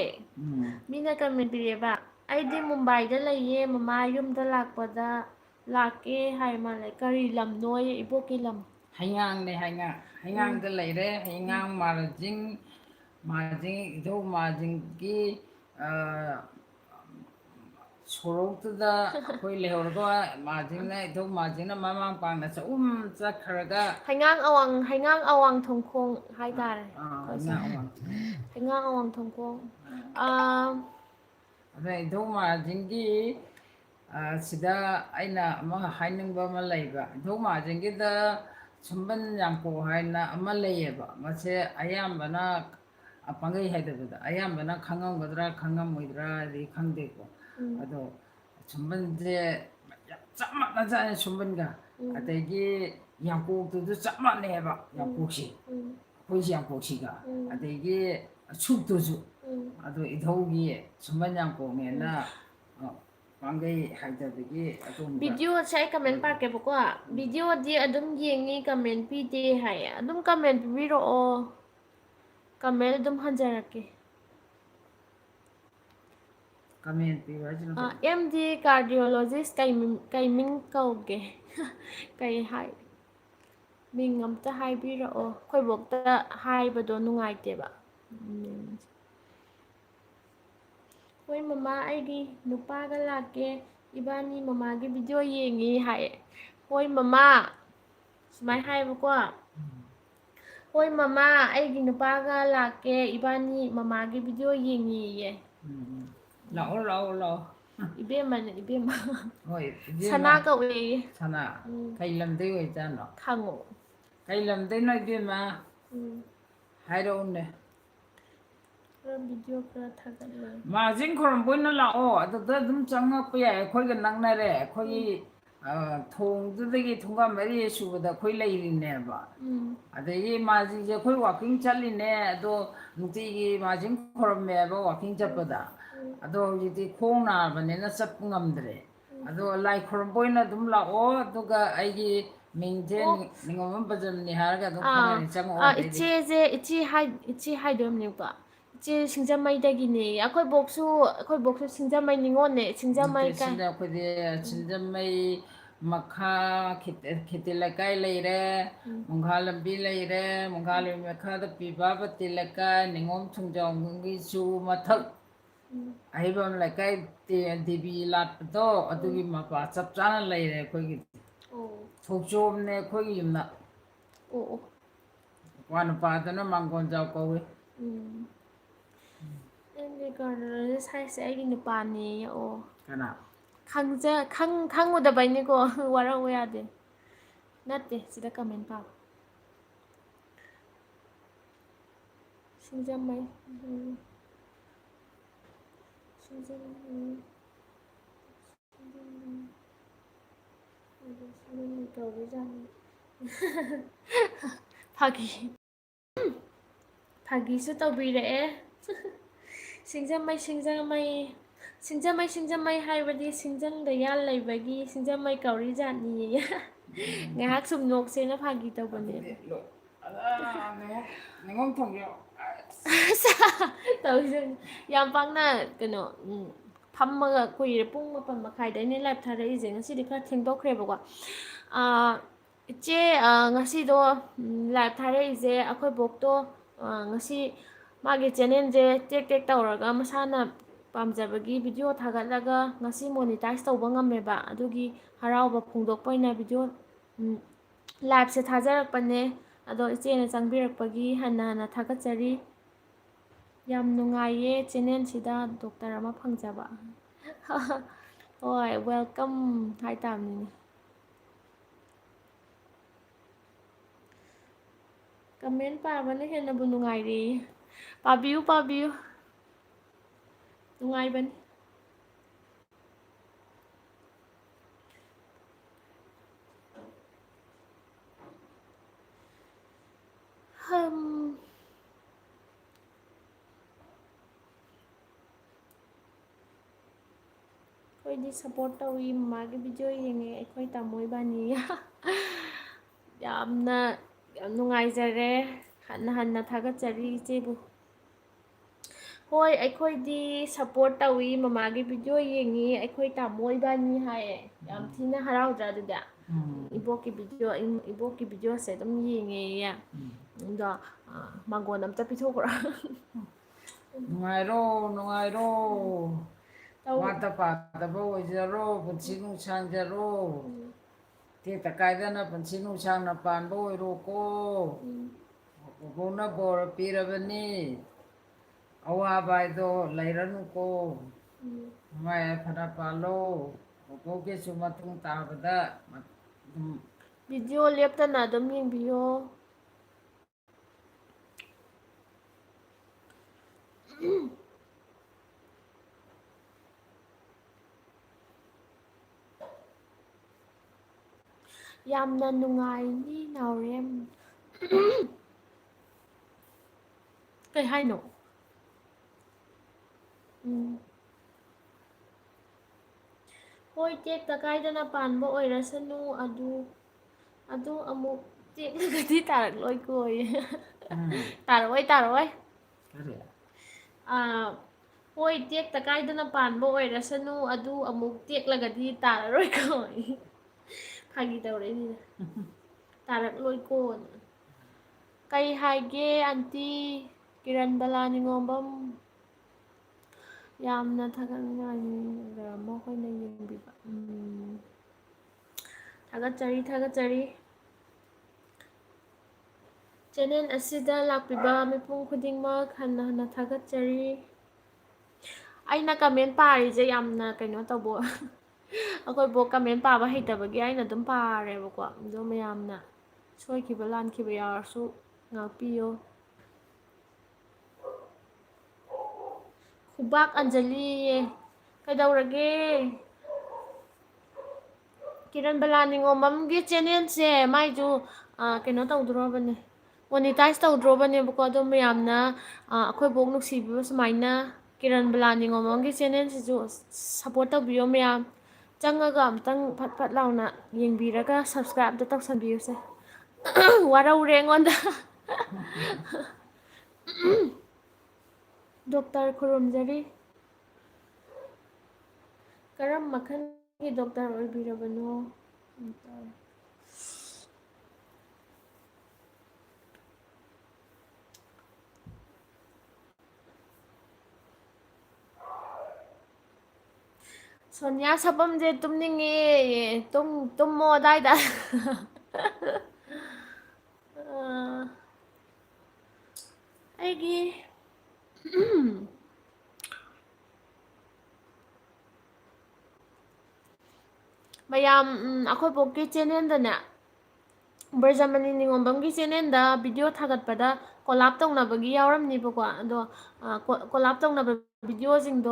ꯃꯤꯅ ꯀꯃꯦꯟ ꯄꯤꯔꯛꯑꯦꯕ ꯑꯩꯗꯤ ꯃꯨꯝꯕꯥꯏꯗ ꯂꯩꯌꯦ ꯃꯃꯥ ꯌꯨꯝꯗ ꯂꯥꯛꯄꯗ ꯂꯥꯛꯀꯦ ꯍꯥꯏ ꯃꯥꯜꯂꯦ ꯀꯔꯤ ꯂꯝꯅꯣꯌꯦ ꯏꯕꯣꯛꯀꯤ ꯂꯝ ꯍꯩꯉꯥꯡꯅꯦ ꯎꯝ ꯍꯩꯉꯥꯡꯗ ꯂꯩꯔꯦ ꯍꯩꯉꯥꯡ ꯃꯥꯔꯖꯤꯡ ꯏꯙꯧ ꯃꯥꯔꯖꯤꯡꯒꯤ ꯁꯣꯔꯣꯛꯇꯨꯗ ꯑꯩꯈꯣꯏ ꯂꯩꯍꯧꯔꯒ ꯏꯙꯧ ꯃꯥꯔꯖꯤꯡꯅ ꯃꯃꯥꯡ ꯄꯥꯡꯅ ꯆꯍꯨꯝ ꯆꯠꯈ꯭ꯔꯒ ꯍꯩꯉꯥꯡ ꯑꯋꯥꯡ ꯊꯣꯡꯈꯣꯡ ꯍꯥꯏꯇꯥꯔꯦ ꯑꯩꯈꯣꯏꯁꯦ ꯍꯩꯉꯥꯡ ꯑꯋꯥꯡ ꯍꯩꯉꯥꯡ ꯑꯋꯥꯡ ꯊꯣꯡꯈꯣꯡ ꯑꯗ ꯏꯙꯧ ꯃꯥꯔꯖꯤꯡꯒꯤ ꯁꯤꯗ ꯑꯩꯅ ꯑꯃ ꯍꯥꯏꯅꯤꯡꯕ ꯑꯃ ꯂꯩꯕ ꯏꯙꯧ ꯃꯥꯔꯖꯤꯡꯒꯤꯗ ꯁꯨꯝꯕꯟ ꯌꯥꯡꯀꯣꯛ ꯍꯥꯏꯅ ꯑꯃ ꯂꯩꯌꯦꯕ ꯃꯁꯦ ꯑꯌꯥꯝꯕꯅ ꯄꯥꯡꯒꯩ ꯍꯥꯏꯗꯕꯗ ꯑꯌꯥꯝꯕꯅ ꯈꯪꯉꯝꯒꯗ꯭ꯔꯥ ꯈꯪꯉꯝꯃꯣꯏꯗ꯭ꯔꯥꯗꯤ ꯈꯪꯗꯦꯀꯣ ꯎꯝ ꯑꯗꯣ ꯁꯨꯝꯕꯟꯁꯦ ꯌꯥꯝ ꯆꯞ ꯃꯥꯟꯅꯖꯥꯠꯅꯤ ꯁꯨꯝꯕꯟꯒ ꯎꯝ ꯑꯗꯒꯤ ꯌꯥꯡꯀꯣꯛꯇꯨꯁꯨ ꯆꯞ ꯃꯥꯟꯅꯩꯑꯕ ꯎꯝ ꯌꯥꯡꯀꯣꯛꯁꯦ ꯎꯝ ꯑꯩꯈꯣꯏꯁꯤ ꯌꯥꯡꯀꯣꯛꯁꯤꯒ ꯎꯝ ꯑꯗꯒꯤ ꯁꯨꯛꯇꯨꯁꯨ ꯎꯝ ꯑꯗꯣ ꯏꯙꯧꯒꯤ ꯁꯨꯝꯕꯟ ꯎꯝ ꯌꯥꯡꯀꯣꯛꯅꯦꯅ ꯄꯥꯡꯒꯩ ꯍꯥꯏꯗꯕꯒꯤ ꯑꯗꯣꯝꯗ ꯚꯤꯗꯤꯑꯣꯁꯦ ꯑꯩ ꯀꯃꯦꯟ ꯂꯩꯕ ꯄꯥꯔꯛꯀꯦꯕꯀꯣ ꯚꯤꯗꯤꯑꯣꯗꯤ ꯑꯗꯨꯝ ꯌꯦꯡꯉꯤ ꯀꯃꯦꯟ ꯄꯤꯗꯦ ꯍꯥꯏꯌꯦ ꯑꯗꯨꯝ ꯀꯃꯦꯟ ꯄꯤꯕꯤꯔꯛꯑꯣ ꯀꯃꯦꯟ ꯑꯗꯨꯝ ꯍꯟꯖꯔꯛꯀꯦ ꯀꯃꯦꯟ ꯄꯤꯌꯨ ꯍꯥꯏꯁꯤꯅ ꯀꯩꯅꯣ ꯑꯦꯝ ꯗꯤ ꯀꯥꯔꯗꯤꯌꯣꯂꯣꯖꯤꯁ ꯀꯩ ꯃꯤꯡ ꯀꯧꯒꯦ ꯀꯩ ꯍꯥꯏ ꯃꯤꯡ ꯑꯝꯇ ꯍꯥꯏꯕꯤꯔꯛꯑꯣ ꯑꯩꯈꯣꯏꯕꯣꯛꯇ ꯍꯥꯏꯕꯗꯣ ꯅꯨꯡꯉꯥꯏꯇꯦꯕ ꯍꯣꯏ ꯃꯃꯥ ꯑꯩꯒꯤ ꯅꯨꯄꯥꯒ ꯂꯥꯛꯀꯦ ꯏꯕꯥꯅꯤ ꯃꯃꯥꯒꯤ ꯚꯤꯗꯤꯑꯣ ꯌꯦꯡꯉꯤ ꯍꯥꯏꯌꯦ ꯍꯣꯏ ꯃꯃꯥ ꯁꯨꯃꯥꯏꯅ ꯍꯥꯏꯌꯦꯕꯀꯣ ꯍꯣꯏ ꯃꯃꯥ ꯑꯩꯒꯤ ꯅꯨꯄꯥꯒ ꯂꯥꯛꯀꯦ ꯏꯕꯥꯅꯤ ꯃꯃꯥꯒꯤ ꯚꯤꯗꯤꯑꯣ ꯌꯦꯡꯉꯤꯌꯦ ꯂꯥꯛꯑꯣ ꯂꯥꯛꯑꯣ ꯂꯥꯛꯑꯣ 이베만 이베만 ꯍꯣꯏ ꯏꯕꯦꯝꯃ 사나가 왜 ꯁꯅꯥ ꯀꯩ ꯂꯝꯗꯩ ꯑꯣꯏꯖꯥꯠꯅꯣ 강호 ꯀꯩ ꯂꯝꯗꯩꯅꯣ 이베ꯝꯃ 음 ꯍꯥꯏꯔꯛꯎꯅꯦ 그런 비디오 그라 타갈래 ꯃꯥꯔꯖꯤꯡ ꯈꯣꯏꯔꯝꯕ ꯑꯣꯏꯅ ꯂꯥꯛꯑꯣ ꯑꯗꯨꯗ ꯑꯗꯨꯝ ꯆꯪꯉꯛꯄ ꯌꯥꯏ ꯑꯩꯈꯣꯏꯒ ꯅꯛꯅꯔꯦ ꯑꯩꯈꯣꯏꯒꯤ ꯊꯣꯡꯗꯨꯗꯒꯤ ꯊꯣꯡꯒꯥꯟ ꯃꯔꯤ ꯁꯨꯕꯗ ꯑꯩꯈꯣꯏ ꯂꯩꯔꯤꯅꯦꯕ ꯑꯗꯒꯤ ꯃꯥꯔꯖꯤꯡꯁꯦ ꯑꯩꯈꯣꯏ ꯋꯥꯛꯀꯤꯡ ꯆꯠꯂꯤꯅꯦ ꯑꯗꯣ ꯅꯨꯡꯇꯤꯒꯤ ꯃꯥꯔꯖꯤꯡ ꯈꯣꯏꯔꯝꯃꯦꯕ ꯋꯥꯛꯀꯤꯡ ꯆꯠꯄꯗ ꯑꯗꯣ ꯍꯧꯖꯤꯛꯇꯤ ꯈꯣꯡ ꯅꯥꯔꯕꯅꯤꯅ ꯆꯠꯄ ꯉꯝꯗ꯭ꯔꯦ ꯑꯗꯣ ꯂꯥꯏ ꯈꯣꯏꯔꯝꯕ ꯑꯣꯏꯅ ꯑꯗꯨꯝ ꯂꯥꯛꯑꯣ ꯑꯗꯨꯒ ꯑꯩꯒꯤ ꯃꯤꯡꯁꯦ 어? ꯅꯤꯉꯣꯝꯕꯝ ꯕꯖꯟꯅꯤ ꯍꯥꯏꯔꯒ ꯑꯗꯨꯝ 아, ꯈꯪꯉꯅꯤ ꯆꯪꯉꯛꯑꯣ 아 ꯑꯗꯩꯗꯤ 이치 하이dom니까 이치 싱자마이다기네 ꯑꯩꯈꯣꯏ ꯕꯣꯛꯁꯨ ꯁꯤꯡꯖꯃꯩ ꯅꯤꯉꯣꯜꯅꯦ ꯅꯠꯇꯦ ꯁꯤꯡꯖꯃꯩ ꯀꯥꯏ ꯁꯤꯗ ꯑꯩꯈꯣꯏꯗꯤ ꯁꯤꯡꯖꯃꯩ ꯃꯈꯥ ꯈꯦꯇꯤ ꯂꯩꯀꯥꯏ ꯂꯩꯔꯦ ꯃꯣꯡꯒꯥ ꯂꯝꯕꯤ ꯂꯩꯔꯦ ꯃꯣꯡꯒꯥ ꯂꯝꯕꯤ ꯃꯈꯥꯗ ꯄꯤꯕꯥ ꯄꯇꯤ ꯂꯩꯀꯥꯏ ꯅꯤꯉꯣꯝ ꯊꯨꯡꯖꯥꯎꯒꯤꯁꯨ ꯃꯊꯛ ꯑꯍꯩꯕꯝ ꯂꯩꯀꯥꯏ ꯗꯦꯕꯤ ꯂꯥꯠꯄꯗꯣ ꯑꯗꯨꯒꯤ ꯃꯄꯥ ꯆꯞ ꯆꯥꯅ ꯂꯩꯔꯦ ꯑꯩꯈꯣꯏꯒꯤꯗꯤ ꯑꯣ ꯊꯣꯛꯆꯣꯝꯅꯦ ꯑꯩꯈꯣꯏꯒꯤ ꯌꯨꯝꯅ ꯑꯣ ꯑꯣ ꯅꯨꯄꯥ ꯅꯨꯄꯥꯗꯨꯅ ꯃꯥꯡꯒꯣꯟꯖꯥꯎ ꯀꯧꯏ ꯑꯩꯒꯤ ꯀꯔꯅꯔꯁꯦ ꯁꯥꯏꯁꯦ ꯑꯩꯒꯤ ꯅꯨꯄꯥꯅꯦꯌꯦ ꯑꯣ ꯀꯅꯥ ꯈꯪꯉꯨꯗꯕꯩꯅꯤꯀꯣ ꯋꯥꯔꯧꯕ ꯌꯥꯗꯦ ꯅꯠꯇꯦ ꯁꯤꯗ ꯀꯃꯦꯟ ꯄꯥꯕ ꯁꯤꯡꯖꯃꯩ ꯁꯤꯡꯖꯃꯩ ꯇꯧꯕꯖꯥꯠꯅꯤ ꯐꯥꯒꯤꯁꯨ ꯇꯧꯕꯤꯔꯛꯑꯦ ꯁꯤꯡꯖꯃꯩ ꯍꯥꯏꯕꯗꯤ ꯁꯤꯡꯖꯪꯗ ꯌꯥꯜ ꯂꯩꯕꯒꯤ ꯁꯤꯡꯖꯃꯩ ꯀꯧꯔꯤ ꯖꯥꯠꯅꯤꯌꯦ ꯉꯥꯏꯍꯥꯛ ꯁꯨꯝ ꯅꯣꯛꯁꯦꯅ ꯐꯥꯒꯤ ꯇꯧꯕꯅꯦꯕ ꯅꯤꯉꯣꯝ ꯊꯣꯡꯖꯥꯎ ꯇꯧꯁꯦ ꯌꯥꯝ ꯄꯥꯛꯅ ꯀꯩꯅꯣ ꯐꯝꯃꯒ ꯀꯨꯏꯔꯦ ꯄꯨꯡ 8:30ꯗꯩꯅꯦ ꯂꯥꯏꯞ ꯊꯥꯔꯛꯏꯁꯦ ꯉꯁꯤꯗꯤ ꯈꯔ ꯊꯦꯡꯗꯣꯛꯈ꯭ꯔꯦꯕꯀꯣ ꯏꯆꯦ ꯉꯁꯤꯗꯣ ꯂꯥꯏꯞ ꯊꯥꯔꯛꯏꯁꯦ ꯑꯩꯈꯣꯏ ꯕꯣꯛꯇꯣ ꯉꯁꯤ ꯃꯥꯒꯤ ꯆꯦꯅꯦꯜꯁꯦ ꯇꯦꯛ ꯇꯦꯛ ꯇꯧꯔꯒ ꯃꯁꯥꯅ ꯄꯥꯝꯖꯕꯒꯤ ꯚꯤꯗꯤꯑꯣ ꯊꯥꯒꯠꯂꯒ ꯉꯁꯤ ꯃꯣꯅꯤꯇꯥꯏꯁ ꯇꯧꯕ ꯉꯝꯃꯦꯕ ꯑꯗꯨꯒꯤ ꯍꯔꯥꯎꯕ ꯐꯣꯡꯗꯣꯛꯄ ꯑꯣꯏꯅ ꯚꯤꯗꯤꯑꯣ ꯂꯥꯏꯞꯁꯦ ꯊꯥꯖꯔꯛꯄꯅꯦ ꯑꯗꯣ ꯏꯆꯦꯅ ꯆꯪꯕꯤꯔꯛꯄꯒꯤ ꯍꯟꯅ ꯊꯥꯒꯠꯆꯔꯤ ꯌꯥꯝ ꯅꯨꯡꯉꯥꯏꯌꯦ ꯆꯦꯅꯦꯜꯁꯤꯗ ꯗꯣꯛꯇꯔ ꯑꯃ ꯐꯪꯖꯕ ꯍꯣꯏ ꯋꯦꯜꯀꯝ ꯍꯥꯏꯇꯥꯕꯅꯤꯅꯦ ꯀꯃꯦꯟ ꯄꯥꯕꯅ ꯍꯦꯟꯅꯕꯨ ꯅꯨꯡꯉꯥꯏꯔꯤ ꯄꯥꯕꯤꯌꯨ ꯅꯨꯡꯉꯥꯏꯕꯅꯤ ꯑꯩꯈꯣꯏꯗꯤ ꯁꯞꯄꯣꯔꯠ ꯇꯧꯋꯤ ꯃꯃꯥꯒꯤ ꯚꯤꯗꯤꯑꯣ ꯌꯦꯡꯉꯦ ꯑꯩꯈꯣꯏ ꯇꯥꯃꯣ ꯏꯕꯥꯅꯤ ꯌꯥꯝ ꯅꯨꯡꯉꯥꯏꯖꯔꯦ ꯍꯟꯅ ꯊꯥꯒꯠꯆꯔꯤ ꯏꯆꯦꯕꯨ ꯍꯣꯏ ꯑꯩꯈꯣꯏꯗꯤ ꯁꯞꯄꯣꯔꯠ ꯇꯧꯋꯤ ꯃꯃꯥꯒꯤ ꯚꯤꯗꯤꯑꯣ ꯌꯦꯡꯉꯤ ꯑꯩꯈꯣꯏ ꯇꯥꯃꯣ ꯏꯕꯥꯅꯤ ꯍꯥꯏꯌꯦ ꯌꯥꯝ ꯊꯤꯅ ꯍꯔꯥꯎꯗ꯭ꯔꯥ ꯑꯗꯨꯗꯤ ꯏꯕꯣꯛꯀꯤ ꯚꯤꯗꯤꯑꯣꯁꯦ ꯑꯗꯨꯝ ꯌꯦꯡꯉꯦꯌꯦ ꯑꯗꯣ ꯃꯥꯡꯒꯣꯟ ꯑꯝꯇ ꯄꯤꯊꯣꯛꯈ꯭ꯔꯣ ꯅꯨꯡꯉꯥꯏꯔꯣ ꯇꯧ ꯋꯥꯠꯇ ꯄꯥꯗꯕ ꯑꯣꯏꯖꯔꯣ ꯄꯨꯟꯁꯤ ꯅꯨꯡꯁꯥꯡꯖꯔꯣ ꯇꯦꯛꯇ ꯀꯥꯏꯗꯅ ꯄꯨꯟꯁꯤ ꯅꯨꯡꯁꯥꯡꯅ ꯄꯥꯟꯕ ꯑꯣꯏꯔꯣꯀꯣ ꯕꯣꯕꯣꯛꯅ ꯕꯣꯔ ꯄꯤꯔꯕꯅꯤ ꯑꯋꯥꯕ ꯍꯥꯏꯗꯣ ꯂꯩꯔꯅꯨꯀꯣ ꯅꯨꯡꯉꯥꯏ ꯌꯥꯏꯐꯅ ꯄꯥꯜꯂꯣ ꯕꯣꯕꯣꯛꯀꯤꯁꯨ ꯃꯇꯨꯡ ꯇꯥꯕꯗ ꯑꯗꯨꯝ ꯚꯤꯗꯤꯑꯣ ꯂꯦꯞꯇꯅ ꯑꯗꯨꯝ ꯌꯦꯡꯕꯤꯌꯣ ꯌꯥꯝꯅ ꯅꯨꯡꯉꯥꯏꯅꯤ ꯅꯥꯎꯔꯦꯝ ꯀꯩ ꯍꯥꯏꯅꯣ ꯍꯣꯏ ꯇꯦꯛꯇ ꯀꯥꯏꯗꯅ ꯄꯥꯟꯕ ꯑꯣꯏꯔꯁꯅꯨ ꯑꯗꯨ ꯑꯃꯨꯛ ꯇꯦꯛꯂꯒꯗꯤ ꯇꯥꯔꯛꯂꯣꯏ ꯀꯣꯌꯦ ꯇꯥꯔꯛꯑꯣꯏ ꯀꯔꯤ ꯍꯣꯏ ꯇꯦꯛꯇ ꯀꯥꯏꯗꯅ ꯄꯥꯟꯕ ꯑꯣꯏꯔꯁꯅꯨ ꯑꯗꯨ ꯑꯃꯨꯛ ꯇꯦꯛꯂꯒꯗꯤ ꯇꯥꯔꯔꯣꯏꯀꯣ ꯐꯥꯒꯤ ꯇꯧꯔꯛꯏꯅꯤꯅ ꯇꯥꯔꯛꯂꯣꯏꯀꯣꯅ ꯀꯩ ꯍꯥꯏꯒꯦ ꯑꯟꯇꯤ ꯀꯤꯔꯟꯕꯂꯥ ꯅꯤꯉꯣꯝꯕꯝ ꯌꯥꯝꯅ ꯊꯥꯒꯠꯅꯤꯡꯉꯥꯏꯅꯤ ꯃꯈꯣꯏꯅ ꯌꯦꯡꯕꯤꯕ ꯊꯥꯒꯠꯆꯔꯤ ꯆꯦꯅꯦꯜ ꯑꯁꯤꯗ ꯂꯥꯛꯄꯤꯕ ꯃꯤꯄꯨꯝ ꯈꯨꯗꯤꯡꯃꯛ ꯍꯟꯅ ꯍꯟꯅ ꯊꯥꯒꯠꯆꯔꯤ. ꯑꯩꯅ ꯀꯃꯦꯟ ꯄꯥꯔꯤꯁꯦ ꯌꯥꯝꯅ ꯀꯩꯅꯣ ꯇꯧꯕ ꯑꯩꯈꯣꯏ ꯀꯃꯦꯟ ꯄꯥꯕ ꯍꯩꯇꯕꯒꯤ ꯑꯩꯅ ꯑꯗꯨꯝ ꯄꯥꯔꯦꯕꯀꯣ. ꯑꯗꯣ ꯃꯌꯥꯝꯅ ꯁꯣꯏꯈꯤꯕ ꯂꯥꯟꯈꯤꯕ ꯌꯥꯎꯔꯁꯨ ꯉꯥꯛꯄꯤꯌꯣ. ꯈꯨꯕꯥꯛ ꯑꯟꯖꯂꯤꯌꯦ ꯀꯩꯗꯧꯔꯒꯦ? ꯀꯤꯔꯟ ꯕꯂꯥꯅꯤꯉꯣꯝꯕꯝꯒꯤ ꯆꯦꯅꯦꯜꯁꯦ ꯃꯥꯏꯁꯨ ꯀꯩꯅꯣ ꯇꯧꯗꯣꯔꯕꯅꯦ, ꯃꯣꯅꯤꯇꯥꯏꯁ ꯇꯧꯗ꯭ꯔꯣꯕꯅꯦꯕꯀꯣ. ꯑꯗꯣ ꯃꯌꯥꯝꯅ ꯑꯩꯈꯣꯏ ꯕꯣꯛ ꯅꯨꯡꯁꯤꯕꯤꯕ ꯁꯨꯃꯥꯏꯅ ꯀꯤꯔꯟ ꯕꯂꯥꯅꯤꯉꯣꯝꯕꯝꯒꯤ ꯆꯦꯅꯦꯜꯁꯤꯁꯨ ꯁꯞꯄꯣꯔꯠ ꯇꯧꯕꯤꯌꯣ ꯃꯌꯥꯝ. ꯆꯪꯉꯒ ꯑꯝꯇꯪ ꯐꯠ ꯐꯠ ꯂꯥꯎꯅ ꯌꯦꯡꯕꯤꯔꯒ ꯁꯞꯁꯀ꯭ꯔꯥꯏꯕ ꯑꯝꯇ ꯇꯧꯁꯟꯕꯤꯌꯨꯁꯦ. ꯋꯥꯔꯧꯔꯦ ꯑꯩꯉꯣꯟꯗ ꯗꯣꯛꯇꯔ ꯈꯨꯔꯨꯝꯖꯔꯤ. ꯀꯔꯝ ꯃꯈꯜꯒꯤ ꯗꯣꯛꯇꯔ ꯑꯣꯏꯕꯤꯔꯕꯅꯣ? ꯁꯣꯅꯤꯌꯥ ꯁꯥꯕꯝꯁꯦ ꯇꯨꯝꯅꯤꯡꯉꯦ. ꯇꯨꯝꯃꯣ ꯑꯗꯥꯏꯗ. ꯑꯩꯒꯤ ꯃꯌꯥꯝ ꯑꯩꯈꯣꯏ ꯕꯣꯛꯀꯤ ꯆꯦꯅꯦꯜꯗꯅꯦ, ꯕ꯭ꯔꯖꯃꯅꯤ ꯅꯤꯉꯣꯝꯕꯝꯒꯤ ꯆꯦꯅꯦꯜꯗ ꯚꯤꯗꯤꯑꯣ ꯊꯥꯒꯠꯄꯗ ꯀꯣꯂꯥꯞ ꯇꯧꯅꯕꯒꯤ ꯌꯥꯎꯔꯝꯅꯤꯕꯀꯣ. ꯑꯗꯣ ꯀꯣꯂꯥꯞ ꯇꯧꯅꯕ ꯚꯤꯗꯤꯑꯣꯁꯤꯡꯗꯣ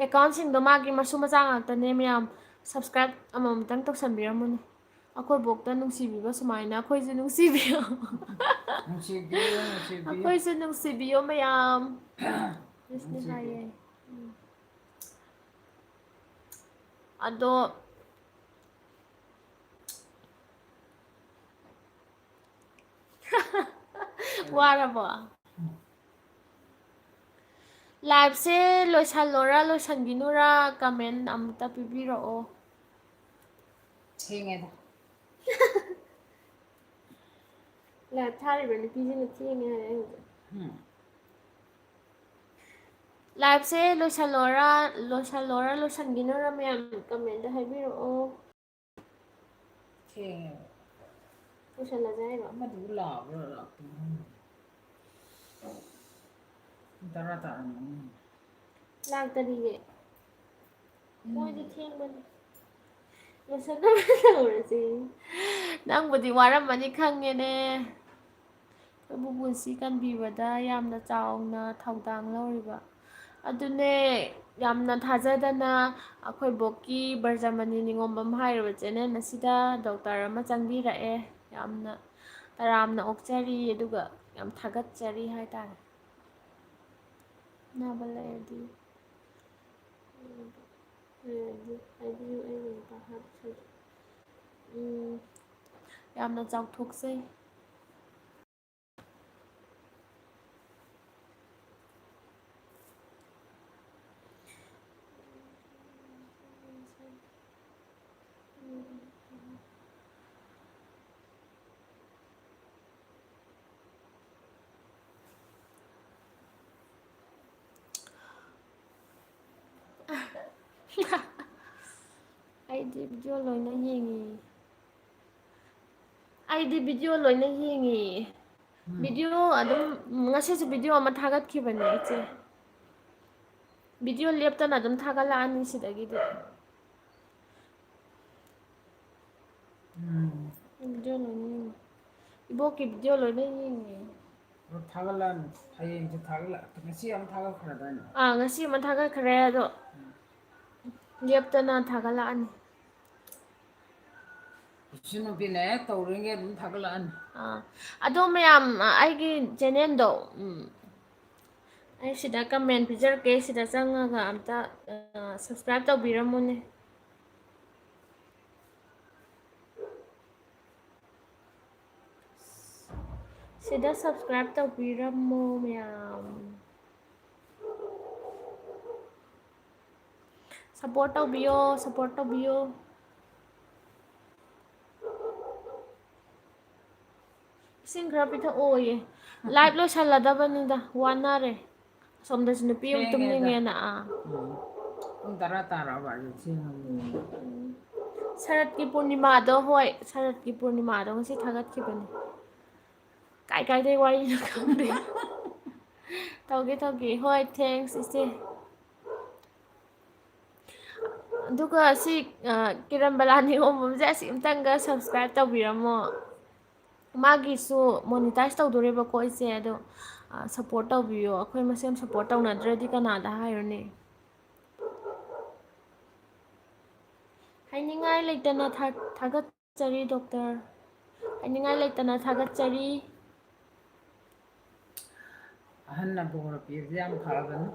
ꯑꯦꯀꯥꯎꯟꯁꯤꯡꯗꯣ ꯃꯥꯒꯤ ꯃꯁꯨ ꯃꯆꯥ ꯉꯥꯛꯇꯅꯦ. ꯃꯌꯥꯝ ꯁꯞꯁꯀ꯭ꯔꯥꯏꯕ ꯑꯃꯃꯝꯇꯪ ꯇꯧꯁꯟꯕꯤꯔꯝꯃꯨꯅꯦ. ꯑꯩꯈꯣꯏ ꯕꯣꯛꯇ ꯅꯨꯡꯁꯤꯕꯤꯕ ꯁꯨꯃꯥꯏꯅ ꯑꯩꯈꯣꯏꯁꯨ ꯅꯨꯡꯁꯤꯕꯤꯌꯨ. ꯅꯨꯡꯁꯤꯕꯤꯌꯨ ꯅꯨꯡꯁꯤꯕꯤꯌꯨ ꯑꯩꯈꯣꯏꯁꯨ ꯅꯨꯡꯁꯤꯕꯤꯌꯣ ꯃꯌꯥꯝ. ꯅꯨꯡꯁꯤꯕꯤꯌꯨ. ꯍꯥꯏꯌꯦ. ꯑꯗꯣ ꯋꯥꯔꯕꯣ? ꯂꯥꯏꯚꯁꯦ ꯂꯣꯏꯁꯜꯂꯣꯔꯥ ꯂꯣꯏꯁꯟꯈꯤꯅꯨꯔꯥ ꯀꯃꯦꯟ ꯑꯃꯨꯛꯇ ꯄꯤꯕꯤꯔꯛꯑꯣ. ꯊꯦꯡꯉꯦꯗ. ꯂꯥꯏꯚ ꯊꯥꯔꯤꯕ ꯅꯨꯄꯤꯁꯤꯅ ꯊꯦꯡꯉꯦ ꯍꯥꯏ ꯑꯩ ꯎꯝ. ꯂꯥꯏꯚꯁꯦ ꯂꯣꯏꯁꯜꯂꯣꯔꯥ ꯂꯣꯏꯁꯟꯈꯤꯅꯨꯔꯥ ꯃꯌꯥꯝ ꯀꯃꯦꯟꯗ ꯍꯥꯏꯕꯤꯔꯛꯑꯣ. ꯊꯦꯡꯉꯦꯕ. ꯂꯣꯏꯁꯜꯂꯁꯦ ꯍꯥꯏꯔꯣ? ꯑꯃꯗꯨꯕꯨ ꯂꯥꯛꯑꯕ꯭ꯔꯥ ꯂꯥꯛꯇ꯭ꯔꯤꯕ꯭ꯔꯥ ꯈꯪꯗꯦ. ꯄꯨꯡ 10 ꯇꯥꯔꯝꯃꯅꯤ. ꯂꯥꯛꯇꯔꯤꯌꯦ. ꯃꯣꯏꯗꯤ ꯊꯦꯡꯕꯅꯤ. ꯂꯣꯏꯁꯟꯅꯕ ꯇꯧꯔꯁꯤ. ꯅꯪꯕꯨꯗꯤ ꯋꯥꯔꯝꯃꯅꯤ ꯈꯪꯉꯦꯅꯦ. ꯑꯩꯈꯣꯏꯕꯨ ꯄꯨꯟꯁꯤ ꯀꯟꯕꯤꯕꯗ ꯌꯥꯝꯅ ꯆꯥꯎꯅ ꯊꯧꯗꯥꯡ ꯂꯧꯔꯤꯕ. ꯑꯗꯨꯅꯦ ꯌꯥꯝꯅ ꯊꯥꯖꯗꯅ ꯑꯩꯈꯣꯏ ꯕꯣꯛꯀꯤ ꯕ꯭ꯔꯖꯃꯅꯤ ꯅꯤꯉꯣꯝꯕꯝ ꯍꯥꯏꯔꯤꯕ ꯆꯦꯅꯦꯜ ꯑꯁꯤꯗ ꯗꯣꯛꯇꯔ ꯑꯃ ꯆꯪꯕꯤꯔꯛꯑꯦ. ꯌꯥꯝꯅ ꯇꯔꯥꯝꯅ ꯑꯣꯛꯆꯔꯤ, ꯑꯗꯨꯒ ꯌꯥꯝ ꯊꯥꯒꯠꯆꯔꯤ ꯍꯥꯏꯇꯥꯔꯦ. ꯑꯅꯥꯕ ꯂꯩꯔꯗꯤ ꯍꯥꯏꯕꯤꯌꯨ, ꯑꯩꯅ ꯑꯃꯨꯛꯀ ꯍꯥꯞꯆꯒꯦ. ꯌꯥꯝꯅ ꯆꯥꯎꯊꯣꯛꯆꯩ. ꯑꯩꯗꯤ ꯚꯤꯗꯤꯑꯣ ꯂꯣꯏꯅ ꯌꯦꯡꯉꯤ. ꯑꯩꯗꯤ ꯚꯤꯗꯤꯑꯣ ꯂꯣꯏꯅ ꯌꯦꯡꯉꯤ. ꯚꯤꯗꯤꯑꯣ ꯑꯗꯨꯝ ꯉꯁꯤꯁꯨ ꯚꯤꯗꯤꯑꯣ ꯑꯃ ꯊꯥꯒꯠꯈꯤꯕꯅꯦ ꯏꯆꯦ. ꯚꯤꯗꯤꯑꯣ ꯂꯦꯞꯇꯅ ꯑꯗꯨꯝ ꯊꯥꯒꯠꯂꯛꯑꯅꯤ ꯁꯤꯗꯒꯤꯗꯤ. ꯚꯤꯗꯤꯑꯣ ꯂꯣꯏꯅ ꯌꯦꯡꯉꯤ. ꯏꯕꯣꯛꯀꯤ ꯚꯤꯗꯤꯑꯣ ꯂꯣꯏꯅ ꯌꯦꯡꯉꯤ. ꯊꯥꯒꯠꯂꯛꯑꯅꯤ. ꯍꯌꯦꯡꯁꯨ ꯉꯁꯤ ꯑꯃ ꯊꯥꯒꯠꯈ꯭ꯔꯗꯥꯏꯅꯦ? ꯉꯁꯤ ꯑꯃ ꯊꯥꯒꯠꯈ꯭ꯔꯦ. ꯑꯗꯣ ꯂꯦꯞꯇꯅ ꯊꯥꯒꯠꯂꯛꯑꯅꯤ. ꯏꯁꯨ ꯅꯨꯄꯤꯅ ꯍꯦꯛ ꯇꯧꯔꯤꯉꯩ ꯑꯗꯨꯝ ꯊꯥꯒꯠꯂꯛꯑꯅꯤ. ꯑꯗꯣ ꯃꯌꯥꯝ ꯑꯩꯒꯤ ꯆꯦꯅꯦꯜꯗꯣ ꯑꯩ ꯁꯤꯗ ꯀꯃꯦꯟ ꯄꯤꯖꯔꯛꯀꯦ. ꯁꯤꯗ ꯆꯪꯉꯒ ꯑꯝꯇ ꯁꯞꯁꯀ꯭ꯔꯥꯏꯕ ꯇꯧꯕꯤꯔꯝꯃꯨꯅꯦ. ꯁꯤꯗ ꯁꯞꯁꯀ꯭ꯔꯥꯏꯕ ꯇꯧꯕꯤꯔꯝꯃꯣ ꯃꯌꯥꯝ. ꯁꯞꯄꯣꯔꯠ ꯇꯧꯕꯤꯌꯣ, ꯁꯞꯄꯣꯔꯠ ꯇꯧꯕꯤꯌꯣ. ꯏꯁꯤꯡ ꯈꯔ ꯄꯤꯊꯛꯑꯣꯌꯦ. ꯂꯥꯏꯚ ꯂꯣꯏꯁꯜꯂꯗꯕꯅꯤꯗ, ꯋꯥꯅꯔꯦ. ꯑꯁꯣꯝꯗꯁꯨ ꯅꯨꯄꯤ ꯑꯃꯨꯛ ꯊꯦꯡꯉꯦꯗ. ꯇꯨꯝꯅꯤꯡꯉꯦꯅ. ꯄꯨꯡ 10 ꯇꯥꯔꯛꯑꯕ ꯊꯦꯡꯉꯕꯅꯤ. ꯁꯔꯠꯀꯤ ꯄꯨꯔꯅꯤꯃꯥꯗꯣ, ꯍꯣꯏ ꯁꯔꯠꯀꯤ ꯄꯨꯔꯅꯤꯃꯥꯗꯣ ꯉꯁꯤ ꯊꯥꯒꯠꯈꯤꯕꯅꯦ. ꯀꯥꯏꯗꯩ ꯋꯥꯔꯤꯅꯣ ꯈꯪꯗꯦ ꯇꯧꯒꯦ ꯍꯣꯏ ꯊꯦꯡꯛꯁ ꯏꯆꯦ ꯑꯗꯨꯒ ꯁꯤ ꯀꯤꯔꯟꯕꯂꯥ ꯅꯤꯉꯣꯝꯕꯝꯁꯦ ꯑꯁꯤ ꯑꯃꯇꯪꯒ ꯁꯞꯁꯀ꯭ꯔꯥꯏꯕ ꯇꯧꯕꯤꯔꯝꯃꯣ ꯃꯥꯒꯤꯁꯨ ꯃꯣꯅꯤꯇꯥꯏꯁ ꯇꯧꯗꯣꯔꯦꯕꯀꯣ ꯏꯆꯦ ꯑꯗꯣ ꯁꯞꯄꯣꯔꯠ ꯇꯧꯕꯤꯌꯣ ꯑꯩꯈꯣꯏ ꯃꯁꯦꯟ ꯁꯞꯄꯣꯔꯠ ꯇꯧꯅꯗ꯭ꯔꯗꯤ ꯀꯅꯥꯗ ꯍꯥꯏꯔꯨꯅꯤ ꯍꯥꯏꯅꯤꯡꯉꯥꯏ ꯂꯩꯇꯅ ꯊꯥꯒꯠꯆꯔꯤ ꯗꯣꯛꯇꯔ ꯍꯥꯏꯅꯤꯡꯉꯥꯏ ꯂꯩꯇꯅ ꯊꯥꯒꯠꯆꯔꯤ ꯑꯍꯟꯅ ꯕꯣꯔ ꯄꯤꯕꯁꯦ ꯌꯥꯝ ꯐꯕꯅꯤ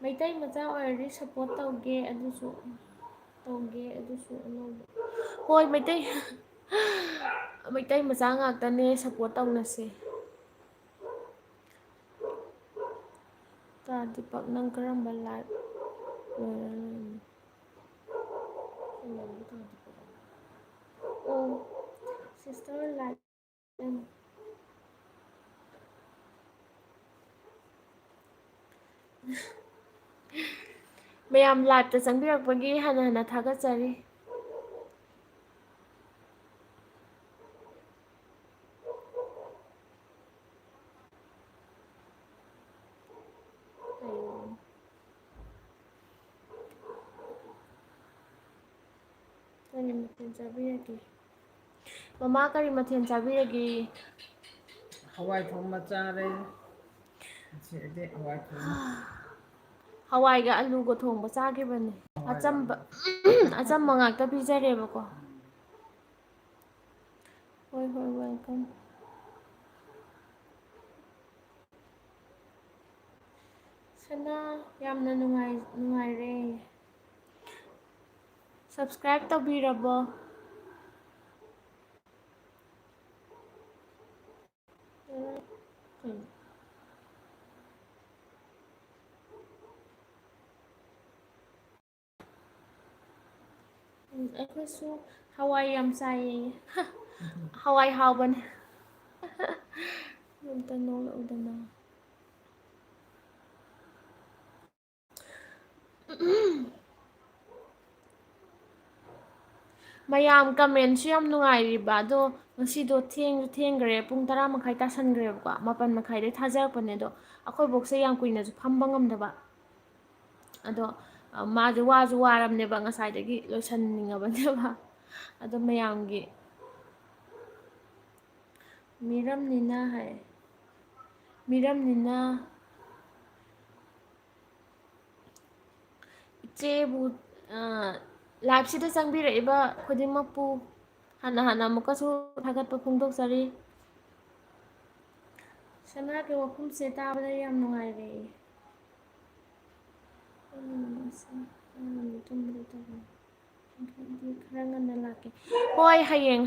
ꯃꯩꯇꯩ ꯃꯆꯥ ꯑꯣꯏꯔꯗꯤ ꯁꯞꯄꯣꯔꯠ ꯇꯧꯒꯦ ꯑꯗꯨꯁꯨ ꯑꯅꯧꯕ ꯍꯣꯏ ꯃꯩꯇꯩ ꯃꯆꯥ ꯉꯥꯛꯇꯅꯦ ꯁꯞꯄꯣꯔꯠ ꯇꯧꯅꯁꯦ ꯗꯤꯄꯛ ꯅꯪ ꯀꯔꯝꯕ ꯂꯥꯏꯐ ꯑꯣ ꯁꯤꯁꯇꯔ ꯂꯥꯏꯐ ꯃꯌꯥꯝ ꯂꯥꯏꯞꯇ ꯆꯪꯕꯤꯔꯛꯄꯒꯤ ꯍꯟꯅ ꯊꯥꯒꯠꯆꯔꯤ ꯀꯔꯤ ꯃꯊꯦꯜ ꯆꯥꯕꯤꯔꯒꯦ ꯃꯃꯥ ꯀꯔꯤ ꯃꯊꯦꯜ ꯆꯥꯕꯤꯔꯒꯦ ꯍꯋꯥꯏ ꯊꯣꯡꯕ ꯆꯥꯔꯦ ꯉꯁꯤꯗꯤ ꯍꯋꯥꯏ ꯊꯣꯡꯉꯦ ꯍꯋꯥꯏꯒ ꯑꯂꯨꯒ ꯊꯣꯡꯕ ꯆꯥꯈꯤꯕꯅꯦ ꯍꯋꯥꯏꯒ ꯑꯂꯨ ꯑꯆꯝꯕ ꯉꯥꯛꯇ ꯄꯤꯖꯔꯦꯕꯀꯣ ꯍꯣꯏ ꯋꯦꯜꯀꯝ ꯁꯅꯥ ꯌꯥꯝꯅ ꯅꯨꯡꯉꯥꯏꯔꯦ ꯁꯞꯁꯀ꯭ꯔꯥꯏꯕ ꯇꯧꯕꯤꯔꯕꯣ ꯑꯩꯈꯣꯏꯁꯨ ꯍꯋꯥꯏ ꯌꯥꯝ ꯆꯥꯏꯌꯦ ꯍꯋꯥꯏ ꯍꯥꯎꯕꯅꯦ ꯑꯝꯇ ꯅꯣꯛꯂꯛꯎꯗꯅ ꯃꯌꯥꯝ ꯀꯃꯦꯟꯁꯨ ꯌꯥꯝ ꯅꯨꯡꯉꯥꯏꯔꯤꯕ ꯑꯗꯣ ꯉꯁꯤꯗꯣ ꯊꯦꯡꯈ꯭ꯔꯦ ꯄꯨꯡ 10:30 ꯇꯥꯁꯟꯈ꯭ꯔꯦꯕꯀꯣ 7:30 ꯊꯥꯖꯔꯛꯄꯅꯦ ꯑꯗꯣ ꯑꯩꯈꯣꯏ ꯕꯣꯛꯁꯦ ꯌꯥꯝ ꯀꯨꯏꯅꯁꯨ ꯐꯝꯕ ꯉꯝꯗꯕ ꯑꯗꯣ ꯃꯥꯁꯦ ꯋꯥꯁꯨ ꯋꯥꯔꯕꯅꯦꯕ ꯉꯁꯥꯏꯗꯒꯤ ꯂꯣꯏꯁꯟꯅꯤꯡꯉꯕꯅꯦꯕ ꯑꯗꯣ ꯃꯌꯥꯝꯒꯤ ꯃꯤꯔꯝꯅꯤꯅ ꯏꯆꯦꯕꯨ ꯂꯥꯏꯐꯁꯤꯗ ꯆꯪꯕꯤꯔꯛꯏꯕ ꯈꯨꯗꯤꯡꯃꯛꯄꯨ ꯍꯟꯅ ꯑꯃꯨꯛꯀꯁꯨ ꯊꯥꯒꯠꯄ ꯐꯣꯡꯗꯣꯛꯆꯔꯤ ꯁꯅꯥꯒꯤ ꯋꯥꯐꯝꯁꯦ ꯇꯥꯕꯗ ꯌꯥꯝ ꯅꯨꯡꯉꯥꯏꯔꯦ ꯈꯔ ꯉꯟꯅ ꯂꯥꯛꯀꯦ ꯍꯣꯏ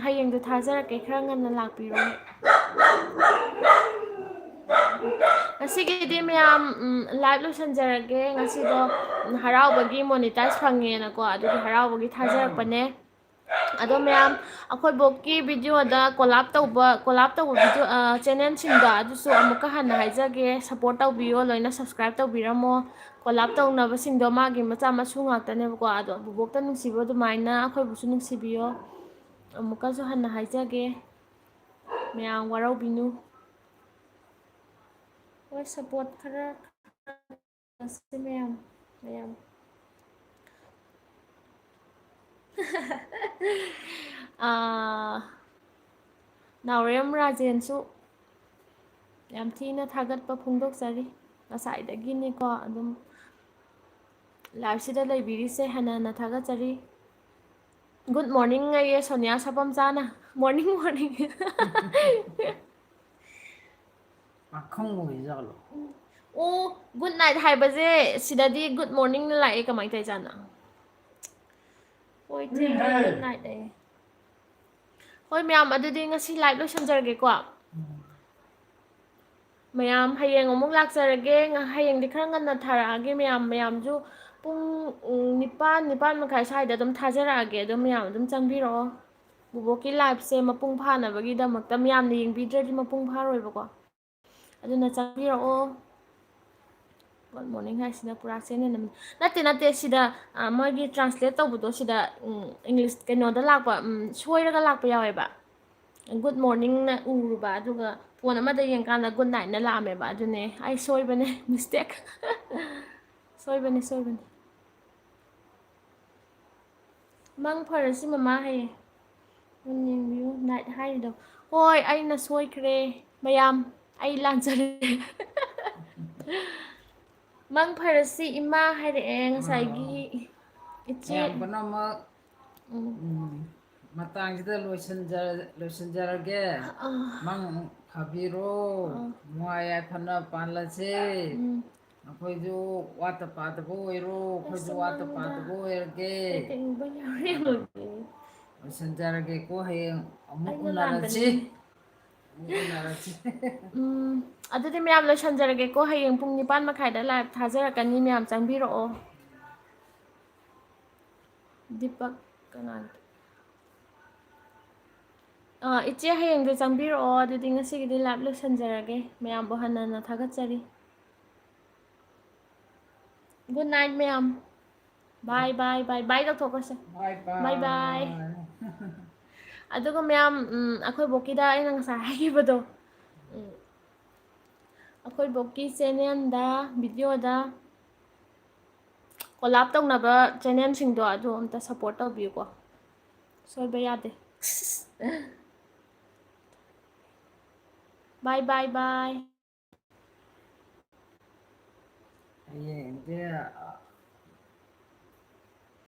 ꯍꯌꯦꯡꯗꯣ ꯊꯥꯖꯔꯛꯀꯦ ꯈꯔ ꯉꯟꯅ ꯂꯥꯛꯄꯤꯔꯣ ꯉꯁꯤꯒꯤꯗꯤ ꯃꯌꯥꯝ ꯂꯥꯏꯚ ꯂꯣꯏꯁꯤꯟꯖꯔꯒꯦ ꯉꯁꯤꯗꯣ ꯍꯔꯥꯎꯕꯒꯤ ꯃꯣꯅꯤꯇꯥꯏꯖ ꯐꯪꯉꯦꯅꯀꯣ ꯑꯗꯨꯒꯤ ꯍꯔꯥꯎꯕꯒꯤ ꯊꯥꯖꯔꯛꯄꯅꯦ ꯑꯗꯣ ꯃꯌꯥꯝ ꯑꯩꯈꯣꯏ ꯕꯣꯛꯀꯤ ꯚꯤꯗꯤꯑꯣꯗ ꯀꯣꯂꯥꯞ ꯇꯧꯕ ꯚꯤꯗꯤꯑꯣ ꯆꯦꯅꯦꯜꯁꯤꯡꯗꯣ ꯑꯗꯨꯁꯨ ꯑꯃꯨꯛꯀ ꯍꯟꯅ ꯍꯥꯏꯖꯒꯦ ꯁꯞꯄꯣꯔꯠ ꯇꯧꯕꯤꯌꯣ ꯂꯣꯏꯅ ꯁꯞꯁꯀ꯭ꯔꯥꯏꯕ ꯇꯧꯕꯤꯔꯝꯃꯣ ꯀꯣꯂꯥꯞ ꯇꯧꯅꯕꯁꯤꯡꯗꯣ ꯃꯥꯒꯤ ꯃꯆꯥ ꯃꯁꯨ ꯉꯥꯛꯇꯅꯦꯕꯀꯣ ꯑꯗꯣ ꯕꯣꯕꯣꯛꯇ ꯅꯨꯡꯁꯤꯕ ꯑꯗꯨꯃꯥꯏꯅ ꯑꯩꯈꯣꯏꯕꯨꯁꯨ ꯅꯨꯡꯁꯤꯕꯤꯌꯣ ꯑꯃꯨꯛꯀꯁꯨ ꯍꯟꯅ ꯍꯥꯏꯖꯒꯦ ꯃꯌꯥꯝ ꯋꯥꯔꯧꯕꯤꯅꯨ ꯍꯣꯏ ꯁꯞꯄꯣꯔꯠ ꯈꯔ ꯃꯌꯥꯝ ꯅꯥꯎꯔꯦꯝ ꯔꯥꯖꯦꯟꯁꯨ ꯌꯥꯝ ꯊꯤꯅ ꯊꯥꯒꯠꯄ ꯐꯣꯡꯗꯣꯛꯆꯔꯤ ꯉꯁꯥꯏꯗꯒꯤꯅꯤꯀꯣ ꯑꯗꯨꯝ ꯂꯥꯏꯐꯁꯤꯗ ꯂꯩꯕꯤꯔꯤꯁꯦ ꯍꯟꯅ ꯊꯥꯒꯠꯆꯔꯤ ꯒꯨꯗ ꯃꯣꯔꯅꯤꯡ ꯑꯩꯌꯦ ꯁꯣꯅꯤꯌꯥ ꯁꯥꯄꯝꯆꯥꯅ ꯃꯣꯔꯅꯤꯡ ꯄꯥꯈꯪ ꯑꯣꯏꯖꯥꯠꯂꯣ ꯑꯣ ꯒꯨꯗ ꯅꯥꯏꯠ ꯍꯥꯏꯕꯁꯦ ꯁꯤꯗꯗꯤ ꯒꯨꯗ ꯃꯣꯔꯅꯤꯡꯅ ꯂꯥꯛꯑꯦ ꯀꯃꯥꯏꯅ ꯇꯧꯔꯤꯖꯥꯠꯅꯣ ꯍꯣꯏ ꯒꯨꯗ ꯅꯥꯏꯠ ꯍꯣꯏ ꯃꯌꯥꯝ ꯑꯗꯨꯗꯤ ꯉꯁꯤ ꯂꯥꯏꯚ ꯂꯣꯏꯁꯟꯖꯔꯒꯦꯀꯣ ꯃꯌꯥꯝ ꯍꯌꯦꯡ ꯑꯃꯨꯛ ꯂꯥꯛꯆꯔꯒꯦ ꯍꯌꯦꯡꯗꯤ ꯈꯔ ꯉꯟꯅ ꯊꯥꯔꯛꯑꯒꯦ ꯃꯌꯥꯝꯁꯨ ꯄꯨꯡ 9:30 ꯁ꯭ꯋꯥꯏꯗ ꯑꯗꯨꯝ ꯊꯥꯖꯔꯛꯑꯒꯦ ꯑꯗꯨꯝ ꯃꯌꯥꯝ ꯑꯗꯨꯝ ꯆꯪꯕꯤꯔꯛꯑꯣ ꯕꯨꯕꯣꯛꯀꯤ ꯂꯥꯏꯐꯁꯦ ꯃꯄꯨꯡ ꯐꯥꯅꯕꯒꯤꯗꯃꯛꯇ ꯃꯌꯥꯝꯅ ꯌꯦꯡꯕꯤꯗ꯭ꯔꯗꯤ ꯃꯄꯨꯡ ꯐꯥꯔꯣꯏꯕꯀꯣ ꯑꯗꯨꯅ ꯆꯪꯕꯤꯔꯛꯑꯣ ꯒꯨꯗ ꯃꯣꯔꯅꯤꯡ ꯍꯥꯏꯁꯤꯅ ꯄꯨꯔꯥ ꯆꯦꯟꯅꯦꯜ ꯑꯃ ꯅꯠꯇꯦ ꯁꯤꯗ ꯃꯣꯏꯒꯤ ꯇ꯭ꯔꯥꯟꯁꯂꯦꯠ ꯇꯧꯕꯗꯣ ꯁꯤꯗ ꯏꯪꯂꯤꯁ ꯀꯩꯅꯣꯗ ꯂꯥꯛꯄ ꯁꯣꯏꯔꯒ ꯂꯥꯛꯄ ꯌꯥꯎꯋꯦꯕ ꯒꯨꯗ ꯃꯣꯔꯅꯤꯡꯅ ꯎꯔꯨꯕ ꯑꯗꯨꯒ ꯐꯣꯟ ꯑꯃꯗ ꯌꯦꯡꯀꯥꯟꯗ ꯒꯨꯗ ꯅꯥꯏꯠꯅ ꯂꯥꯛꯑꯝꯃꯦꯕ ꯑꯗꯨꯅꯦ ꯑꯩ ꯁꯣꯏꯕꯅꯦ ꯃꯤꯁꯇꯦꯛ ꯁꯣꯏꯕꯅꯦ ꯃꯪ ꯐꯔꯁꯤ ꯃꯃꯥ ꯍꯌꯦ ꯌꯦꯡꯕꯤꯌꯨ ꯅꯥꯏꯠ ꯍꯥꯏꯔꯤꯗꯣ ꯍꯣꯏ ꯑꯩꯅ ꯁꯣꯏꯈ꯭ꯔꯦ ꯃꯌꯥꯝ ꯑꯩ ꯂꯥꯟꯖꯔꯦ ꯃꯪ ꯐꯔꯁꯤ ꯏꯃꯥ ꯍꯥꯏꯔꯛꯑꯦ ꯉꯁꯥꯏꯒꯤ ꯏꯆꯦ ꯃꯌꯥꯝ ꯄꯨꯝꯅꯃꯛ ꯃꯇꯥꯡꯁꯤꯗ ꯂꯣꯏꯁꯤꯟꯖꯔꯒꯦ ꯃꯪ ꯐꯕꯤꯔꯣ ꯅꯨꯡꯉꯥꯏ ꯌꯥꯏꯐꯅ ꯄꯥꯜꯂꯁꯦ ꯑꯩꯈꯣꯏꯁꯨ ꯋꯥꯠꯇ ꯄꯥꯗꯕ ꯑꯣꯏꯔꯣ ꯑꯩꯈꯣꯏꯁꯨ ꯋꯥꯠꯇ ꯄꯥꯗꯕ ꯑꯣꯏꯔꯒꯦ ꯂꯣꯏꯁꯤꯟꯖꯔꯒꯦꯀꯣ ꯍꯌꯦꯡ ꯑꯃꯨꯛ ꯑꯩꯅ ꯎꯅꯔꯁꯤ ꯂꯥꯟꯕꯅꯤ ꯑꯃꯨꯛ ꯎꯅꯔꯁꯤ ꯑꯗꯨꯗꯤ ꯃꯌꯥꯝ ꯂꯣꯏꯁꯤꯟꯖꯔꯒꯦꯀꯣ ꯍꯌꯦꯡ ꯄꯨꯡ 9:30ꯗ ꯂꯥꯏꯚ ꯊꯥꯖꯔꯛꯀꯅꯤ ꯃꯌꯥꯝ ꯆꯪꯕꯤꯔꯛꯑꯣ ꯗꯤꯄꯛ ꯀꯅꯥ ꯏꯆꯦ ꯍꯌꯦꯡꯗꯣ ꯆꯪꯕꯤꯔꯛꯑꯣ ꯑꯗꯨꯗꯤ ꯉꯁꯤꯒꯤꯗꯤ ꯂꯥꯏꯚ ꯂꯣꯏꯁꯤꯟꯖꯔꯒꯦ ꯃꯌꯥꯝꯕꯨ ꯍꯟꯅ ꯊꯥꯒꯠꯆꯔꯤ ꯒꯨꯗ ꯅꯥꯏꯠ ꯃꯌꯥꯝ ꯕꯥꯏ ꯇꯧꯊꯣꯛꯈ꯭ꯔꯁꯦ ꯕꯥꯏ ꯑꯗꯨꯒ ꯃꯌꯥꯝ ꯑꯩꯈꯣꯏ ꯕꯣꯛꯀꯤꯗ ꯑꯩꯅ ꯉꯁꯥꯏ ꯍꯥꯏꯈꯤꯕꯗꯣ ꯑꯩꯈꯣꯏ ꯕꯣꯛꯀꯤ ꯆꯦꯅꯦꯜꯗ ꯚꯤꯗꯤꯑꯣꯗ ꯀꯣꯂꯥꯞ ꯇꯧꯅꯕ ꯆꯦꯅꯦꯜꯁꯤꯡꯗꯣ ꯑꯗꯨ ꯑꯝꯇ ꯁꯞꯄꯣꯔꯠ ꯇꯧꯕꯤꯌꯨꯀꯣ ꯁꯣꯏꯕ ꯌꯥꯗꯦ ꯕꯥꯏ ꯍꯌꯦꯡꯗꯤ